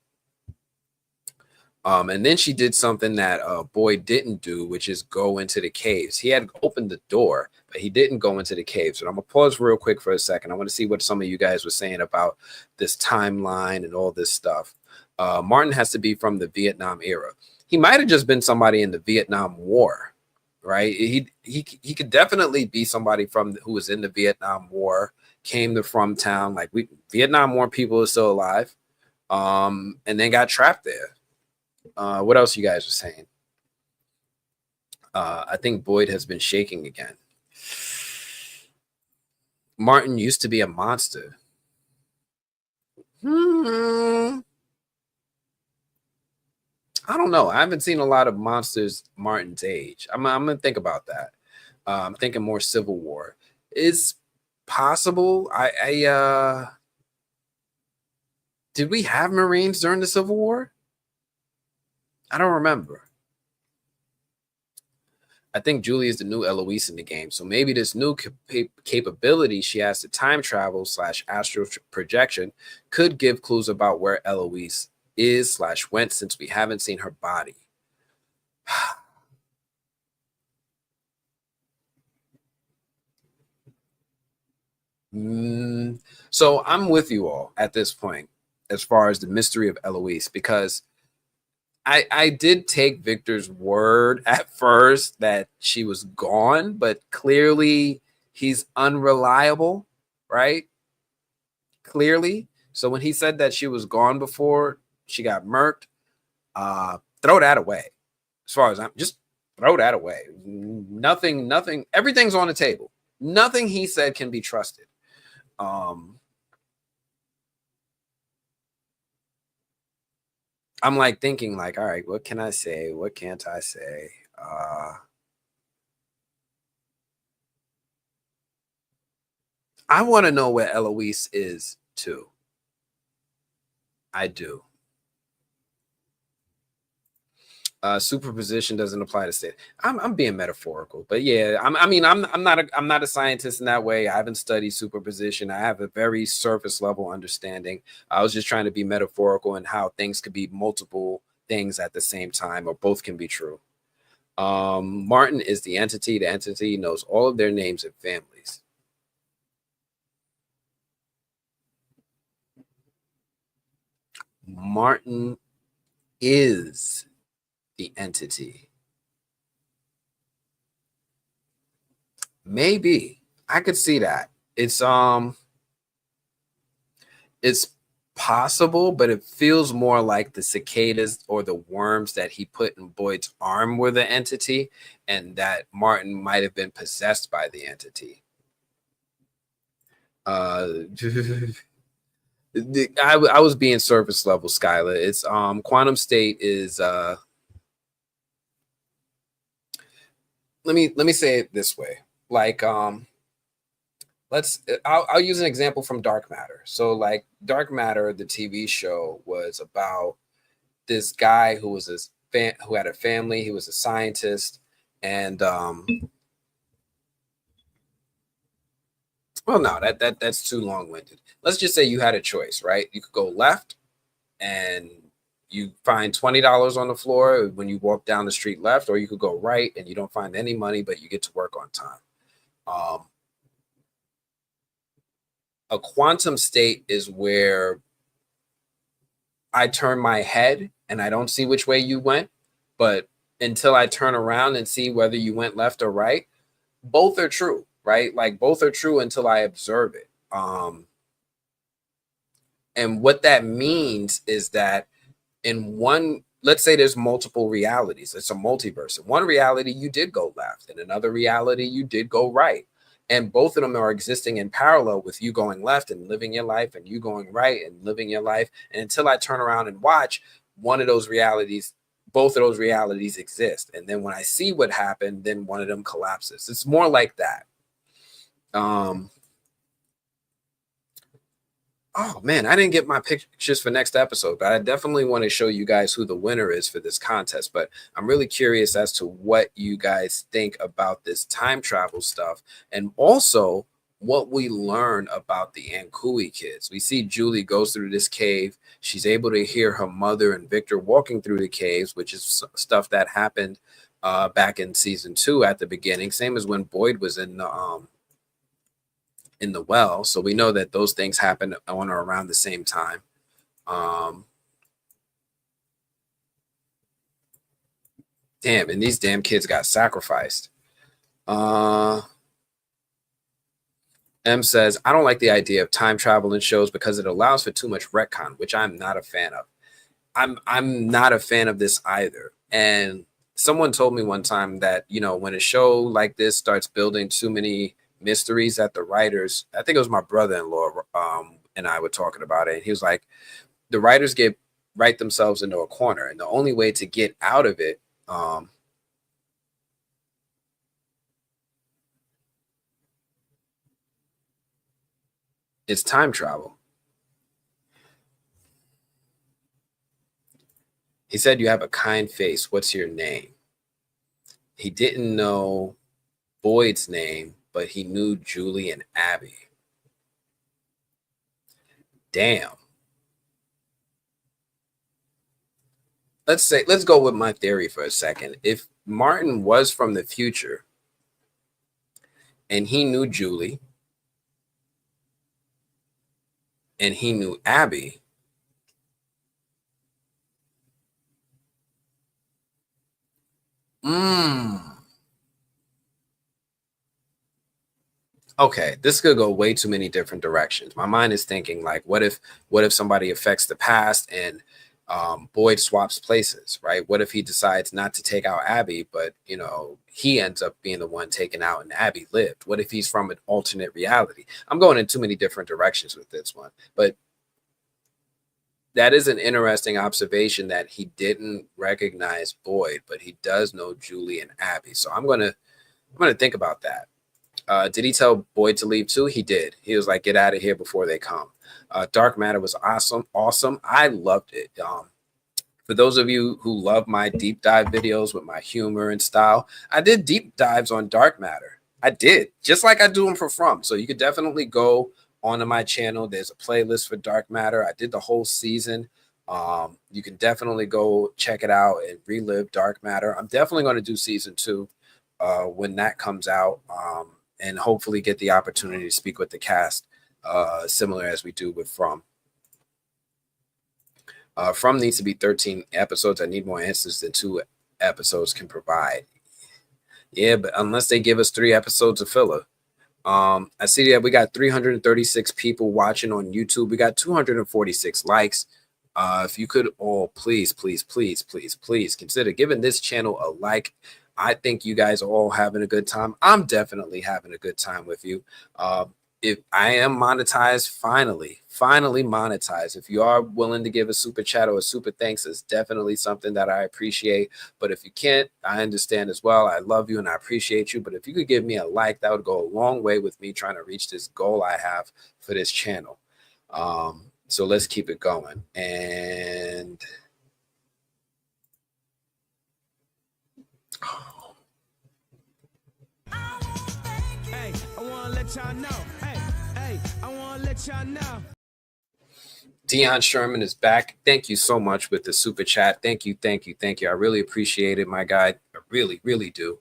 S1: And then she did something that Boyd didn't do, which is go into the caves. He had opened the door, but he didn't go into the caves. And I'm going to pause real quick for a second. I want to see what some of you guys were saying about this timeline and all this stuff. Martin has to be from the Vietnam era. He might have just been somebody in the Vietnam War, right? He could definitely be somebody who was in the Vietnam War, came from town. Like Vietnam War people are still alive, and then got trapped there. What else you guys were saying? I think Boyd has been shaking again. Martin used to be a monster. I don't know. I haven't seen a lot of monsters Martin's age. I'm gonna think about that. I'm thinking more Civil War. It's possible. Did we have Marines during the Civil War? I don't remember. I think Julie is the new Eloise in the game. So maybe this new capability she has to time travel / astral projection could give clues about where Eloise is / went, since we haven't seen her body. So I'm with you all at this point as far as the mystery of Eloise, because I did take Victor's word at first that she was gone, but clearly he's unreliable, right? Clearly. So when he said that she was gone before she got murked, throw that away. As far as I'm just throw that away. Nothing, everything's on the table. Nothing he said can be trusted. I'm like thinking like, all right, what can I say? What can't I say? I want to know where Eloise is too. I do. Superposition doesn't apply to state. I'm being metaphorical, but yeah, I'm not a scientist in that way. I haven't studied superposition. I have a very surface level understanding. I was just trying to be metaphorical and how things could be multiple things at the same time, or both can be true. Martin is the entity. The entity knows all of their names and families. Martin is the entity. Maybe I could see that. It's possible, but it feels more like the cicadas or the worms that he put in Boyd's arm were the entity, and that Martin might have been possessed by the entity. I was being surface level, Skylar. It's quantum state is let me say it this way. Like I'll use an example from Dark Matter. So like Dark Matter, the TV show, was about this guy who was who had a family. He was a scientist, and well, no, that's too long-winded. Let's just say you had a choice, right? You could go left and you find $20 on the floor when you walk down the street left, or you could go right and you don't find any money, but you get to work on time. A quantum state is where I turn my head and I don't see which way you went, but until I turn around and see whether you went left or right, both are true, right? Like both are true until I observe it. And what that means is that in one, let's say there's multiple realities. It's a multiverse. In one reality, you did go left. In another reality, you did go right. And both of them are existing in parallel with you going left and living your life, and you going right and living your life. And until I turn around and watch, one of those realities, both of those realities exist. And then when I see what happened, then one of them collapses. It's more like that. Oh man, I didn't get my pictures for next episode, but I definitely want to show you guys who the winner is for this contest. But I'm really curious as to what you guys think about this time travel stuff, and also what we learn about the Ankui kids. We see Julie goes through this cave. She's able to hear her mother and Victor walking through the caves, which is stuff that happened back in season 2 at the beginning. Same as when Boyd was in the well. So we know that those things happen on or around the same time. Damn, and these damn kids got sacrificed. M says, I don't like the idea of time travel in shows because it allows for too much retcon, which I'm not a fan of. I'm not a fan of this either. And someone told me one time that, you know, when a show like this starts building too many mysteries that the writers, I think it was my brother-in-law and I were talking about it, and he was like, the writers write themselves into a corner, and the only way to get out of it is time travel. He said, you have a kind face, what's your name? He didn't know Boyd's name, but he knew Julie and Abby. Damn. Let's go with my theory for a second. If Martin was from the future and he knew Julie and he knew Abby, Okay, this could go way too many different directions. My mind is thinking like, what if somebody affects the past and Boyd swaps places, right? What if he decides not to take out Abby, but you know, he ends up being the one taken out and Abby lived? What if he's from an alternate reality? I'm going in too many different directions with this one, but that is an interesting observation that he didn't recognize Boyd, but he does know Julie and Abby. So I'm gonna think about that. Did he tell Boyd to leave too? He did. He was like, get out of here before they come. Dark Matter was awesome. I loved it. For those of you who love my deep dive videos with my humor and style, I did deep dives on Dark Matter. I did, just like I do them for From. So you could definitely go onto my channel. There's a playlist for Dark Matter. I did the whole season. You can definitely go check it out and relive Dark Matter. I'm definitely going to do season 2 when that comes out. And hopefully get the opportunity to speak with the cast, similar as we do with From. From needs to be 13 episodes. I need more answers than 2 episodes can provide. Yeah, but unless they give us 3 episodes of filler. I see that we got 336 people watching on YouTube. We got 246 likes. If you could all please consider giving this channel a like. I think you guys are all having a good time. I'm definitely having a good time with you. If I am monetized, finally monetized. If you are willing to give a super chat or a super thanks, it's definitely something that I appreciate. But if you can't, I understand as well. I love you and I appreciate you. But if you could give me a like, that would go a long way with me trying to reach this goal I have for this channel. So let's keep it going. And
S2: Hey, I wanna let y'all know. Hey, I wanna let y'all know.
S1: Dion Sherman is back. Thank you so much with the super chat. Thank you. I really appreciate it, my guy. I really do.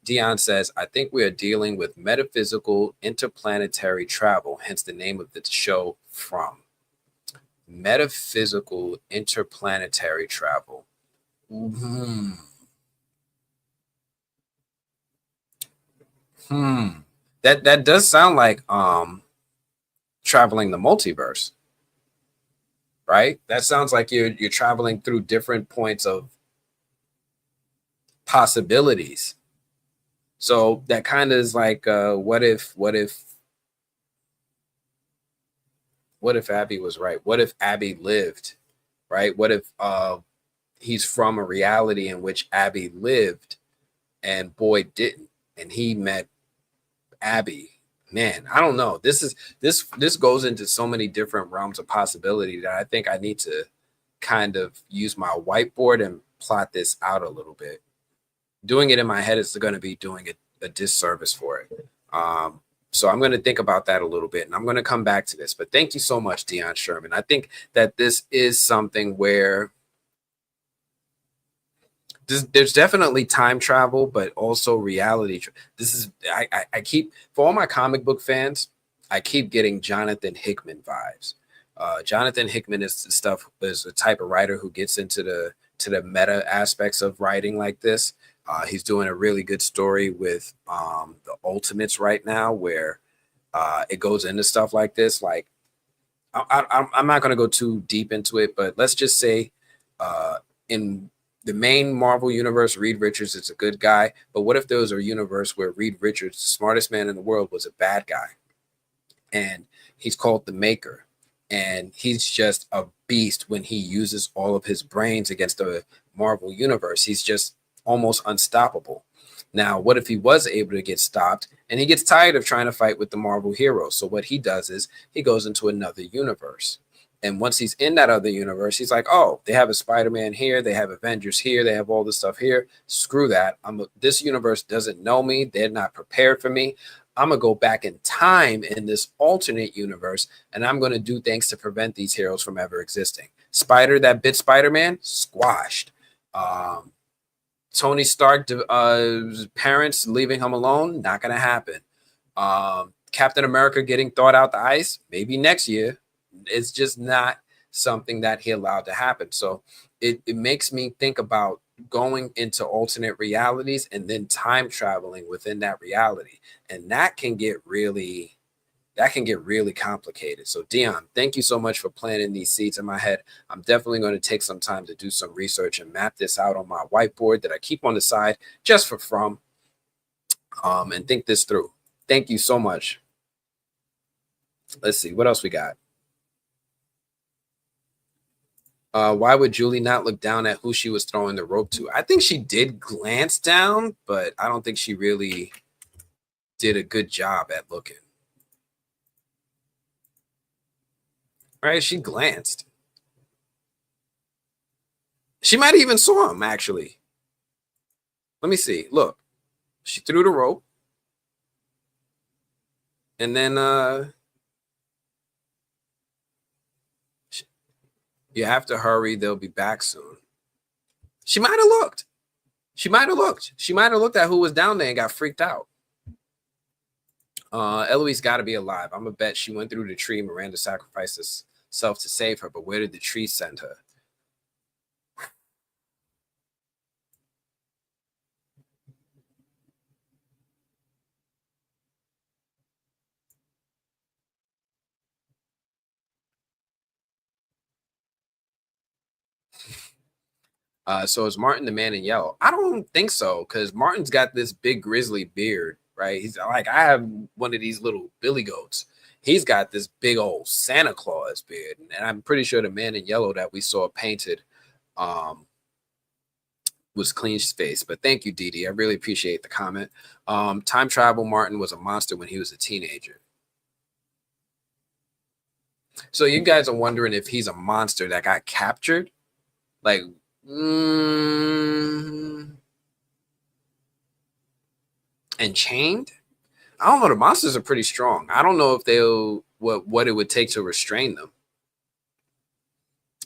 S1: Dion says, I think we are dealing with metaphysical interplanetary travel, hence the name of the show From. Metaphysical interplanetary travel. That does sound like traveling the multiverse, right? That sounds like you're traveling through different points of possibilities. So that kind of is like what if Abby was right? What if Abby lived, right? What if he's from a reality in which Abby lived and Boyd didn't, and he met Abby? Man, I don't know. This goes into so many different realms of possibility that I think I need to kind of use my whiteboard and plot this out a little bit. Doing it in my head is going to be doing a disservice for it. So I'm going to think about that a little bit, and I'm going to come back to this. But thank you so much, Dion Sherman. I think that this is something where there's definitely time travel, but also reality. This is I keep, for all my comic book fans, I keep getting Jonathan Hickman vibes. Jonathan Hickman is a type of writer who gets into the meta aspects of writing like this. He's doing a really good story with the Ultimates right now, where it goes into stuff like this. Like I'm not going to go too deep into it, but let's just say in the main Marvel universe, Reed Richards is a good guy. But what if there was a universe where Reed Richards, the smartest man in the world, was a bad guy? And he's called the Maker. And he's just a beast when he uses all of his brains against the Marvel universe. He's just almost unstoppable. Now, what if he was able to get stopped and he gets tired of trying to fight with the Marvel heroes? So what he does is he goes into another universe. And once he's in that other universe, he's like, oh, they have a Spider-Man here. They have Avengers here. They have all this stuff here. Screw that. This universe doesn't know me. They're not prepared for me. I'm going to go back in time in this alternate universe, and I'm going to do things to prevent these heroes from ever existing. Spider that bit Spider-Man, squashed. Tony Stark, parents leaving him alone, not going to happen. Captain America getting thawed out the ice, maybe next year. It's just not something that he allowed to happen. So it makes me think about going into alternate realities and then time traveling within that reality. And that can get really complicated. So Dion, thank you so much for planting these seeds in my head. I'm definitely going to take some time to do some research and map this out on my whiteboard that I keep on the side just for fun, and think this through. Thank you so much. Let's see, what else we got? Why would Julie not look down at who she was throwing the rope to? I think she did glance down, but I don't think she really did a good job at looking. Right? She glanced. She might have even saw him, actually. Let me see. Look, she threw the rope. And then you have to hurry. They'll be back soon. She might have looked. She might have looked. She might have looked at who was down there and got freaked out. Eloise got to be alive. I'm going to bet she went through the tree. Miranda sacrificed herself to save her. But where did the tree send her? So is Martin the man in yellow? I don't think so, because Martin's got this big grizzly beard, right? He's like, I have one of these little billy goats. He's got this big old Santa Claus beard. And I'm pretty sure the man in yellow that we saw painted was clean face. But thank you, Dee. I really appreciate the comment. Time travel Martin was a monster when he was a teenager. So you guys are wondering if he's a monster that got captured? Like, and chained? I don't know. The monsters are pretty strong. I don't know if they'll what it would take to restrain them.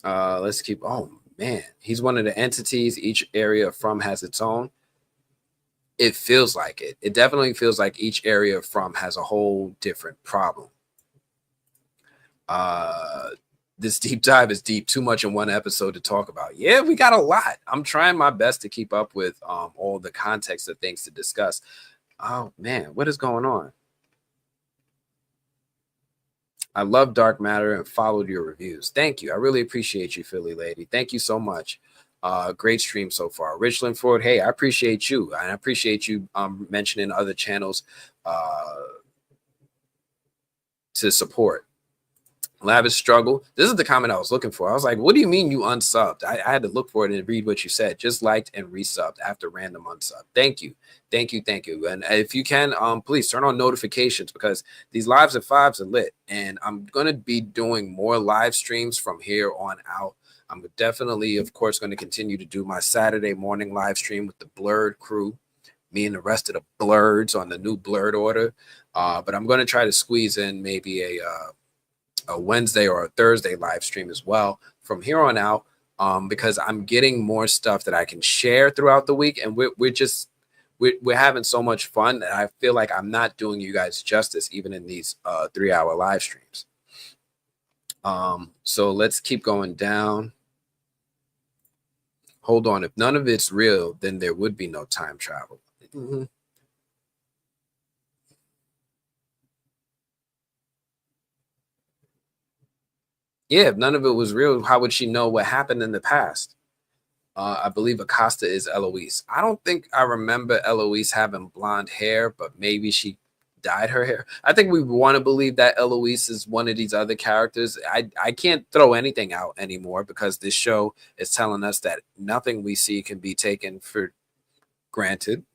S1: Let's keep. Oh man, he's one of the entities. Each area from has its own. It feels like it. It definitely feels like each area from has a whole different problem. This deep dive is deep. Too much in one episode to talk about. Yeah, we got a lot. I'm trying my best to keep up with all the context of things to discuss. Oh man, what is going on? I love Dark Matter and followed your reviews. Thank you. I really appreciate you, Philly lady. Thank you so much. Great stream so far. Richland Ford, hey, I appreciate you. And I appreciate you mentioning other channels to support. Lavish struggle. This is the comment I was looking for. I was like, what do you mean you unsubbed? I had to look for it and read what you said. Just liked and resubbed after random unsub. Thank you. Thank you. Thank you. And if you can, please turn on notifications, because these lives at 5s are lit. And I'm going to be doing more live streams from here on out. I'm definitely, of course, going to continue to do my Saturday morning live stream with the Blurred crew, me and the rest of the Blurreds on the new Blurred order. But I'm going to try to squeeze in maybe a Wednesday or a Thursday live stream as well from here on out, because I'm getting more stuff that I can share throughout the week, and we're having so much fun that I feel like I'm not doing you guys justice even in these 3-hour live streams. So let's keep going down. Hold on. If none of it's real, then there would be no time travel. Mm-hmm. Yeah, if none of it was real, how would she know what happened in the past? I believe Acosta is Eloise. I don't think I remember Eloise having blonde hair, but maybe she dyed her hair. I think we want to believe that Eloise is one of these other characters. I can't throw anything out anymore, because this show is telling us that nothing we see can be taken for granted.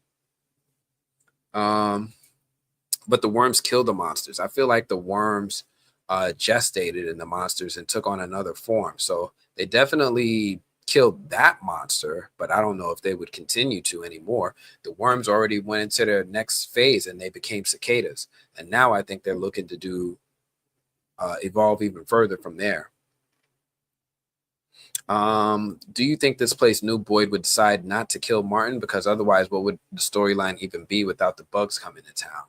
S1: But the worms killed the monsters. I feel like the worms gestated in the monsters and took on another form. So they definitely killed that monster, but I don't know if they would continue to anymore. The worms already went into their next phase and they became cicadas. And now I think they're looking to do evolve even further from there. Do you think this place knew Boyd would decide not to kill Martin? Because otherwise, what would the storyline even be without the bugs coming to town?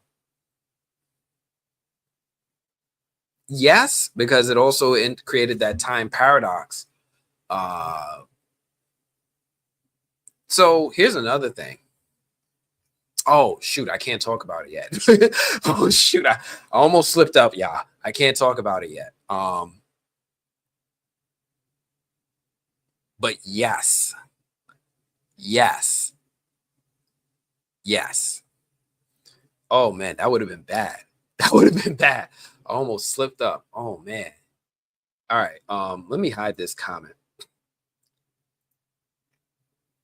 S1: Yes, because it also created that time paradox. So here's another thing. Oh shoot, I can't talk about it yet. Oh shoot, I almost slipped up. Yeah, I can't talk about it yet. But yes. Oh man, that would have been bad. That would have been bad. I almost slipped up. Oh man. All right. Let me hide this comment.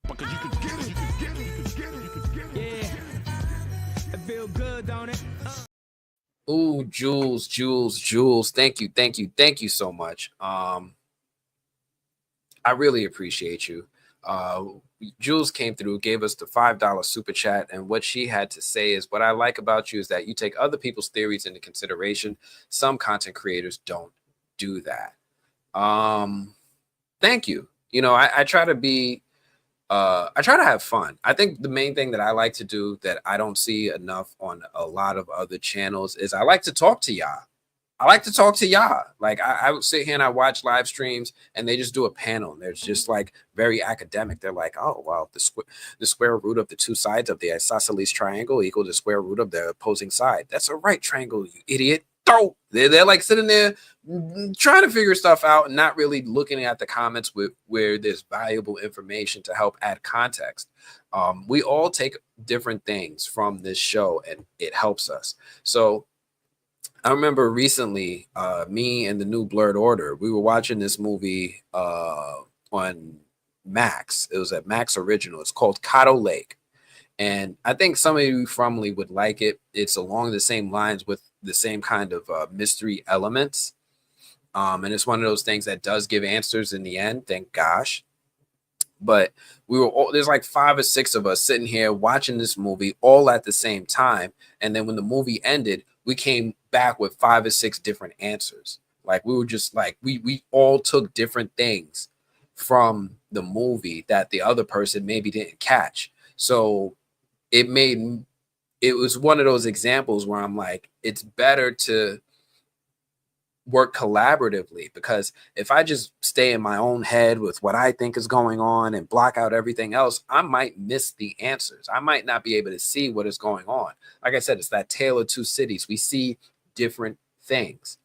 S2: Because you could get it, you could get it, you could get it, you could get it. Yeah. It feel good, don't it?
S1: Ooh, Jules. Thank you so much. I really appreciate you. Jules came through, gave us the $5 super chat, and what she had to say is, what I like about you is that you take other people's theories into consideration. Some content creators don't do that. Thank you. You know, I try to be I try to have fun. I think the main thing that I like to do that I don't see enough on a lot of other channels is I like to talk to y'all. I like to talk to y'all. Like I would sit here and I watch live streams and they just do a panel and they're just like very academic. They're like, oh, well, the square root of the two sides of the isosceles triangle equal the square root of the opposing side. That's a right triangle, you idiot. Oh, they're like sitting there trying to figure stuff out and not really looking at the comments where there's valuable information to help add context. We all take different things from this show and it helps us. So I remember recently, me and the New Blurred Order, we were watching this movie on Max. It was at Max Original. It's called Caddo Lake. And I think some of you probably would like it. It's along the same lines with the same kind of mystery elements. And it's one of those things that does give answers in the end, thank gosh. But we were all, there's like 5 or 6 of us sitting here watching this movie all at the same time. And then when the movie ended, we came back with 5 or 6 different answers. Like we were just like, we all took different things from the movie that the other person maybe didn't catch. So it was one of those examples where I'm like, it's better to work collaboratively, because if I just stay in my own head with what I think is going on and block out everything else, I might miss the answers. I might not be able to see what is going on. Like I said, it's that tale of two cities. We see different things.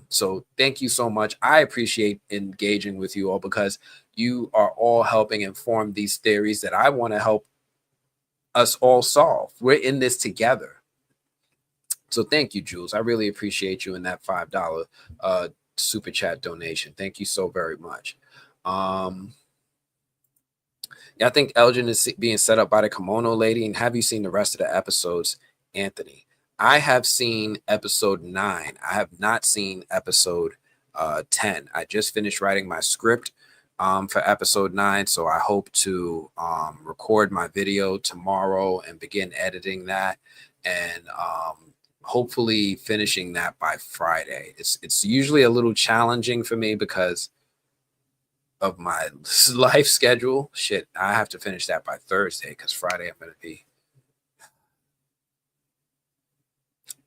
S1: So thank you so much. I appreciate engaging with you all because you are all helping inform these theories that I want to help us all solve. We're in this together. So thank you, Jules. I really appreciate you in that $5 super chat donation. Thank you so very much. Yeah, I think Elgin is being set up by the kimono lady. And have you seen the rest of the episodes, Anthony? I have seen episode 9. I have not seen episode 10. I just finished writing my script for episode 9. So I hope to record my video tomorrow and begin editing that. And hopefully finishing that by Friday. It's usually a little challenging for me because of my life schedule. Shit, I have to finish that by Thursday because Friday I'm going to be...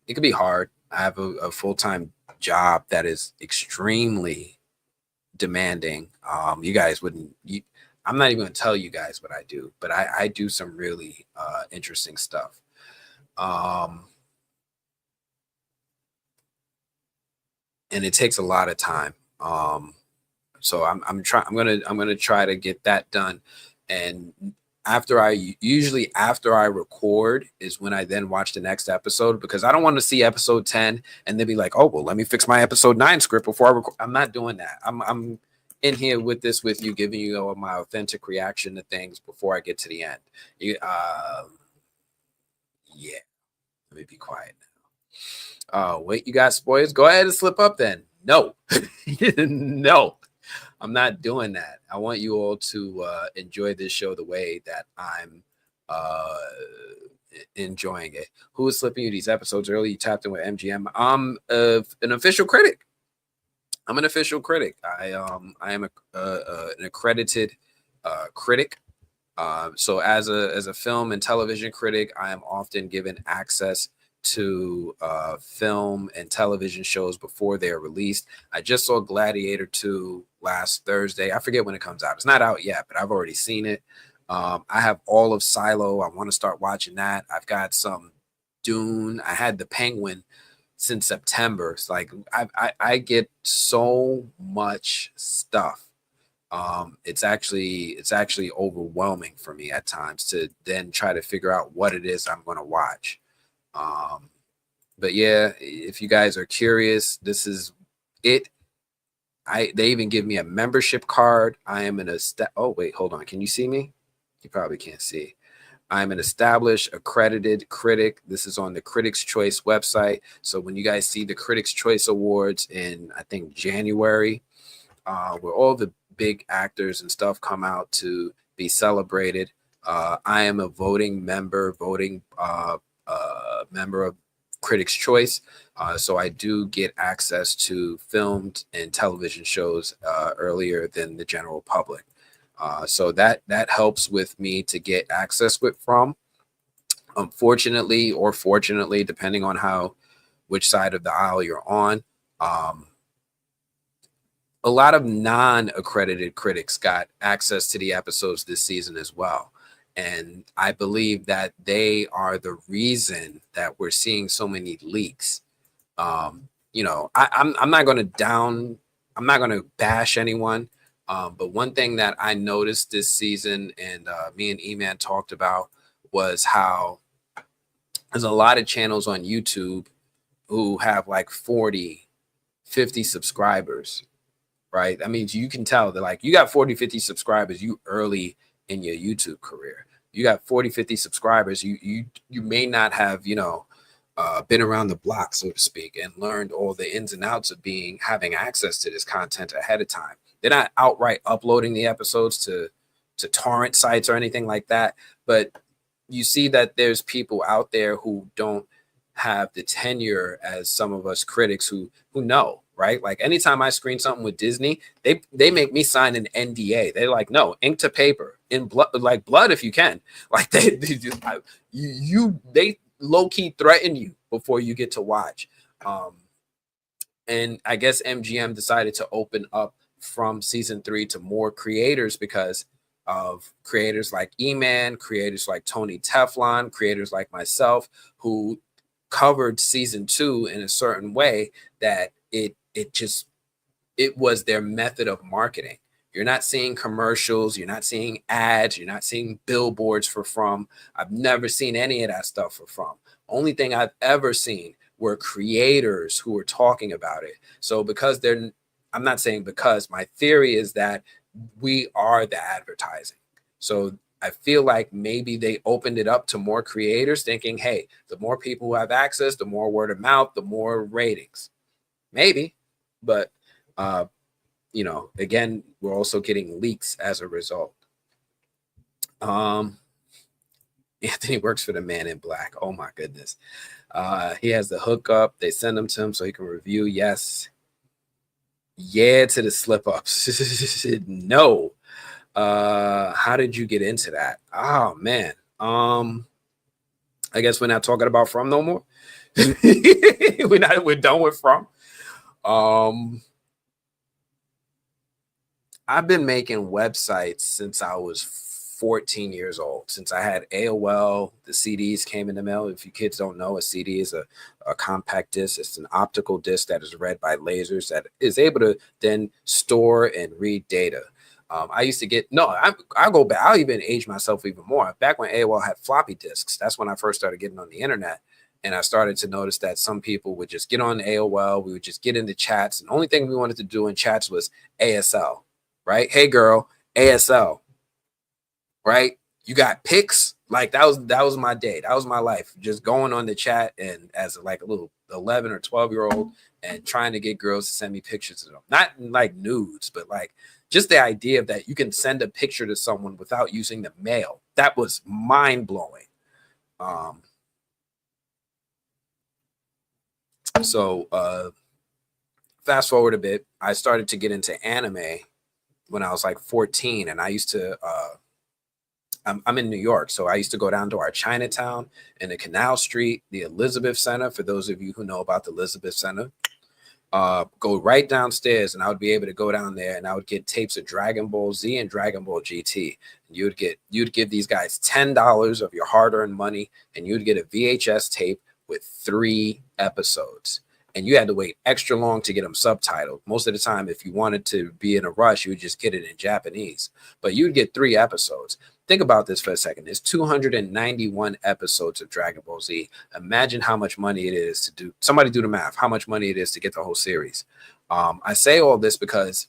S1: It could be hard. I have a full-time job that is extremely demanding. You guys wouldn't... I'm not even going to tell you guys what I do, but I do some really interesting stuff. And it takes a lot of time. So I'm gonna try to get that done. And after I record is when I then watch the next episode, because I don't want to see episode 10 and then be like, oh, well, let me fix my episode 9 script before I record. I'm not doing that. I'm in here with you, giving you my authentic reaction to things before I get to the end. Yeah. Let me be quiet now. Wait, you got spoilers? Go ahead and slip up then. No, no, I'm not doing that. I want you all to enjoy this show the way that I'm enjoying it. Who is slipping you these episodes early? You tapped in with MGM. I'm an official critic. I'm an official critic. I am an accredited critic. So as a film and television critic, I am often given access to film and television shows before they are released. I just saw Gladiator 2 last Thursday. I forget when it comes out. It's not out yet, but I've already seen it. I have all of Silo. I want to start watching that. I've got some Dune. I had the Penguin since September. It's like I get so much stuff. It's actually overwhelming for me at times to then try to figure out what it is I'm going to watch. But yeah, if you guys are curious, this is it. They even give me a membership card. I am oh wait, hold on. Can you see me? You probably can't see. I'm an established accredited critic. This is on the Critics' Choice website. So when you guys see the Critics' Choice Awards in, I think, January, where all the big actors and stuff come out to be celebrated, I am a voting member of Critics' Choice. So I do get access to filmed and television shows earlier than the general public. So that helps with me to get access from. Unfortunately or fortunately, depending on which side of the aisle you're on, a lot of non-accredited critics got access to the episodes this season as well. And I believe that they are the reason that we're seeing so many leaks. I'm not going to bash anyone. But one thing that I noticed this season, and me and E-Man talked about, was how there's a lot of channels on YouTube who have like 40, 50 subscribers, right? I mean, you can tell that like you got 40, 50 subscribers, you early in your YouTube career. You got 40, 50 subscribers, you may not have, been around the block, so to speak, and learned all the ins and outs of having access to this content ahead of time. They're not outright uploading the episodes to torrent sites or anything like that. But you see that there's people out there who don't have the tenure as some of us critics who know, right? Like anytime I screen something with Disney, they make me sign an NDA. They're like, no, ink to paper, in blood, like blood if you can. Like they low key threaten you before you get to watch. And I guess MGM decided to open up from season 3 to more creators because of creators like E-Man, creators like Tony Teflon, creators like myself, who covered season 2 in a certain way that it was their method of marketing. You're not seeing commercials, you're not seeing ads, you're not seeing billboards for From. I've never seen any of that stuff for From. Only thing I've ever seen were creators who were talking about it. So I'm not saying because, my theory is that we are the advertising. So I feel like maybe they opened it up to more creators thinking, hey, the more people who have access, the more word of mouth, the more ratings. Maybe, but again, we're also getting leaks as a result. Anthony works for the Man in Black. Oh my goodness. He has the hookup. They send them to him so he can review. Yes. Yeah to the slip ups. No. How did you get into that? Oh man. I guess we're not talking about From no more. We're done with From. I've been making websites since I was 14 years old, since I had AOL. The CDs came in the mail. If you kids don't know, a CD is a compact disc. It's an optical disc that is read by lasers that is able to then store and read data. I used to get, I'll go back. I'll even age myself even more. Back when AOL had floppy disks, that's when I first started getting on the internet. And I started to notice that some people would just get on AOL. We would just get into chats. And the only thing we wanted to do in chats was ASL, right? Hey, girl, ASL, right? You got pics? Like that was my day. That was my life. Just going on the chat and as like a little 11 or 12-year-old and trying to get girls to send me pictures of them. Not like nudes, but like just the idea of that you can send a picture to someone without using the mail. That was mind-blowing. So fast forward a bit, I started to get into anime when I was like 14, and I used to I'm in New York, so I used to go down to our Chinatown and the Canal Street, the Elizabeth Center, for those of you who know about the Elizabeth Center. go right downstairs, and I would be able to go down there, and I would get tapes of Dragon Ball Z and Dragon Ball GT. You'd give these guys $10 of your hard-earned money, and you'd get a VHS tape with 3 episodes. And you had to wait extra long to get them subtitled. Most of the time, if you wanted to be in a rush, you would just get it in Japanese. But you'd get 3 episodes. Think about this for a second. There's 291 episodes of Dragon Ball Z. Imagine how much money it is to do. Somebody do the math. How much money it is to get the whole series. I say all this because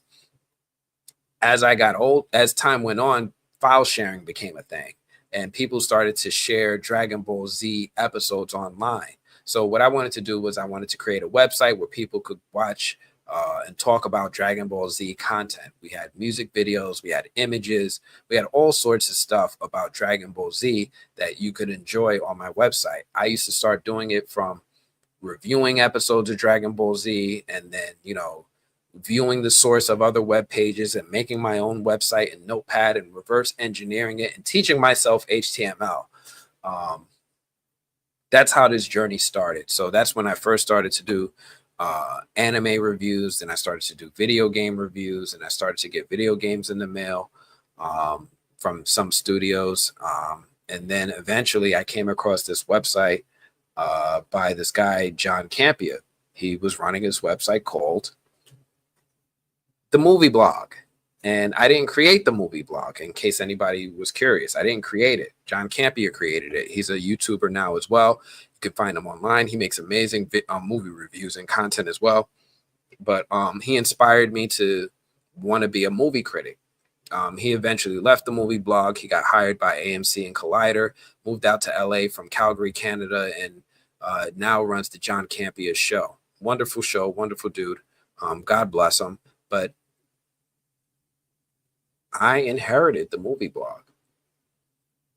S1: as I got old, as time went on, file sharing became a thing. And people started to share Dragon Ball Z episodes online. So what I wanted to do was I wanted to create a website where people could watch and talk about Dragon Ball Z content. We had music videos, we had images, we had all sorts of stuff about Dragon Ball Z that you could enjoy on my website. I used to start doing it from reviewing episodes of Dragon Ball Z, and then, viewing the source of other web pages and making my own website in Notepad and reverse engineering it and teaching myself HTML. That's how this journey started. So that's when I first started to do anime reviews, and I started to do video game reviews, and I started to get video games in the mail from some studios. And then eventually I came across this website by this guy, John Campia. He was running his website called The Movie Blog. And I didn't create the movie blog, in case anybody was curious. I didn't create it. John Campia created it. He's a YouTuber now as well. You can find him online. He makes amazing movie reviews and content as well. But he inspired me to want to be a movie critic. He eventually left the movie blog. He got hired by AMC and Collider, moved out to LA from Calgary, Canada, and now runs the John Campia show. Wonderful show, wonderful dude. God bless him. But I inherited the movie blog,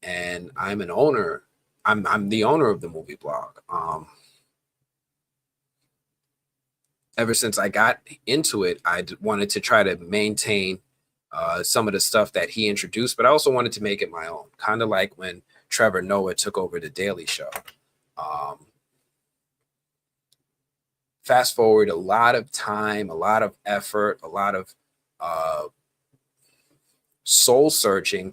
S1: and I'm an owner. I'm the owner of the movie blog. Ever since I got into it, I wanted to try to maintain some of the stuff that he introduced, but I also wanted to make it my own, kind of like when Trevor Noah took over The Daily Show. Fast forward a lot of time, a lot of effort, a lot of soul searching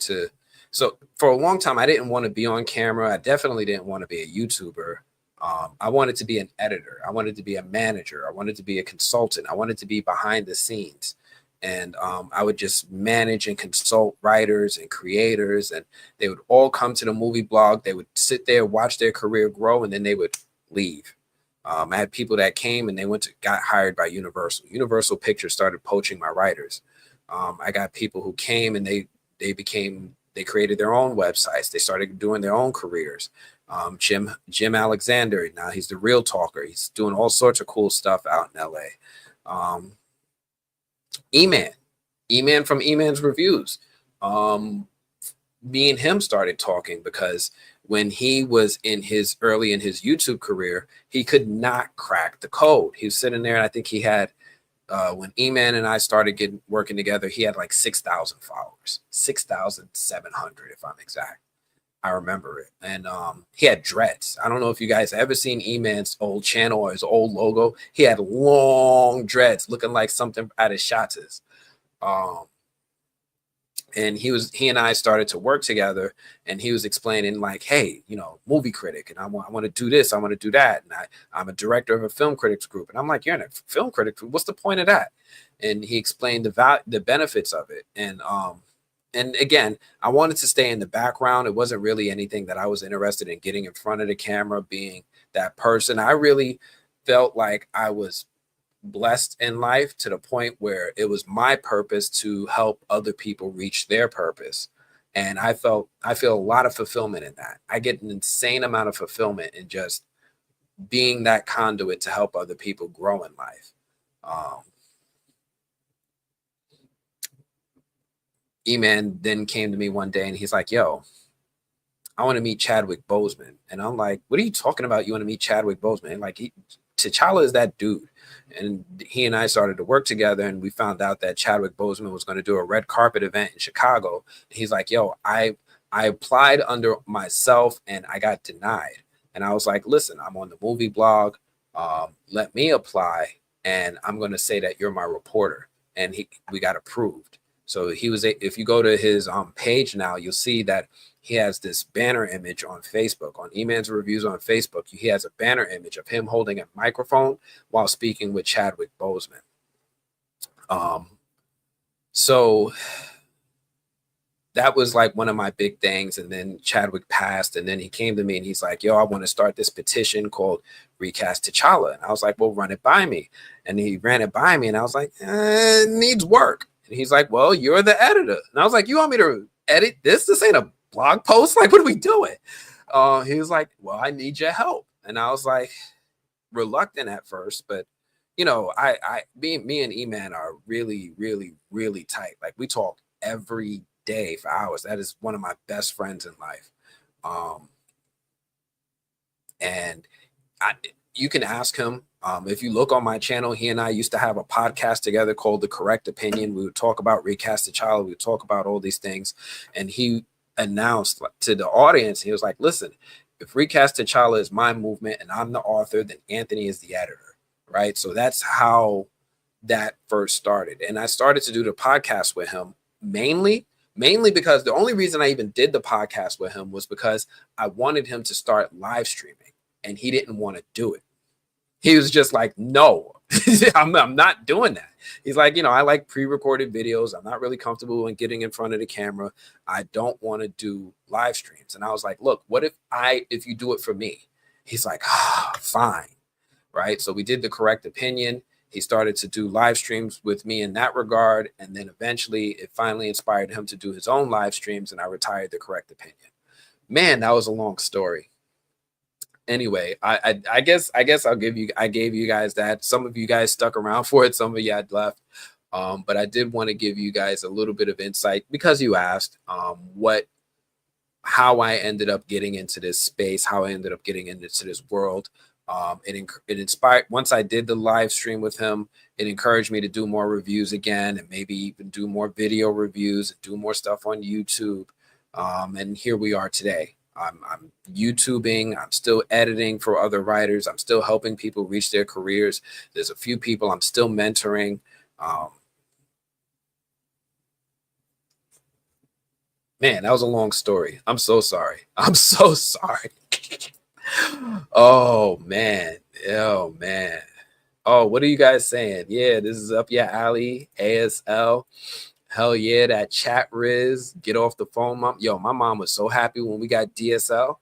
S1: so for a long time I didn't want to be on camera. I definitely didn't want to be a YouTuber. I wanted to be an editor. I wanted to be a manager. I wanted to be a consultant. I wanted to be behind the scenes, and I would just manage and consult writers and creators, and they would all come to the movie blog. They would sit there, watch their career grow, and then they would leave. I had people that came and they got hired by Universal. Universal Pictures started poaching my writers. I got people who came and they created their own websites. They started doing their own careers. Jim Alexander, now he's the Real Talker. He's doing all sorts of cool stuff out in LA. E-Man from E-Man's Reviews. Me and him started talking because when he was early in his YouTube career, he could not crack the code. He was sitting there, and I think he had when E-Man and I started working together, he had like 6,000 followers, 6,700 if I'm exact. I remember it. And he had dreads. I don't know if you guys have ever seen E-Man's old channel or his old logo. He had long dreads looking like something out of Shotz's. And he and I started to work together, and he was explaining like, hey, movie critic, and I want to do this, I want to do that. And I'm a director of a film critics group. And I'm like, you're in a film critic group? What's the point of that? And he explained the benefits of it. And again, I wanted to stay in the background. It wasn't really anything that I was interested in getting in front of the camera, being that person. I really felt like I was blessed in life to the point where it was my purpose to help other people reach their purpose. And I feel a lot of fulfillment in that. I get an insane amount of fulfillment in just being that conduit to help other people grow in life. E-Man then came to me one day and he's like, yo, I want to meet Chadwick Boseman. And I'm like, what are you talking about? You want to meet Chadwick Boseman? And like, T'Challa is that dude. And he and I started to work together, and we found out that Chadwick Boseman was going to do a red carpet event in Chicago. And he's like, yo, I applied under myself and I got denied. And I was like, listen, I'm on the movie blog. Let me apply and I'm going to say that you're my reporter. And we got approved. So if you go to his page now, you'll see that he has this banner image on Facebook, on E-Man's Reviews on Facebook. He has a banner image of him holding a microphone while speaking with Chadwick Boseman. So that was like one of my big things. And then Chadwick passed, and then he came to me and he's like, yo, I want to start this petition called Recast T'Challa. And I was like, well, run it by me. And he ran it by me, and I was like, it needs work. And he's like, well, you're the editor. And I was like, you want me to edit this? This ain't a blog post. Like, what are we doing? He was like, well, I need your help. And I was like, reluctant at first, but you know, me and E-Man are really, really, really tight. Like, we talk every day for hours. That is one of my best friends in life. And you can ask him. If you look on my channel, he and I used to have a podcast together called The Correct Opinion. We would talk about Recast T'Challa. We would talk about all these things. And he announced to the audience, he was like, listen, if Recast T'Challa is my movement and I'm the author, then Anthony is the editor. Right. So that's how that first started. And I started to do the podcast with him mainly because the only reason I even did the podcast with him was because I wanted him to start live streaming, and he didn't want to do it. He was just like, no, I'm not doing that. He's like, you know, I like pre-recorded videos. I'm not really comfortable in getting in front of the camera. I don't want to do live streams. And I was like, look, what if you do it for me? He's like, fine. Right. So we did The Correct Opinion. He started to do live streams with me in that regard. And then eventually it finally inspired him to do his own live streams, and I retired The Correct Opinion. Man, that was a long story. Anyway, I guess I gave you guys that. Some of you guys stuck around for it. Some of you had left. But I did want to give you guys a little bit of insight because you asked how I ended up getting into this space, how I ended up getting into this world. It inspired, once I did the live stream with him, it encouraged me to do more reviews again, and maybe even do more video reviews and do more stuff on YouTube. And here we are today. I'm YouTubing. I'm still editing for other writers. I'm still helping people reach their careers. There's a few people I'm still mentoring. Man, that was a long story. I'm so sorry. I'm so sorry. Oh man. Oh, what are you guys saying? Yeah, this is up your alley. ASL. Hell yeah, that chat Riz. Get off the phone, mom. Yo, my mom was so happy when we got DSL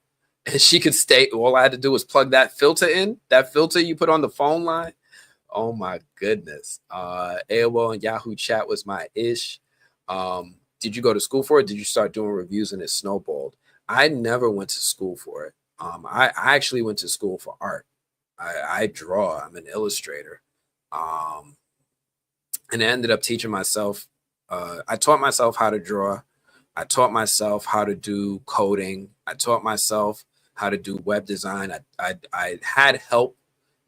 S1: and she could stay. All I had to do was plug that filter in, that filter you put on the phone line. Oh my goodness. AOL and Yahoo chat was my ish. Did you go to school for it? Did you start doing reviews and it snowballed? I never went to school for it. I actually went to school for art. I draw. I'm an illustrator. And I ended up teaching myself. I taught myself how to draw. I taught myself how to do coding. I taught myself how to do web design. I had help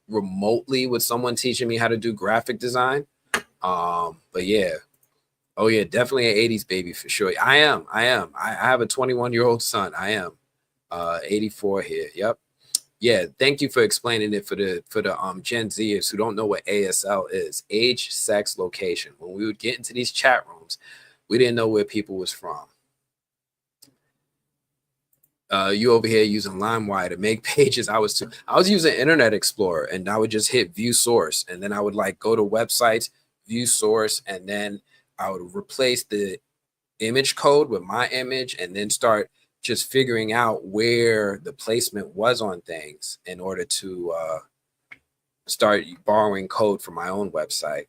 S1: remotely with someone teaching me how to do graphic design. But yeah. Oh yeah, definitely an 80s baby for sure. I am. I have a 21-year-old son. I am. 84 here. Yep. Yeah, thank you for explaining it for the Gen Zers who don't know what ASL is. Age, sex, location. When we would get into these chat rooms, we didn't know where people was from. You over here using LimeWire to make pages. I was using Internet Explorer, and I would just hit view source, and then I would like go to websites, view source, and then I would replace the image code with my image, and then start just figuring out where the placement was on things in order to start borrowing code from my own website.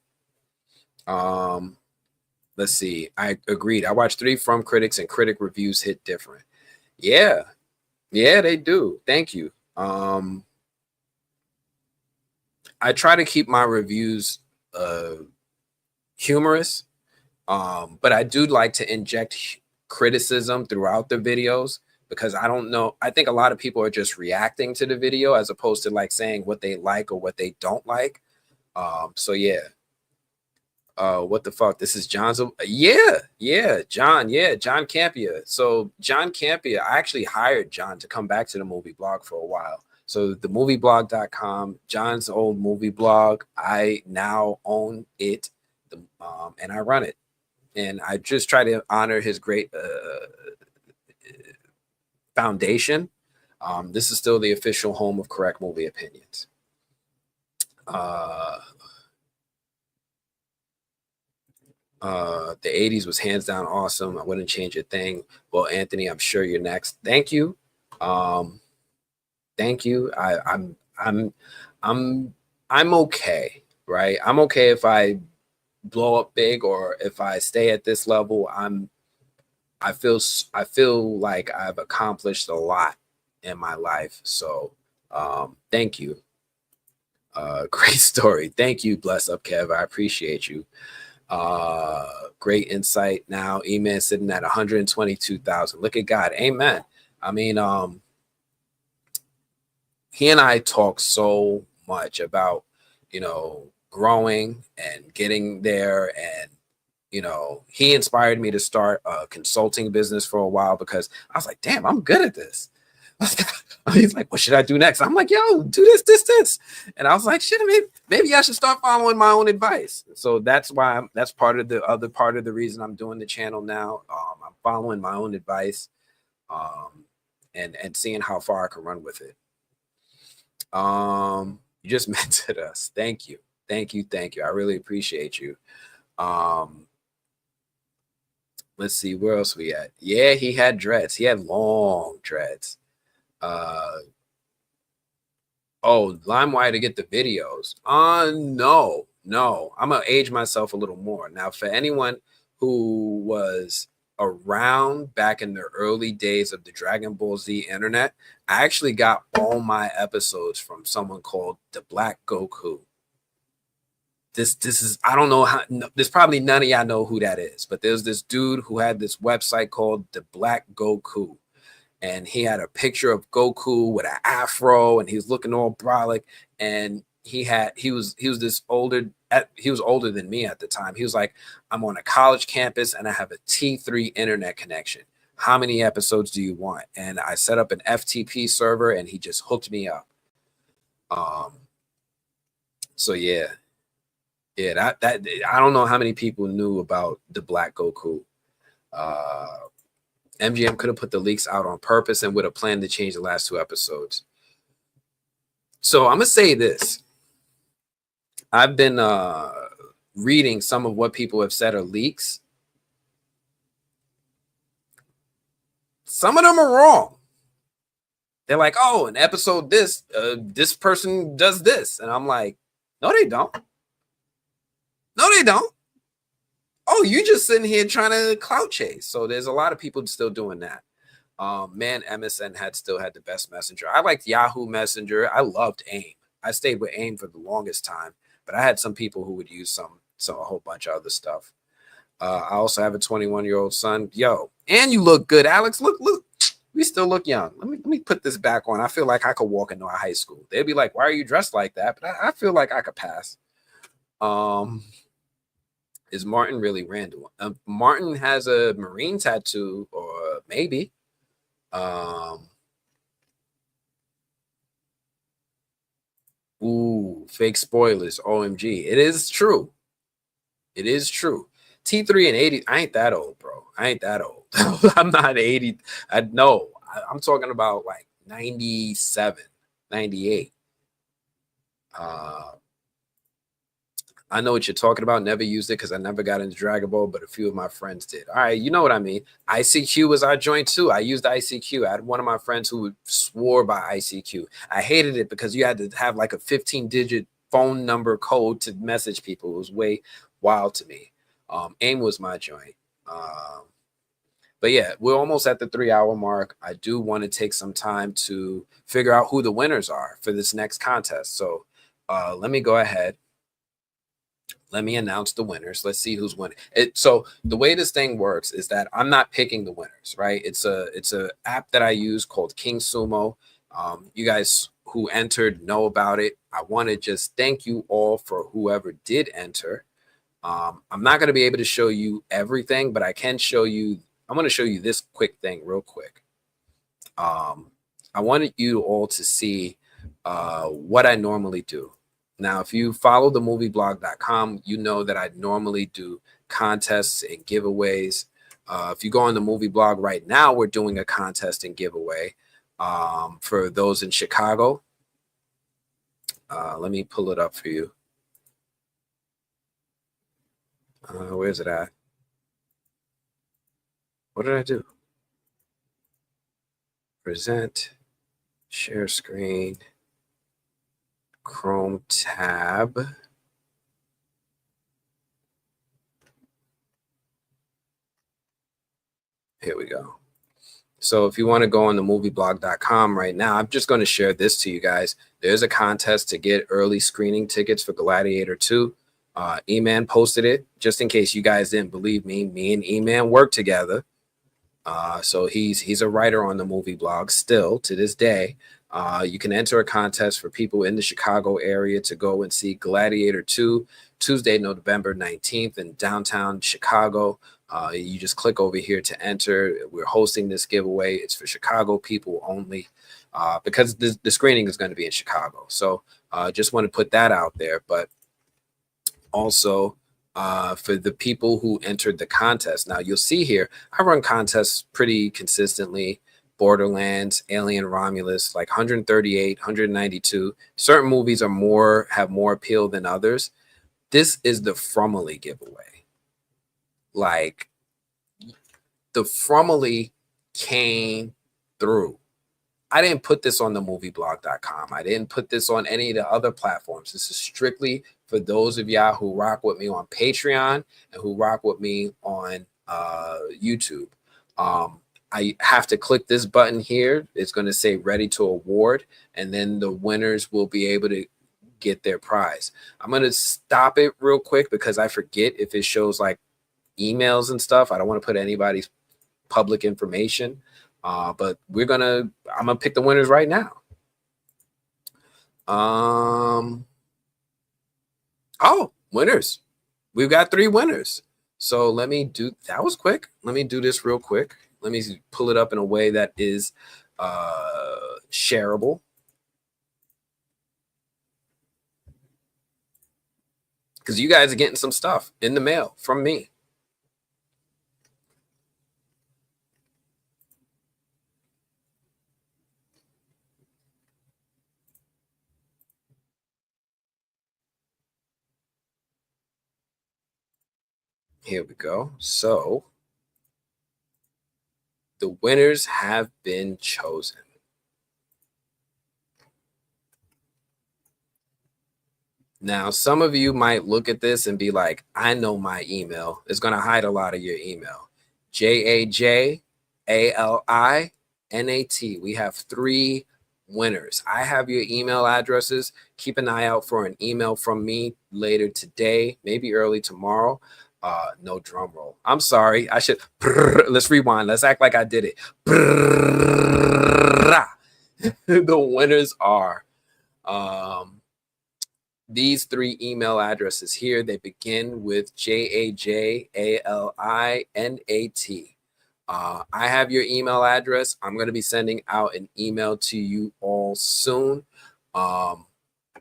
S1: Let's see. I agreed. I watched 3 from critics, and critic reviews hit different. Yeah, they do. Thank you. I try to keep my reviews humorous, but I do like to inject criticism throughout the videos, because I don't know. I think a lot of people are just reacting to the video as opposed to like saying what they like or what they don't like. So yeah. What the fuck? This is John's. John. Yeah, John Campia. So John Campia, I actually hired John to come back to the movie blog for a while. So the movieblog.com, John's old movie blog, I now own it, and I run it. And I just try to honor his great foundation. This is still the official home of correct movie opinions. The 80s was hands down awesome. I wouldn't change a thing. Well, Anthony, I'm sure you're next. Thank you. Thank you. I'm okay, right? I'm okay if I blow up big, or if I stay at this level. I feel like I've accomplished a lot in my life. So thank you. Great story. Thank you. Bless up, Kev. I appreciate you. Great insight. Now E-Man sitting at 122,000. Look at God. Amen. I mean, he and I talk so much about, growing and getting there. And, he inspired me to start a consulting business for a while, because I was like, damn, I'm good at this. He's like, what should I do next? I'm like, yo, do this. And I was like, shit, maybe I should start following my own advice. So that's why that's part of the other part of the reason I'm doing the channel now. I'm following my own advice, and seeing how far I can run with it. You just mentored us. Thank you. I really appreciate you. Let's see, where else we at? Yeah, he had dreads. He had long dreads. LimeWire to get the videos. No. I'm gonna age myself a little more. Now, for anyone who was around back in the early days of the Dragon Ball Z internet, I actually got all my episodes from someone called the Black Goku. This is, I don't know how, there's probably none of y'all know who that is, but there's this dude who had this website called the Black Goku. And he had a picture of Goku with an afro, and he was looking all brolic. And he was older than me at the time. He was like, I'm on a college campus and I have a T3 internet connection. How many episodes do you want? And I set up an FTP server, and he just hooked me up. So yeah, that I don't know how many people knew about the Black Goku. MGM could have put the leaks out on purpose and would have planned to change the last 2 episodes. So I'm gonna say this. I've been reading some of what people have said are leaks. Some of them are wrong. They're like, oh, an episode this person does this. And I'm like, no, they don't. Oh, you just sitting here trying to clout chase. So there's a lot of people still doing that. Man, MSN still had the best messenger. I liked Yahoo Messenger. I loved AIM. I stayed with AIM for the longest time, but I had some people who would use a whole bunch of other stuff. I also have a 21-year-old son. Yo, and you look good, Alex. Look. We still look young. Let me put this back on. I feel like I could walk into a high school. They'd be like, why are you dressed like that? But I feel like I could pass. Is Martin really Randall? Martin has a Marine tattoo, or maybe. Ooh, fake spoilers. OMG. It is true. T3 and 80. I ain't that old, bro. I'm not 80. I'm talking about like 97, 98. I know what you're talking about. Never used it because I never got into Dragon Ball, but a few of my friends did. All right, you know what I mean. ICQ was our joint too. I used ICQ. I had one of my friends who swore by ICQ. I hated it because you had to have like a 15-digit phone number code to message people. It was way wild to me. AIM was my joint. But yeah, we're almost at the 3-hour mark. I do want to take some time to figure out who the winners are for this next contest. So let me go ahead. Let me announce the winners. Let's see who's winning. So the way this thing works is that I'm not picking the winners, right? It's a app that I use called King Sumo. You guys who entered know about it. I want to just thank you all for whoever did enter. I'm not going to be able to show you everything, but I can show you. I'm going to show you this quick thing real quick. I wanted you all to see what I normally do. Now, if you follow the movieblog.com, you know that I normally do contests and giveaways. If you go on the movie blog right now, we're doing a contest and giveaway for those in Chicago. Let me pull it up for you. Where's it at? What did I do? Present, share screen, Chrome tab. Here we go. So if you want to go on the movieblog.com right now, I'm just going to share this to you guys. There's a contest to get early screening tickets for Gladiator 2. E-Man posted it just in case you guys didn't believe me. Me and E-Man work together. So he's a writer on the movie blog still to this day. You can enter a contest for people in the Chicago area to go and see Gladiator 2 Tuesday, November 19th in downtown Chicago. You just click over here to enter. We're hosting this giveaway. It's for Chicago people only because the screening is going to be in Chicago. So just want to put that out there. But also for the people who entered the contest. Now you'll see here, I run contests pretty consistently. Borderlands, Alien Romulus, like 138, 192. Certain movies are have more appeal than others. This is the Frumily giveaway. Like the Frumily came through. I didn't put this on the movieblog.com. I didn't put this on any of the other platforms. This is strictly for those of y'all who rock with me on Patreon and who rock with me on YouTube. I have to click this button here. It's going to say ready to award, and then the winners will be able to get their prize. I'm going to stop it real quick because I forget if it shows like emails and stuff. I don't want to put anybody's public information. But I'm gonna pick the winners right now. Oh, winners. We've got 3 winners. So let me do, that was quick. Let me do this real quick. Let me pull it up in a way that is shareable. Because you guys are getting some stuff in the mail from me. Here we go. So the winners have been chosen. Now, some of you might look at this and be like, I know my email. It's going to hide a lot of your email. JAJALINAT. We have 3 winners. I have your email addresses. Keep an eye out for an email from me later today, maybe early tomorrow. No drum roll. I'm sorry. I should. Let's rewind. Let's act like I did it. The winners are these 3 email addresses here. They begin with JAJALINAT. I have your email address. I'm going to be sending out an email to you all soon.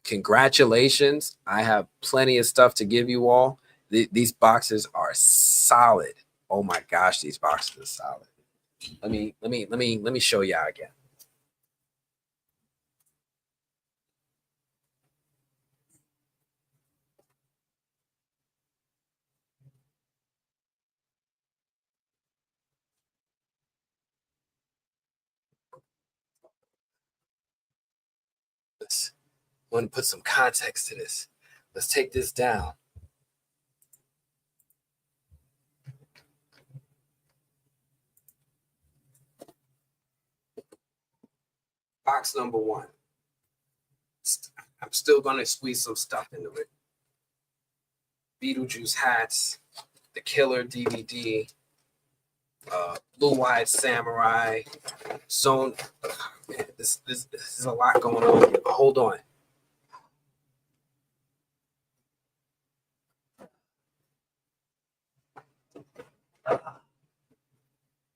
S1: Congratulations. I have plenty of stuff to give you all. These boxes are solid. Oh my gosh, these boxes are solid. Let me show y'all again. I want to put some context to this. Let's take this down. Box number 1. I'm still going to squeeze some stuff into it. Beetlejuice hats, The Killer DVD, Blue-Eyed Samurai, Zone. Man, this is a lot going on. Hold on.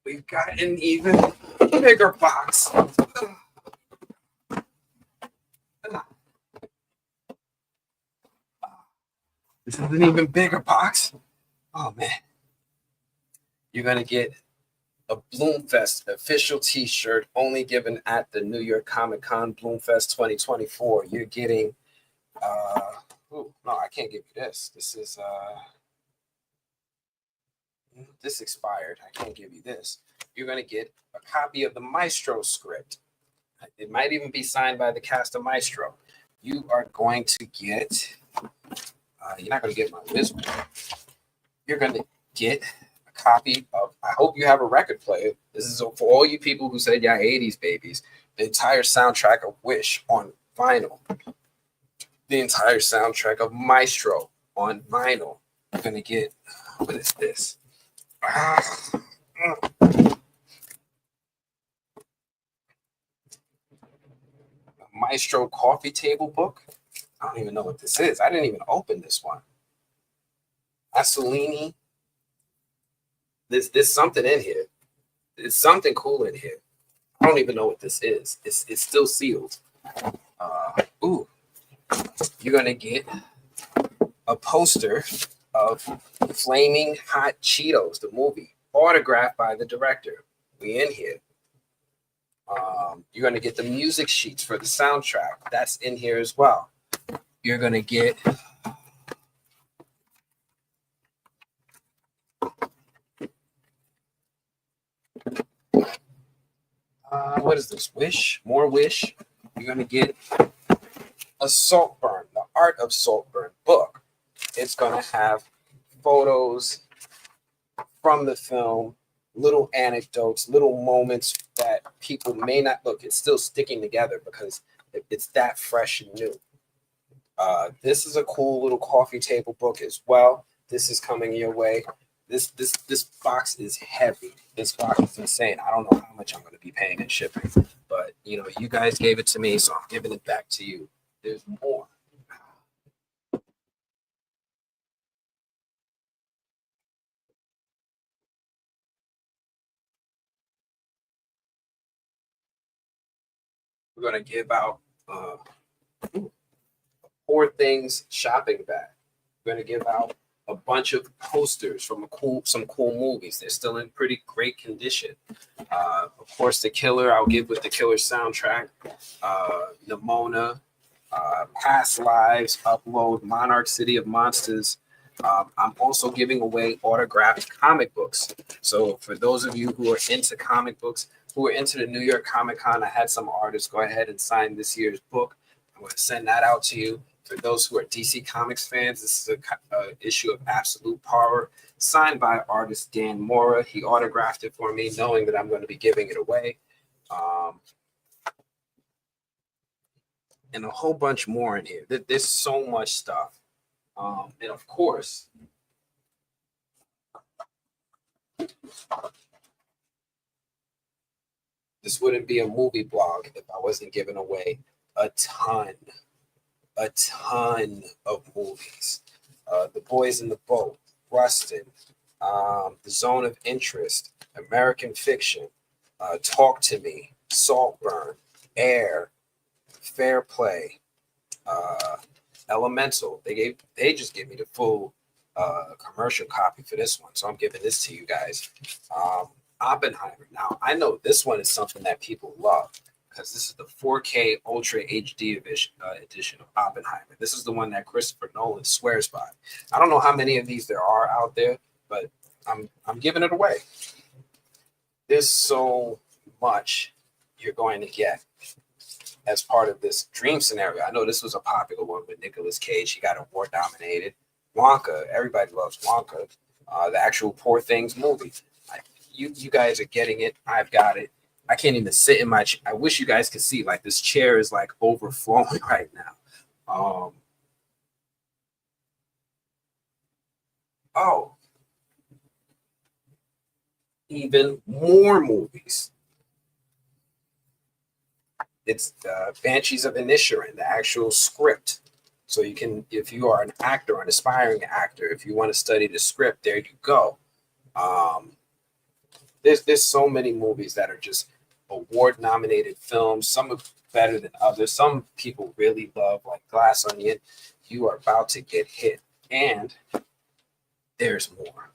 S1: We've got an even bigger box. This is an even bigger box. Oh man. You're gonna get a Bloomfest official t-shirt only given at the New York Comic Con Bloomfest 2024. You're getting no, I can't give you this. This expired. I can't give you this. You're gonna get a copy of the Maestro script. It might even be signed by the cast of Maestro. You are going to get you're not gonna get my wizard. You're gonna get copy of, I hope you have a record player. This is for all you people who said y'all 80s babies. The entire soundtrack of Wish on vinyl. The entire soundtrack of Maestro on vinyl. You're gonna get, what is this? Maestro coffee table book. I don't even know what this is. I didn't even open this one. Assolini. There's something in here. There's something cool in here. I don't even know what this is. It's still sealed. Ooh, you're gonna get a poster of Flaming Hot Cheetos, the movie, autographed by the director. We in here. You're gonna get the music sheets for the soundtrack. That's in here as well. You're gonna get what is this? Wish? More Wish? You're gonna get a Saltburn, the Art of Saltburn book. It's gonna have photos from the film, little anecdotes, little moments that people may not look. It's still sticking together because it's that fresh and new. This is a cool little coffee table book as well. This is coming your way. This box is heavy. This box is insane. I don't know how much I'm going to be paying in shipping, but you guys gave it to me, so I'm giving it back to you. There's more. We're going to give out Poor Things shopping bag. We're going to give out a bunch of posters from some cool movies. They're still in pretty great condition. Of course, The Killer, I'll give with The Killer soundtrack. Nimona, Past Lives, Upload, Monarch City of Monsters. I'm also giving away autographed comic books. So for those of you who are into comic books, who are into the New York Comic Con, I had some artists go ahead and sign this year's book. I'm going to send that out to you. For those who are DC Comics fans, this is a issue of Absolute Power, signed by artist Dan Mora. He autographed it for me, knowing that I'm going to be giving it away. And a whole bunch more in here. There's so much stuff. And of course, this wouldn't be a movie blog if I wasn't giving away a ton of movies. The Boys in the Boat, Rustin, The Zone of Interest, American Fiction, Talk to Me, Saltburn, Air, Fair Play, Elemental. They just gave me the full commercial copy for this one, so I'm giving this to you guys. Oppenheimer. Now I know this one is something that people love because this is the 4K Ultra HD edition of Oppenheimer. This is the one that Christopher Nolan swears by. I don't know how many of these there are out there, but I'm giving it away. There's so much you're going to get as part of this dream scenario. I know this was a popular one with Nicolas Cage. He got award nominated. Wonka. Everybody loves Wonka. The actual Poor Things movie. You guys are getting it. I've got it. I can't even sit in my chair. I wish you guys could see, like, this chair is like overflowing right now. Even more movies. It's Banshees of Inisherin, the actual script. So you can, if you are an actor, an aspiring actor, if you want to study the script, there you go. There's so many movies that are just award-nominated films. Some are better than others. Some people really love, like Glass Onion. You are about to get hit. And there's more.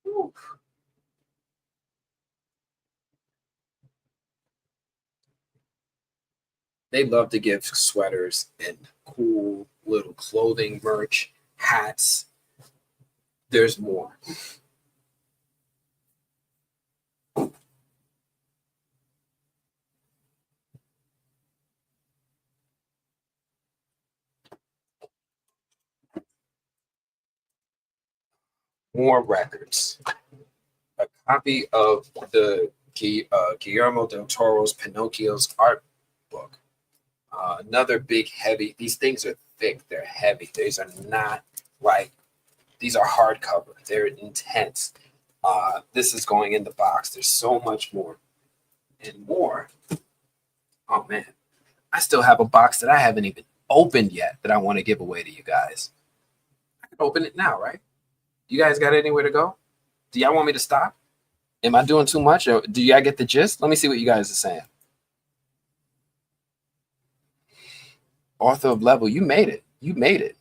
S1: Whew. They love to give sweaters and cool little clothing merch, hats. There's more. More records. A copy of the Guillermo del Toro's Pinocchio's art book. Another big, heavy. These things are thick. They're heavy. These are not like, these are hardcover. They're intense. This is going in the box. There's so much more and more. Oh, man. I still have a box that I haven't even opened yet that I want to give away to you guys. I can open it now, right? You guys got anywhere to go? Do y'all want me to stop? Am I doing too much? Or do y'all get the gist? Let me see what you guys are saying. Author of Level, you made it. You made it.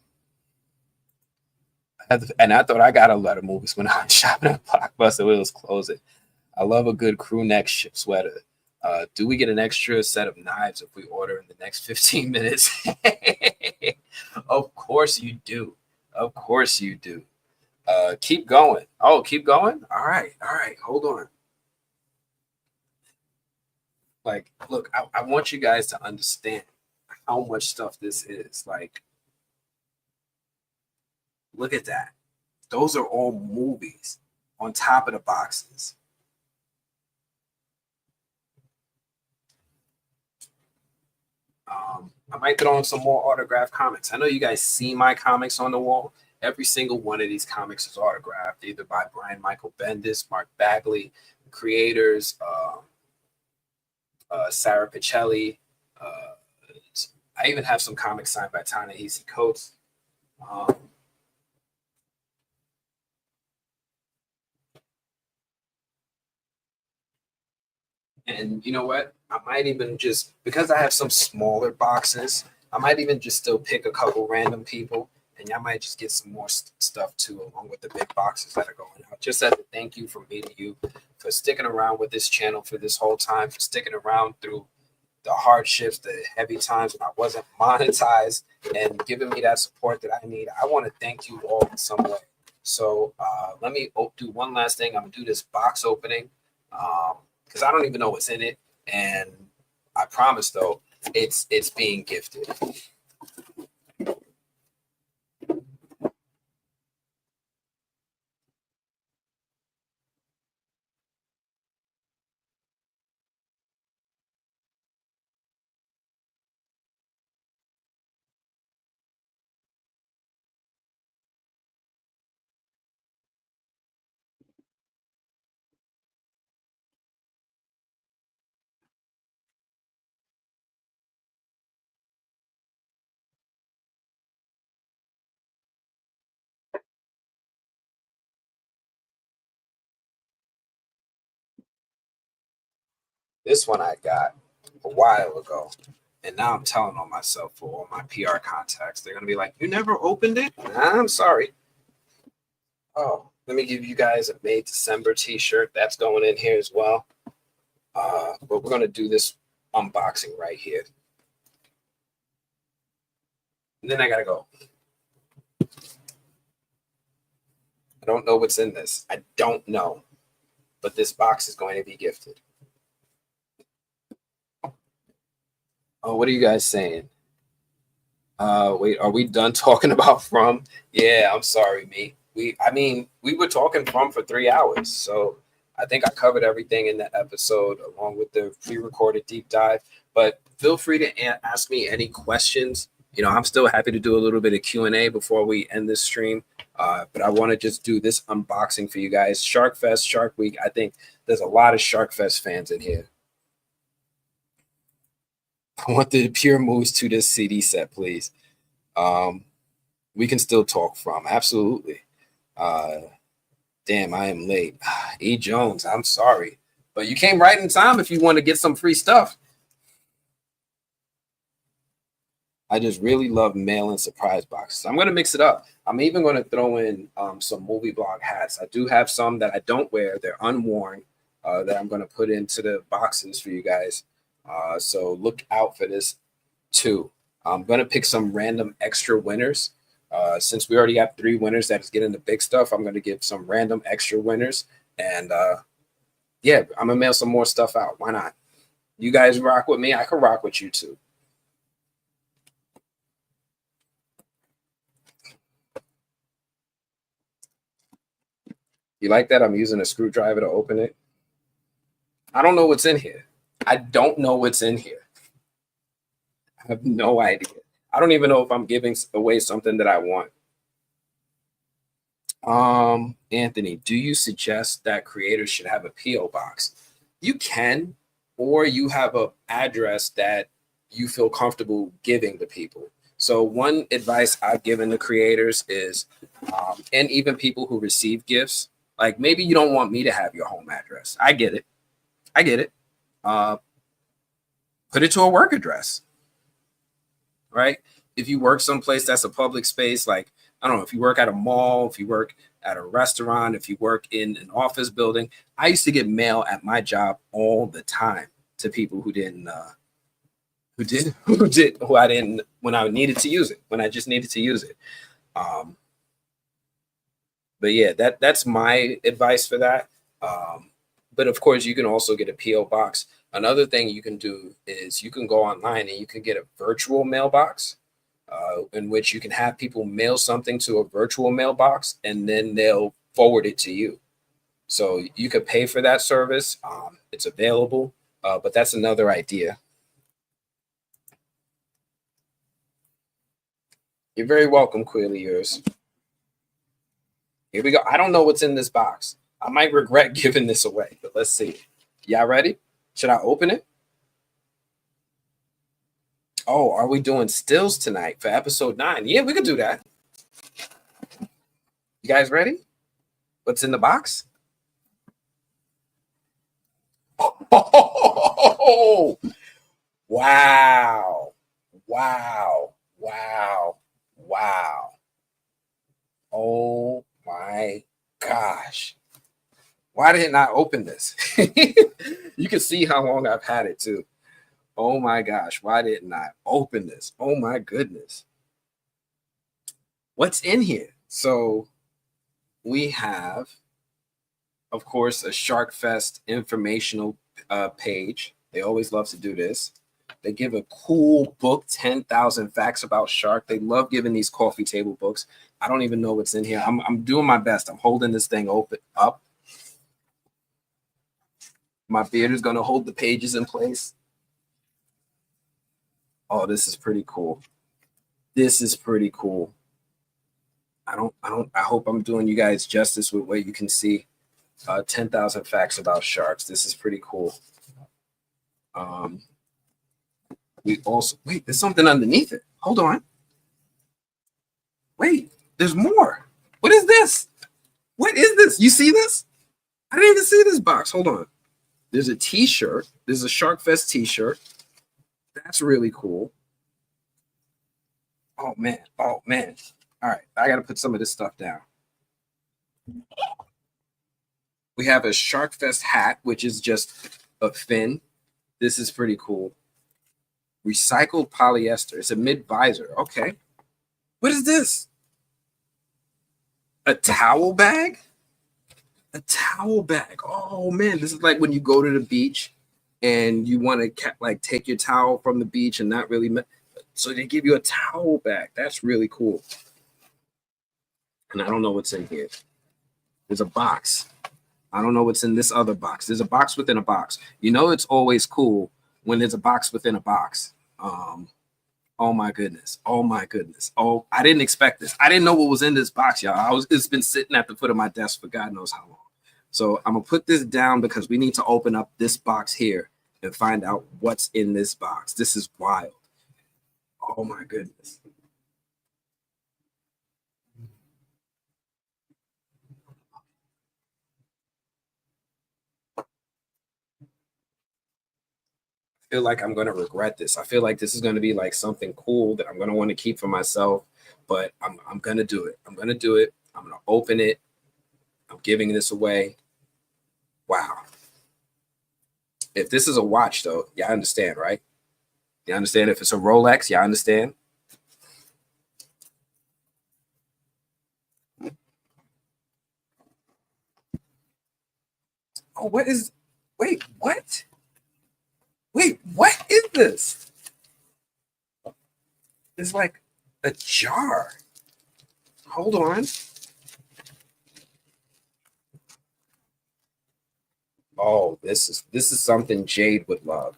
S1: And I thought I got a lot of movies when I was shopping at Blockbuster when it was closing. I love a good crew neck sweater. Do we get an extra set of knives if we order in the next 15 minutes? Of course you do. Of course you do. Keep going. Oh, keep going? All right. All right. Hold on. Like, look, I want you guys to understand how much stuff this is. Like, look at that. Those are all movies on top of the boxes. I might throw in some more autographed comics. I know you guys see my comics on the wall. Every single one of these comics is autographed, either by Brian Michael Bendis, Mark Bagley, the creators, Sarah Pichelli. I even have some comics signed by Ta-Nehisi Coates. And you know what? I might even just, because I have some smaller boxes, I might even just still pick a couple random people, and I might just get some more stuff too, along with the big boxes that are going out. Just as a thank you for meeting you, for sticking around with this channel for this whole time, for sticking around through the hardships, the heavy times when I wasn't monetized, and giving me that support that I need. I want to thank you all in some way. So let me do one last thing. I'm gonna do this box opening. Because I don't even know what's in it, and I promise though, it's being gifted. This one I got a while ago, and now I'm telling on myself for all my PR contacts. They're gonna be like, "You never opened it?" Nah, I'm sorry. Oh, let me give you guys a May December T-shirt. That's going in here as well. But we're gonna do this unboxing right here, and then I gotta go. I don't know what's in this. I don't know, but this box is going to be gifted. Oh, what are you guys saying? Wait, are we done talking about From? Yeah, I'm sorry, me. We were talking From for 3 hours, so I think I covered everything in that episode along with the pre-recorded deep dive. But feel free to ask me any questions. You know, I'm still happy to do a little bit of Q&A before we end this stream. But I want to just do this unboxing for you guys. Shark Fest, Shark Week. I think there's a lot of Shark Fest fans in here. I want the pure moves to this CD set, please. we can still talk from. Absolutely. Damn, I am late. E. Jones, I'm sorry. But you came right in time if you want to get some free stuff. I just really love mail and surprise boxes. I'm going to mix it up. I'm even going to throw in some movie blog hats. I do have some that I don't wear. They're unworn that I'm going to put into the boxes for you guys. So look out for this too. I'm going to pick some random extra winners. Since we already have 3 winners that is getting the big stuff, I'm going to give some random extra winners. And yeah, I'm going to mail some more stuff out. Why not? You guys rock with me. I can rock with you too. You like that? I'm using a screwdriver to open it. I don't know what's in here. I don't know what's in here. I have no idea. I don't even know if I'm giving away something that I want. Anthony, do you suggest that creators should have a P.O. box? You can, or you have an address that you feel comfortable giving to people. So one advice I've given to creators is, and even people who receive gifts, like maybe you don't want me to have your home address. I get it. I get it. Put it to a work address, right? If you work someplace that's a public space, like, I don't know, if you work at a mall, if you work at a restaurant, if you work in an office building. I used to get mail at my job all the time to people who didn't, who I didn't, when I needed to use it, when I just needed to use it. But yeah, that's my advice for that. But of course, you can also get a P.O. box. Another thing you can do is you can go online and you can get a virtual mailbox, in which you can have people mail something to a virtual mailbox and then they'll forward it to you. So you could pay for that service. It's available, but that's another idea. You're very welcome, Queerly Yours. Here we go. I don't know what's in this box. I might regret giving this away, but let's see. Y'all ready? Should I open it? Oh, are we doing stills tonight for episode 9? Yeah, we could do that. You guys ready? What's in the box? Oh, wow. Wow. Wow. Wow. Oh my gosh. Why didn't I open this? You can see how long I've had it too. Oh my gosh, why didn't I open this? Oh my goodness. What's in here? So we have, of course, a Shark Fest informational page. They always love to do this. They give a cool book, 10,000 Facts About Shark. They love giving these coffee table books. I don't even know what's in here. I'm doing my best. I'm holding this thing up. My beard is going to hold the pages in place. Oh, this is pretty cool. This is pretty cool. I hope I'm doing you guys justice with what you can see. 10,000 Facts About Sharks. This is pretty cool. We also, wait, there's something underneath it. Hold on. Wait, there's more. What is this? What is this? You see this? I didn't even see this box. Hold on. There's a t-shirt. There's a Shark Fest t-shirt. That's really cool. Oh, man. Oh, man. All right. I got to put some of this stuff down. We have a Shark Fest hat, which is just a fin. This is pretty cool. Recycled polyester. It's a mid-visor. Okay. What is this? A towel bag? A towel bag. Oh, man. This is like when you go to the beach and you want to like take your towel from the beach and not really. So they give you a towel bag. That's really cool. And I don't know what's in here. There's a box. I don't know what's in this other box. There's a box within a box. You know, it's always cool when there's a box within a box. Oh my goodness. Oh my goodness. Oh, I didn't expect this. I didn't know what was in this box, y'all. It's been sitting at the foot of my desk for God knows how long. So I'm gonna put this down because we need to open up this box here and find out what's in this box. This is wild. Oh my goodness. feel like I'm going to regret this. I feel like this is going to be like something cool that I'm going to want to keep for myself, but I'm going to do it. I'm going to do it. I'm going to open it. I'm giving this away. Wow. If this is a watch, though, y'all understand, right? You understand? If it's a Rolex, y'all understand? Oh, what is? Wait, what? Wait, what is this? It's like a jar. Hold on. Oh, this is something Jade would love.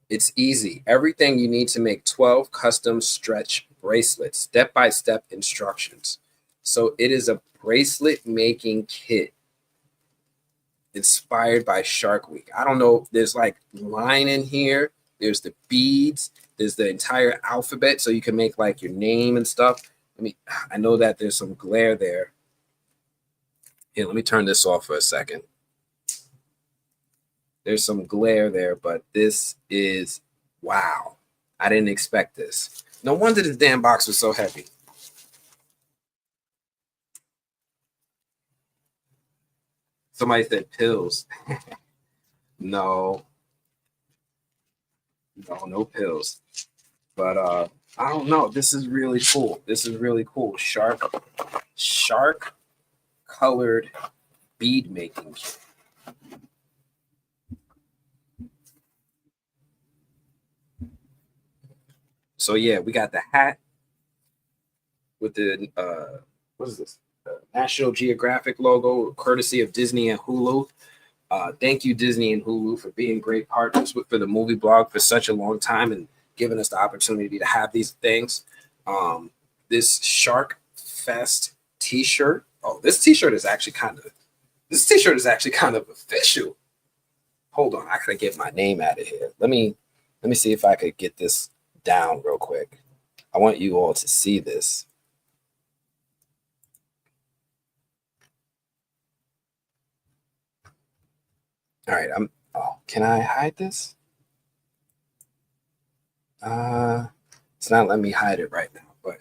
S1: It's easy. Everything you need to make 12 custom stretch bracelets, step-by-step instructions. So it is a bracelet making kit inspired by Shark Week. I don't know. There's like line in here. There's the beads. There's the entire alphabet. So you can make like your name and stuff. I know that there's some glare there. Here, let me turn this off for a second. There's some glare there, but this is, wow. I didn't expect this. No wonder this damn box was so heavy. Somebody said pills. No, no pills. But I don't know. This is really cool. This is really cool. Shark colored bead making kit. So yeah, we got the hat with the what is this? National Geographic logo, courtesy of Disney and Hulu. Thank you, Disney and Hulu, for being great partners for the movie blog for such a long time and giving us the opportunity to have these things. This Shark Fest T-shirt. Oh, this T-shirt is actually kind of official. Hold on, I gotta get my name out of here. Let me see if I could get this down real quick. I want you all to see this. All right, can I hide this? It's not letting me hide it right now, but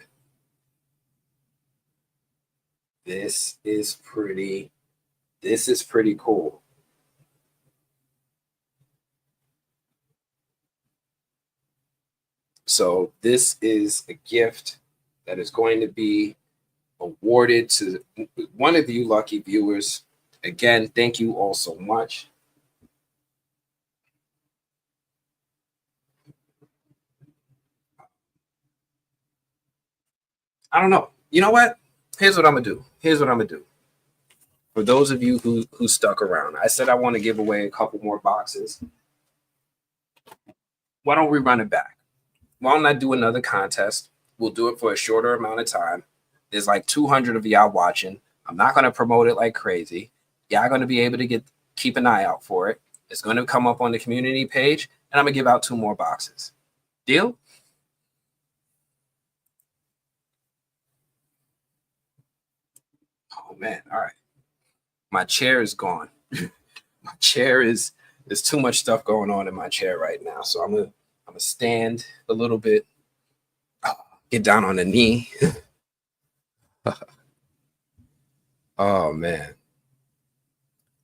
S1: this is pretty cool. So this is a gift that is going to be awarded to one of you lucky viewers. Again, thank you all so much. I don't know. You know what? Here's what I'm gonna do. For those of you who stuck around, I said I want to give away a couple more boxes. Why don't we run it back? Why don't I do another contest? We'll do it for a shorter amount of time. There's like 200 of y'all watching. I'm not gonna promote it like crazy. Y'all gonna be able to keep an eye out for it. It's gonna come up on the community page, and I'm gonna give out 2 more boxes. Deal? Oh man, all right. My chair is gone. My chair is, there's too much stuff going on in my chair right now. So I'm gonna stand a little bit, get down on the knee. Oh man.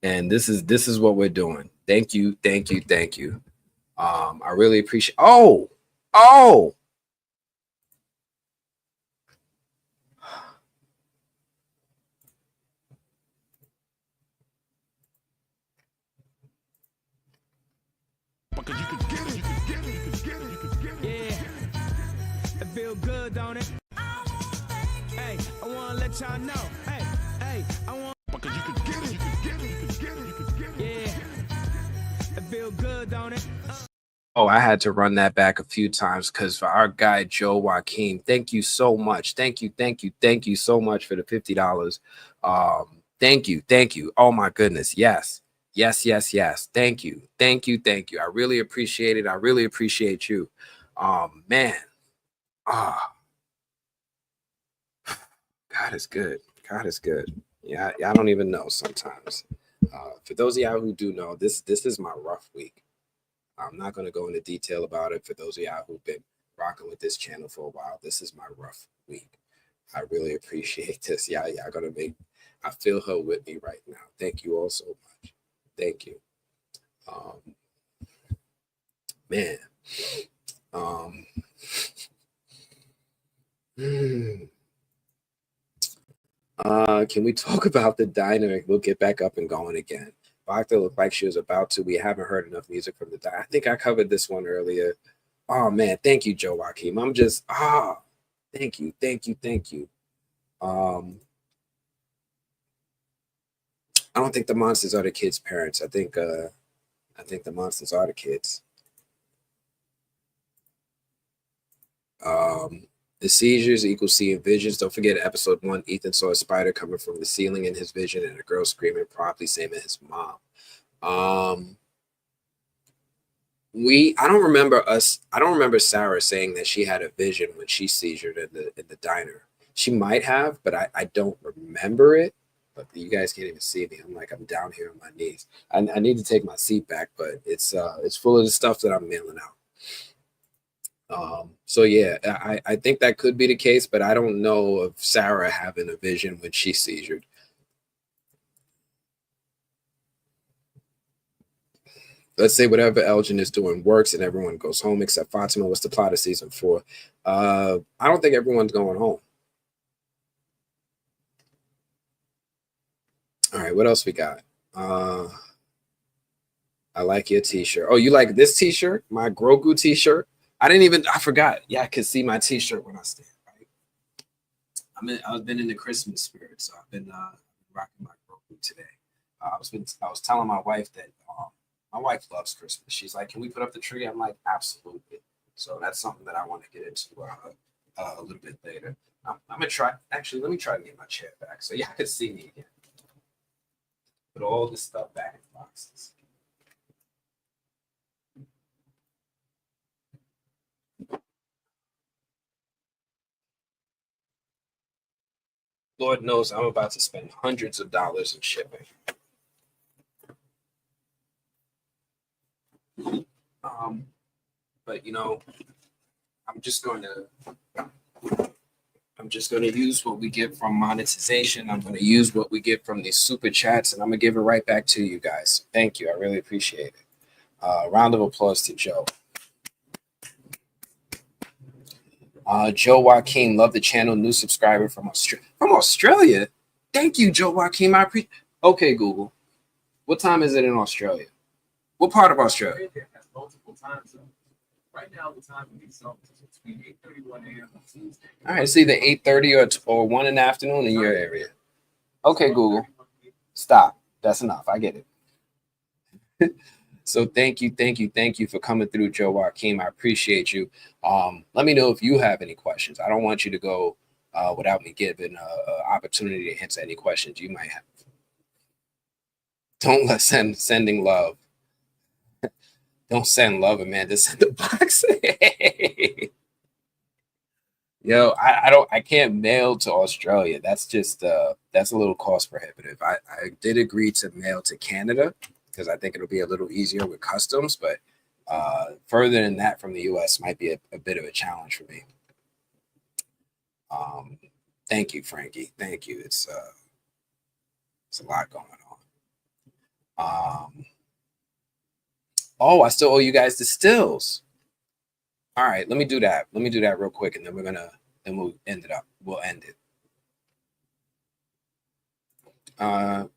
S1: And this is what we're doing. Thank you. I really appreciate. Oh.
S2: Because you could get it. Yeah. It feel good, don't it? Hey, I wanna let y'all know. Hey, I want because you could get it. Yeah. It feel good, don't it?
S1: Oh, I had to run that back a few times because for our guy Joe Joaquin, thank you so much. Thank you so much for the $50. Thank you. Oh my goodness. Yes. Thank you. I really appreciate it. I really appreciate you. Man. God is good. Yeah, I don't even know sometimes. For those of y'all who do know, this is my rough week. I'm not going to go into detail about it for those of y'all who've been rocking with this channel for a while. This is my rough week. I really appreciate this. Y'all gonna make, I feel her with me right now. Thank you all so much. Thank you. Man. Can we talk about the diner? We'll get back up and going again. Bhakta looked like she was about to. We haven't heard enough music from the diner. I think I covered this one earlier. Oh man, thank you, Joe Joachim. I'm just thank you. I don't think the monsters are the kids' parents. I think the monsters are the kids. The seizures equal seeing visions. Don't forget episode 1, Ethan saw a spider coming from the ceiling in his vision and a girl screaming, promptly saying his mom. I don't remember Sarah saying that she had a vision when she seizured in the diner. She might have, but I don't remember it. But you guys can't even see me. I'm down here on my knees. I need to take my seat back, but it's full of the stuff that I'm mailing out. So yeah, I think that could be the case, but I don't know of Sarah having a vision when she seizured. Let's say whatever Elgin is doing works and everyone goes home except Fatima. What's the plot of season 4? I don't think everyone's going home. All right, what else we got? I like your t-shirt. Oh, you like this t-shirt? My Grogu t-shirt? I forgot. Yeah, I could see my t-shirt when I stand, right? I've been in the Christmas spirit, so I've been rocking my Grogu today. I was telling my wife that my wife loves Christmas. She's like, "Can we put up the tree?" I'm like, "Absolutely." So that's something that I want to get into a little bit later. I'm gonna try. Actually, let me try to get my chair back so y'all can see me again. Put all this stuff back in boxes. Lord knows I'm about to spend hundreds of dollars in shipping. But I'm just going to use what we get from monetization. I'm going to use what we get from these super chats, and I'm going to give it right back to you guys. Thank you. I really appreciate it. Round of applause to Joe. Joe Joaquin, love the channel. New subscriber from Australia. From Australia? Thank you, Joe Joaquin. I appreciate. Okay, Google. What time is it in Australia? What part of Australia?
S11: Multiple times. Right now, the time will be between 8:31 a.m. on Tuesday.
S1: All right, it's either 8:30 or 1 in the afternoon in your area. Okay, Google. Stop. That's enough. I get it. So thank you for coming through, Joe Joaquin. I appreciate you. Let me know if you have any questions. I don't want you to go without me giving an opportunity to answer any questions you might have. Don't sending love. Don't send love, Amanda. Send the box. Yo, I can't mail to Australia. That's just that's a little cost prohibitive. I did agree to mail to Canada because I think it'll be a little easier with customs, but further than that from the US might be a bit of a challenge for me. Thank you, Frankie. Thank you. It's a lot going on. Oh, I still owe you guys the stills. All right, let me do that. Let me do that real quick, and then we'll end it up. We'll end it. How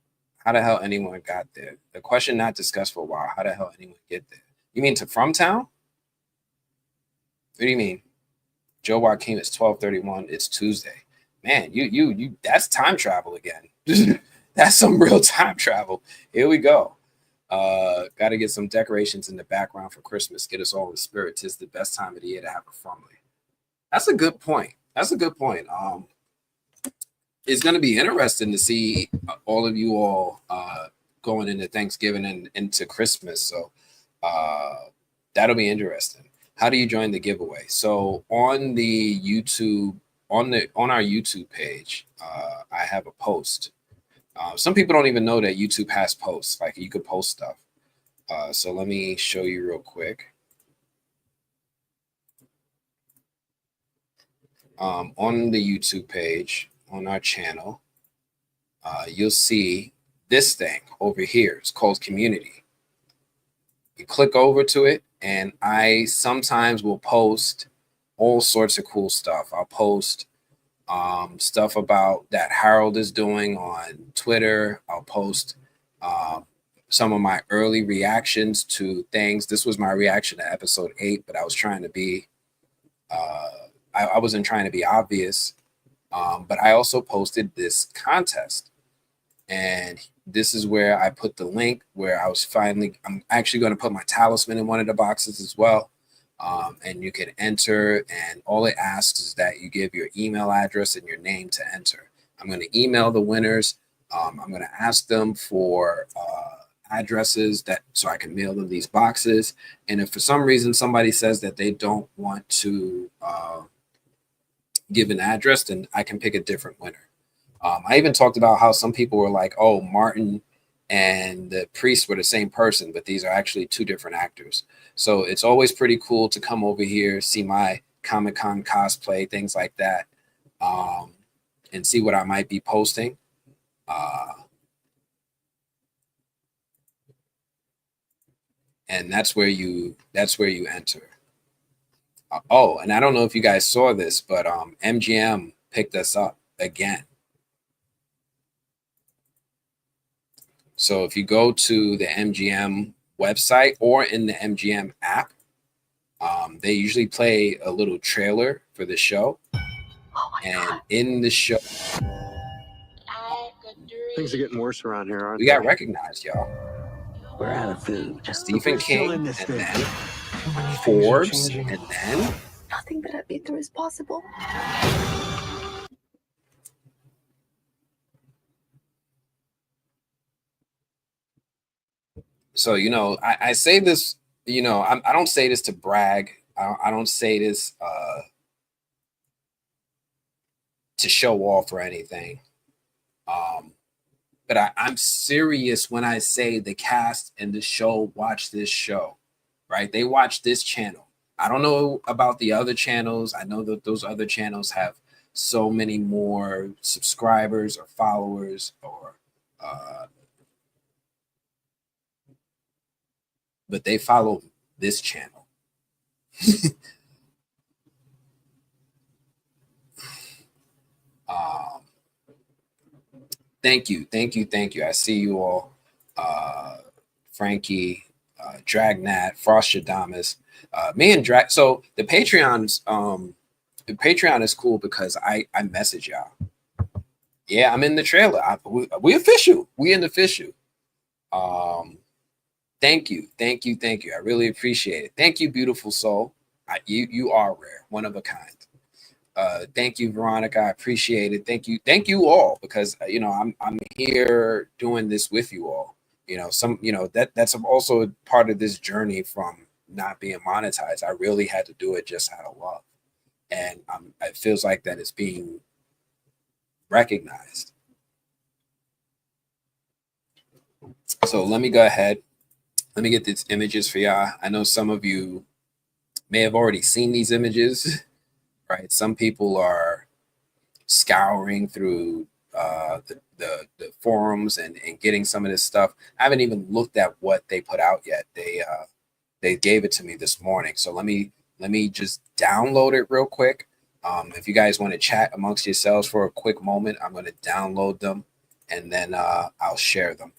S1: the hell anyone got there? The question not discussed for a while. How the hell anyone get there? You mean to From Town? What do you mean? Joe Joaquin, it's 12:31. It's Tuesday. Man, you that's time travel again. That's some real time travel. Here we go. Got to get some decorations in the background for Christmas. Get us all in the spirit. 'Tis the best time of the year to have a family. That's a good point. That's a good point. It's going to be interesting to see all of you all going into Thanksgiving and into Christmas. So that'll be interesting. How do you join the giveaway? So on the YouTube, on our YouTube page, I have a post. Some people don't even know that YouTube has posts. Like you could post stuff. So let me show you real quick. On the YouTube page, on our channel, you'll see this thing over here. It's called Community. You click over to it, and I sometimes will post all sorts of cool stuff. I'll post stuff about that Harold is doing on Twitter. I'll post some of my early reactions to things. This was my reaction to episode 8, but I was trying to be, I wasn't trying to be obvious. But I also posted this contest. And this is where I put the link where I'm actually going to put my talisman in one of the boxes as well. And you can enter, and all it asks is that you give your email address and your name to enter. I'm going to email the winners. I'm going to ask them for addresses so I can mail them these boxes. And if for some reason somebody says that they don't want to give an address, then I can pick a different winner. I even talked about how some people were like, oh, Martin and the priest were the same person, but these are actually 2 different actors. So it's always pretty cool to come over here, see my Comic-Con cosplay, things like that, and see what I might be posting. And that's where you enter. Oh, and I don't know if you guys saw this, but MGM picked us up again. So if you go to the MGM website or in the MGM app, they usually play a little trailer for the show. And in the show,
S12: Things are getting worse around here, aren't
S1: we got recognized, y'all.
S12: We're out of food.
S1: Stephen King, and then Forbes, and then
S13: Nothing but I've been through is possible.
S1: so, I say this, I don't say this to brag. I don't say this to show off or anything. But I'm serious when I say the cast and the show watch this show, right? They watch this channel. I don't know about the other channels. I know that those other channels have so many more subscribers or followers, but they follow this channel. Thank you. I see you all. Frankie, Dragnat, Frostadamus, me and Drag. So the Patreon is cool because I message y'all. Yeah, I'm in the trailer. We official. We in the official. Thank you. I really appreciate it. Thank you, beautiful soul. You are rare, one of a kind. Thank you, Veronica. I appreciate it. Thank you all, because I'm here doing this with you all. That's also part of this journey from not being monetized. I really had to do it just out of love, and it feels like that it's being recognized. So let me go ahead. Let me get these images for y'all. I know some of you may have already seen these images, right? Some people are scouring through the forums and getting some of this stuff. I haven't even looked at what they put out yet. They gave it to me this morning. So let me just download it real quick. If you guys want to chat amongst yourselves for a quick moment, I'm going to download them, and then I'll share them.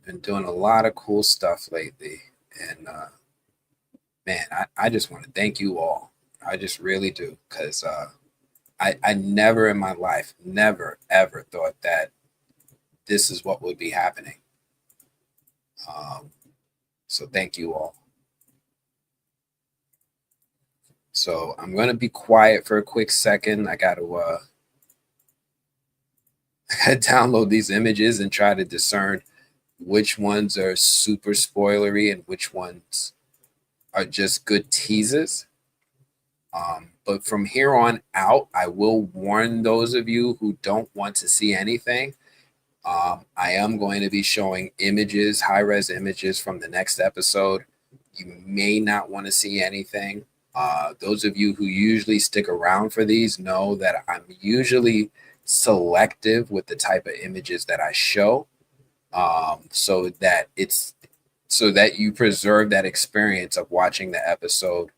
S1: Been doing a lot of cool stuff lately, and man, I just want to thank you all. I just really do, because I never in my life, never ever thought that this is what would be happening. So thank you all. So I'm going to be quiet for a quick second. I got to download these images and try to discern which ones are super spoilery and which ones are just good teases. But from here on out, I will warn those of you who don't want to see anything. I am going to be showing images, high-res images from the next episode. You may not want to see anything. Those of you who usually stick around for these know that I'm usually selective with the type of images that I show, so that you preserve that experience of watching the episode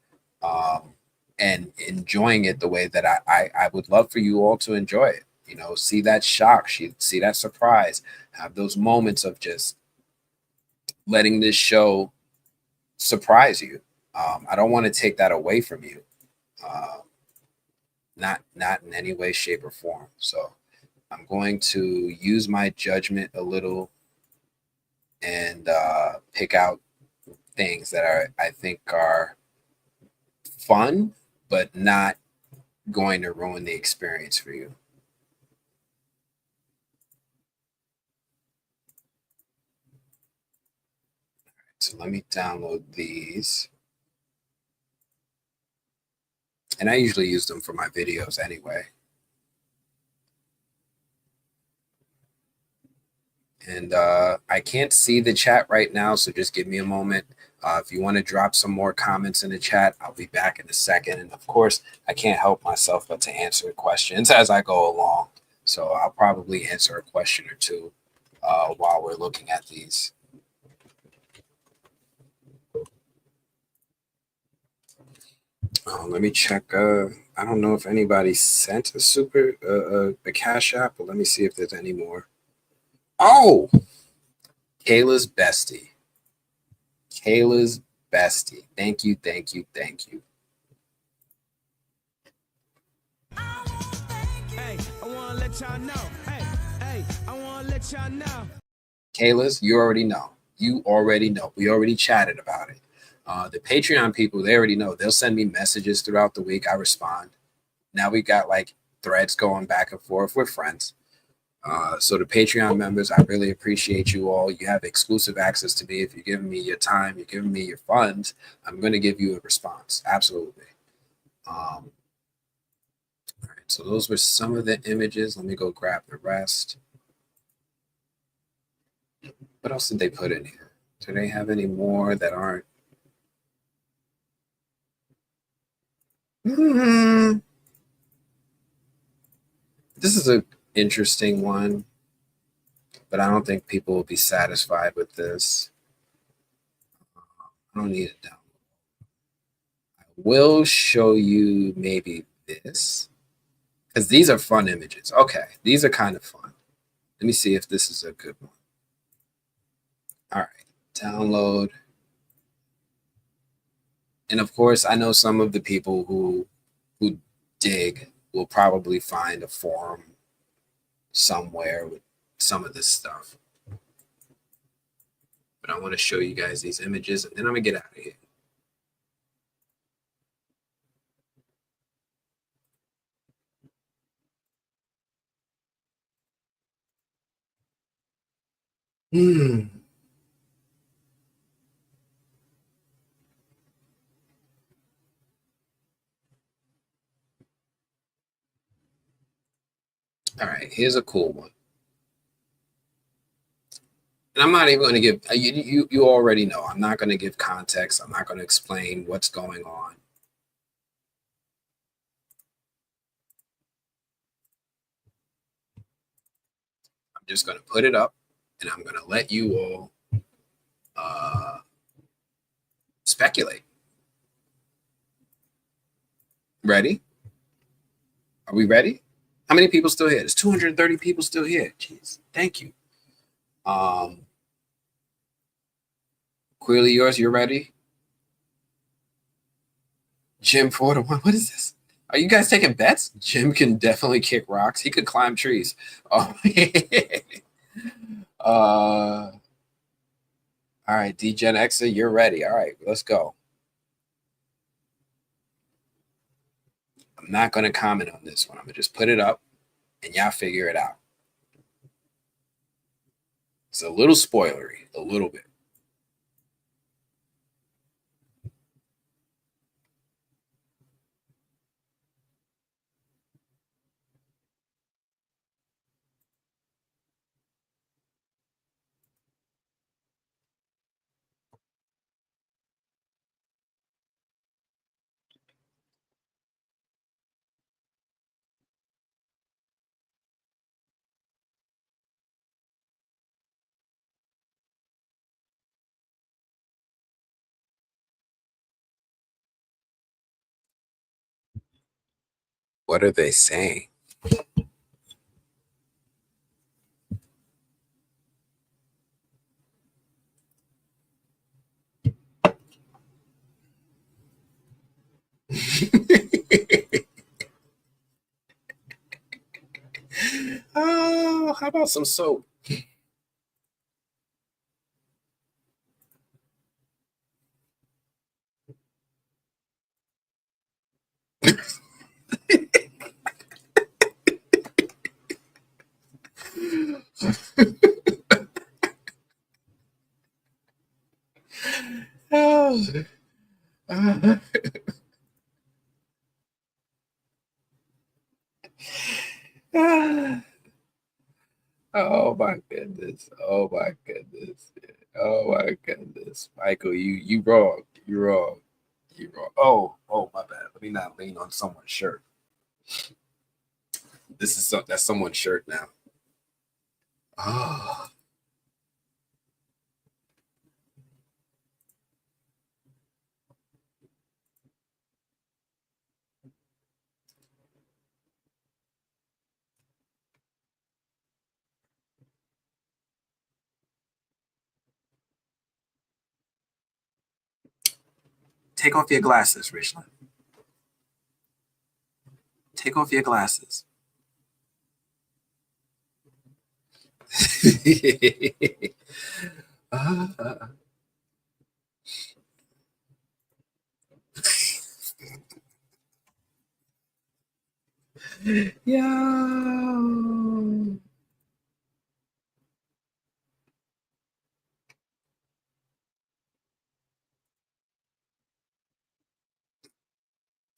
S1: and enjoying it the way that I would love for you all to enjoy it. You know, see that shock, see that surprise, have those moments of just letting this show surprise you. I don't want to take that away from you, not in any way, shape, or form. So I'm going to use my judgment a little and pick out things that I think are fun, but not going to ruin the experience for you. So let me download these. And I usually use them for my videos anyway. And I can't see the chat right now, so just give me a moment. If you want to drop some more comments in the chat, I'll be back in a second. And of course, I can't help myself but to answer questions as I go along. So I'll probably answer a question or two while we're looking at these. Let me check. I don't know if anybody sent a Cash App, but let me see if there's any more. Oh, Kayla's bestie. Kayla's bestie. Thank you, thank you, thank you.
S2: Hey, I wanna let y'all know. Hey, I wanna let y'all know.
S1: Kayla's, you already know. You already know. We already chatted about it. The Patreon people, they already know. They'll send me messages throughout the week. I respond. Now we got like threads going back and forth. We're friends. So the Patreon members, I really appreciate you all. You have exclusive access to me. If you're giving me your time, you're giving me your funds, I'm going to give you a response. Absolutely. All right, so those were some of the images. Let me go grab the rest. What else did they put in here? Do they have any more that aren't? This is an interesting one, but I don't think people will be satisfied with this. I don't need it down. I will show you maybe this, because these are fun images. Okay, these are kind of fun. Let me see if this is a good one. All right, download. And of course, I know some of the people who dig will probably find a forum somewhere with some of this stuff. But I want to show you guys these images, and then I'm gonna get out of here. All right, here's a cool one. And I'm not even going to give, you already know, I'm not going to give context. I'm not going to explain what's going on. I'm just going to put it up, and I'm going to let you all speculate. Ready? Are we ready? How many people still here? There's 230 people still here. Jeez, thank you. Clearly yours, you're ready? Jim 4-1. What is this? Are you guys taking bets? Jim can definitely kick rocks. He could climb trees. Oh, all right, D-Gen Exa, you're ready. All right, let's go. I'm not going to comment on this one. I'm going to just put it up, and y'all figure it out. It's a little spoilery, a little bit. What are they saying? Oh, how about some soap? Oh. Oh my goodness. Oh my goodness. Oh my goodness. Michael, you wrong. You wrong. You wrong. Oh my bad. Let me not lean on someone's shirt. That's someone's shirt now. Oh. Take off your glasses, Richland. Take off your glasses. Yo.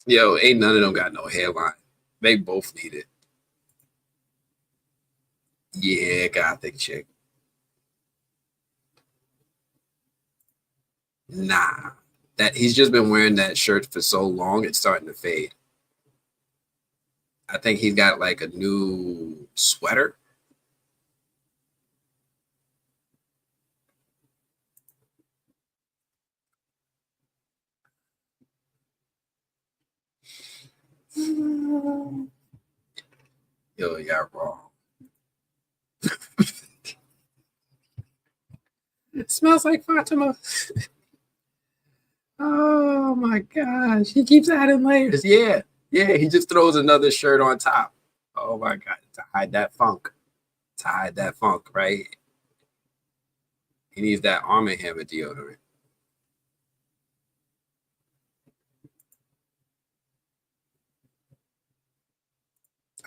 S1: Yo, ain't none of them got no hairline. They both need it. Yeah, gothic chick. Nah. That he's just been wearing that shirt for so long, it's starting to fade. I think he's got like a new sweater. Yo, y'all wrong. It smells like Fatima. Oh my gosh. He keeps adding layers. Yeah. Yeah. He just throws another shirt on top. Oh my God. To hide that funk. To hide that funk, right? He needs that Arm & Hammer deodorant.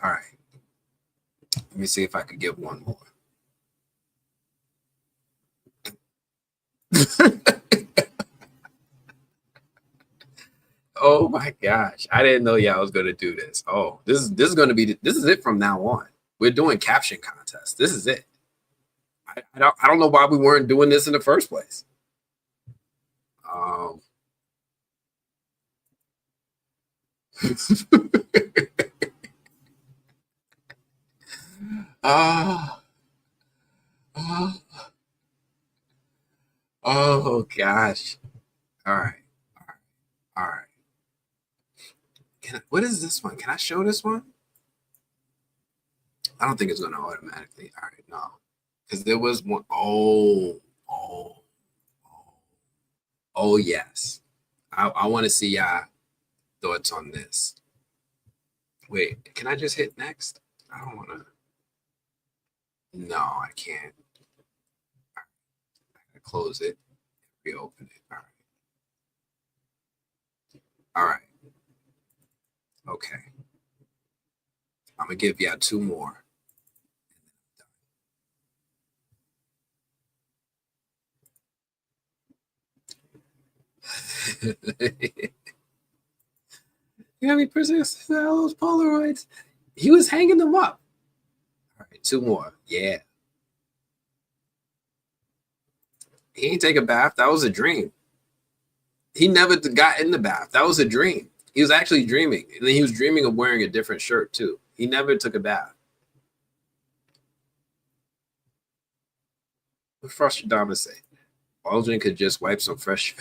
S1: All right. Let me see if I could get one more. Oh my gosh. I didn't know y'all was gonna do this. Oh, this is gonna be this is it from now on. We're doing caption contests. This is it. I don't know why we weren't doing this in the first place. Oh, oh, oh gosh. All right. All right. What is this one? Can I show this one? I don't think it's going to automatically. All right, no. Because there was one. Oh, yes. I want to see y'all thoughts on this. Wait, can I just hit next? I don't want to. No, I can't. I gotta close it. Reopen it. All right. All right. Okay. I'm gonna give y'all two more. You got me persist those Polaroids. He was hanging them up. All right, two more. Yeah. He ain't take a bath. That was a dream. He never got in the bath. That was a dream. He was actually dreaming. And then he was dreaming of wearing a different shirt too. He never took a bath. What Frostradama say? Aldrin could just wipe some fresh.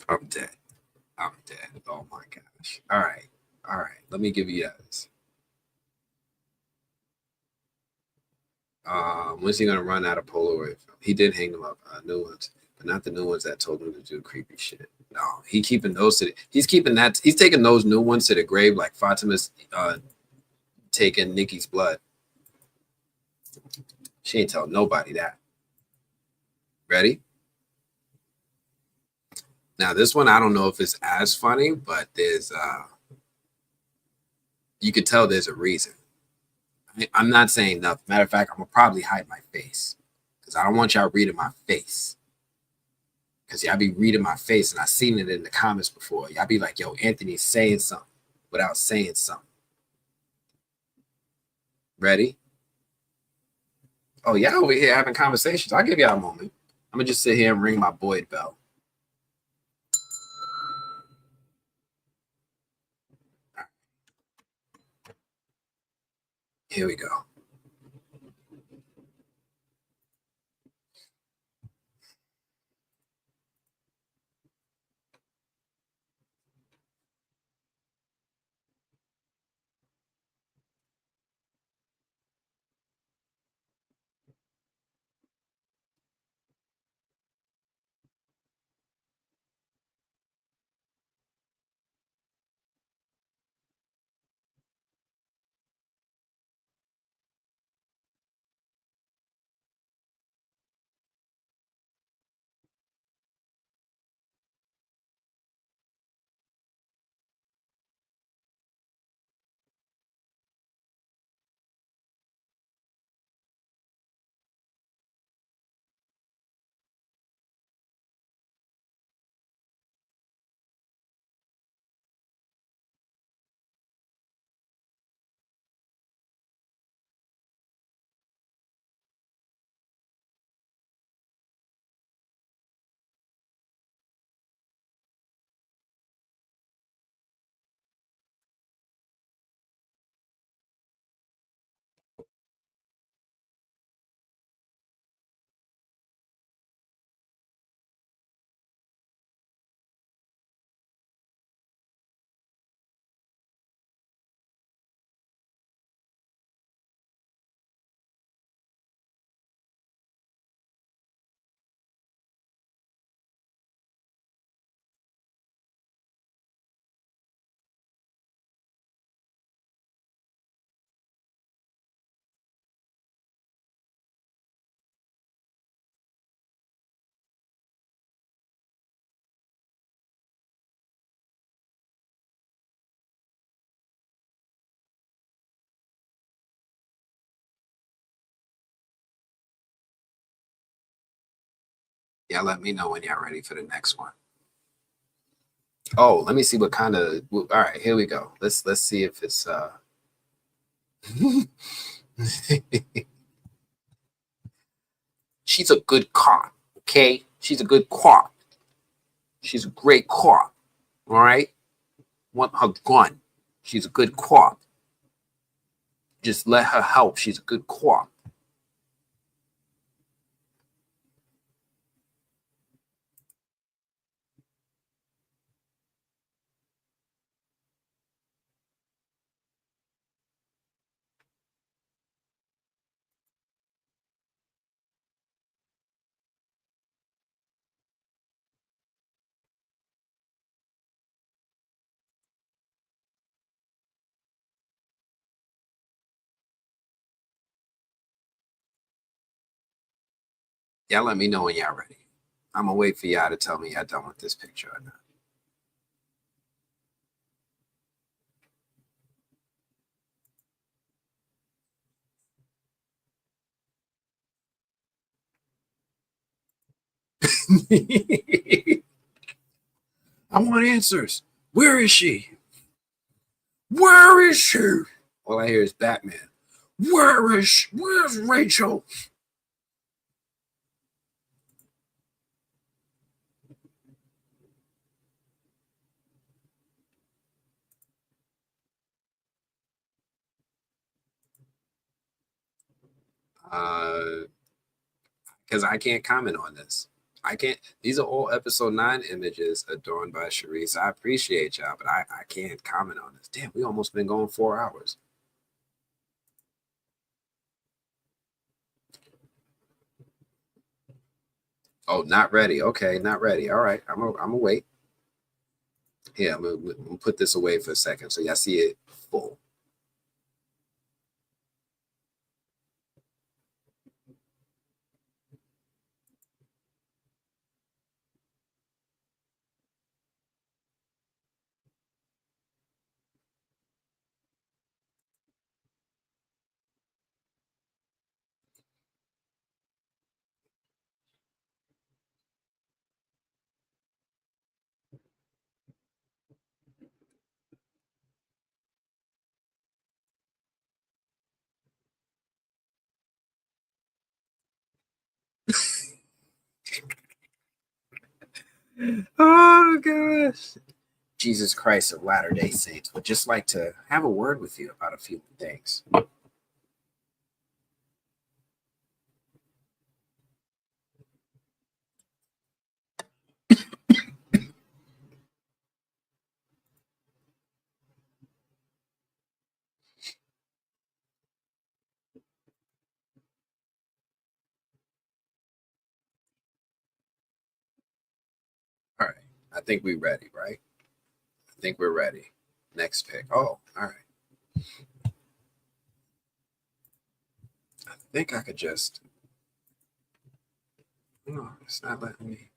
S1: I'm dead. I'm dead. Oh my gosh. All right. All right. Let me give you this. When's he gonna run out of Polaroid film? He did hang them up, new ones, but not the new ones that told him to do creepy shit. No, he's keeping those he's keeping that. He's taking those new ones to the grave, like Fatima's taking Nikki's blood. She ain't telling nobody that. Ready? Now this one, I don't know if it's as funny, but there's you could tell there's a reason. I'm not saying nothing. Matter of fact, I'm gonna probably hide my face because I don't want y'all reading my face. Because y'all be reading my face, and I seen it in the comments before. Y'all be like, "Yo, Anthony's saying something without saying something." Ready? Oh, y'all over here having conversations. I'll give y'all a moment. I'm gonna just sit here and ring my Boyd bell. Here we go. Y'all let me know when y'all ready for the next one. Oh, let me see what kind of. All right, here we go. Let's see if it's She's a good cop, okay? She's a good cop. She's a great cop. All right? Want her gun. She's a good cop. Just let her help. She's a good cop. Y'all let me know when y'all ready. I'm gonna wait for y'all to tell me y'all done with this picture or not. I want answers. Where is she? Where is she? All I hear is Batman. Where is she? Where's Rachel? Because I can't comment on this. I can't. These are all episode 9 images adorned by Sharice. I appreciate y'all, but I can't comment on this. Damn, we almost been going 4 hours. Oh, not ready. Okay, not ready. All right, I'm gonna wait. Yeah, I'm gonna put this away for a second so y'all see it full. Oh gosh. Jesus Christ of Latter-day Saints would just like to have a word with you about a few things. All right. I think we're ready, right? I think we're ready. Next pick. Oh, all right. I think I could just. No, it's not letting me.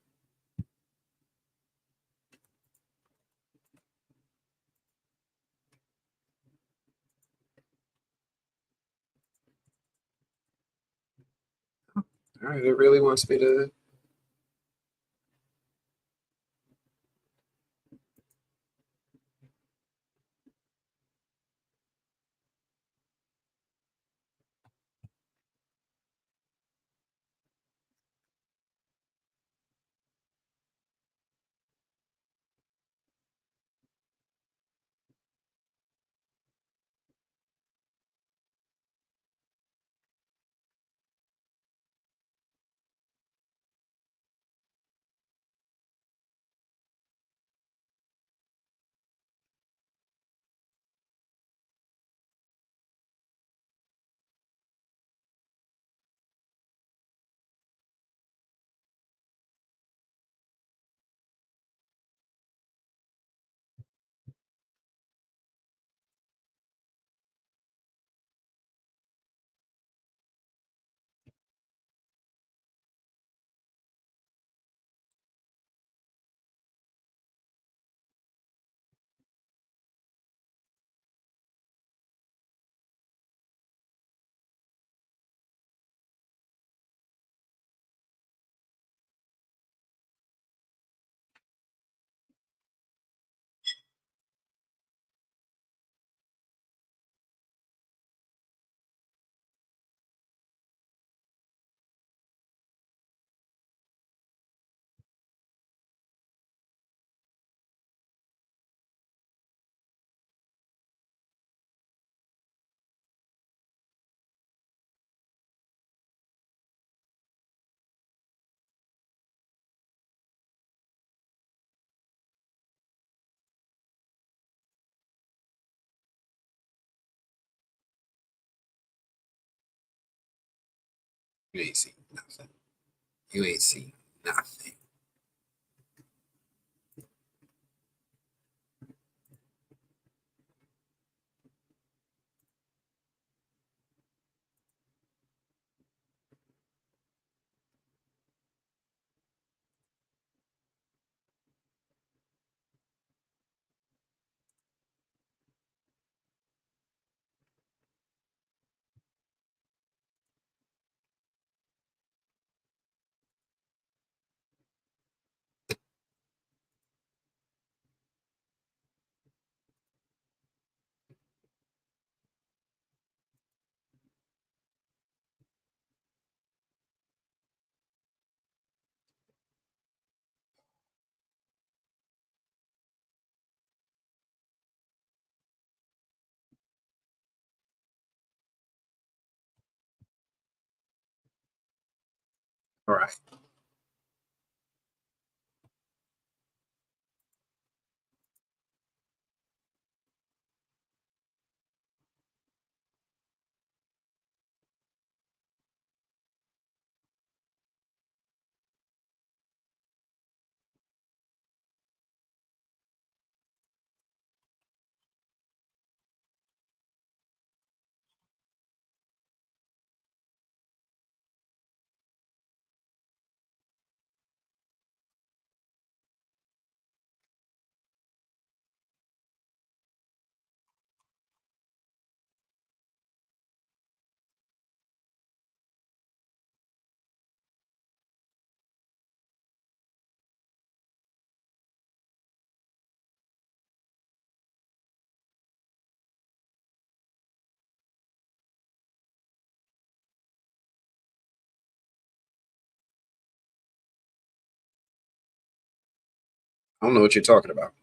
S1: All right, it really wants me to. You ain't see nothing. You ain't see nothing. All right. I don't know what you're talking about.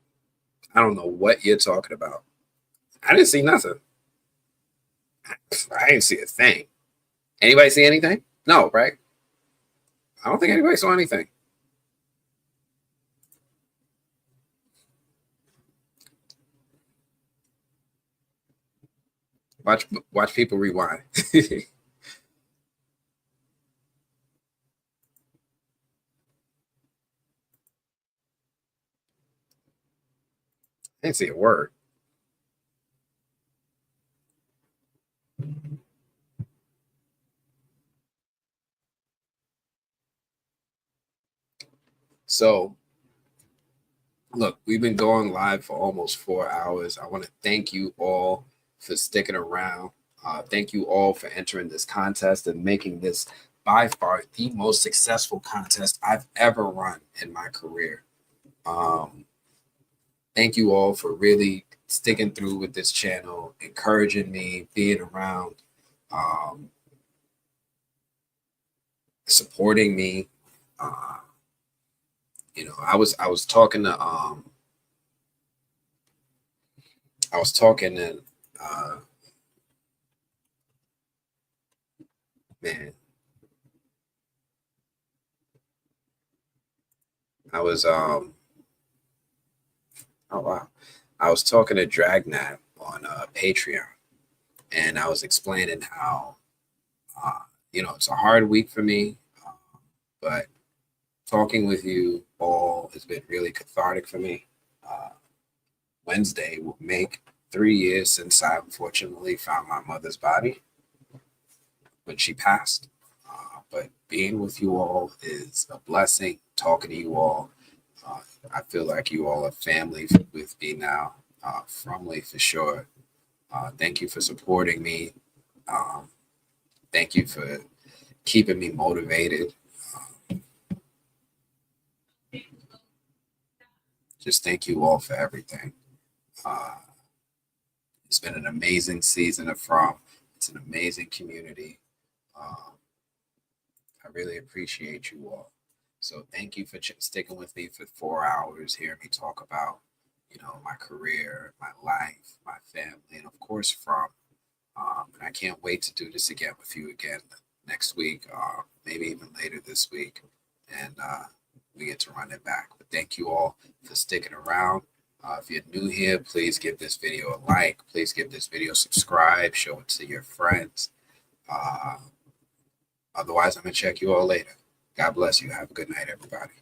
S1: I don't know what you're talking about. I didn't see nothing. I didn't see a thing. Anybody see anything? No, right? I don't think anybody saw anything. Watch people rewind. I didn't see a word. So, look, we've been going live for almost 4 hours. I want to thank you all for sticking around. Thank you all for entering this contest and making this by far the most successful contest I've ever run in my career. Thank you all for really sticking through with this channel, encouraging me, being around, supporting me. You know, I was talking to man, I was oh wow, I was talking to Dragnat on Patreon, and I was explaining how you know, it's a hard week for me, but talking with you all has been really cathartic for me. Wednesday will make 3 years since I unfortunately found my mother's body when she passed. But being with you all is a blessing. Talking to you all, I feel like you all are family with me now, firmly for sure. Thank you for supporting me. Thank you for keeping me motivated. Just thank you all for everything. It's been an amazing season of From. It's an amazing community. I really appreciate you all. So thank you for sticking with me for 4 hours, hearing me talk about, you know, my career, my life, my family, and of course From. And I can't wait to do this again with you again next week, maybe even later this week, and we get to run it back. But thank you all for sticking around. If you're new here, please give this video a like. Please give this video a subscribe. Show it to your friends. Otherwise, I'm going to check you all later. God bless you. Have a good night, everybody.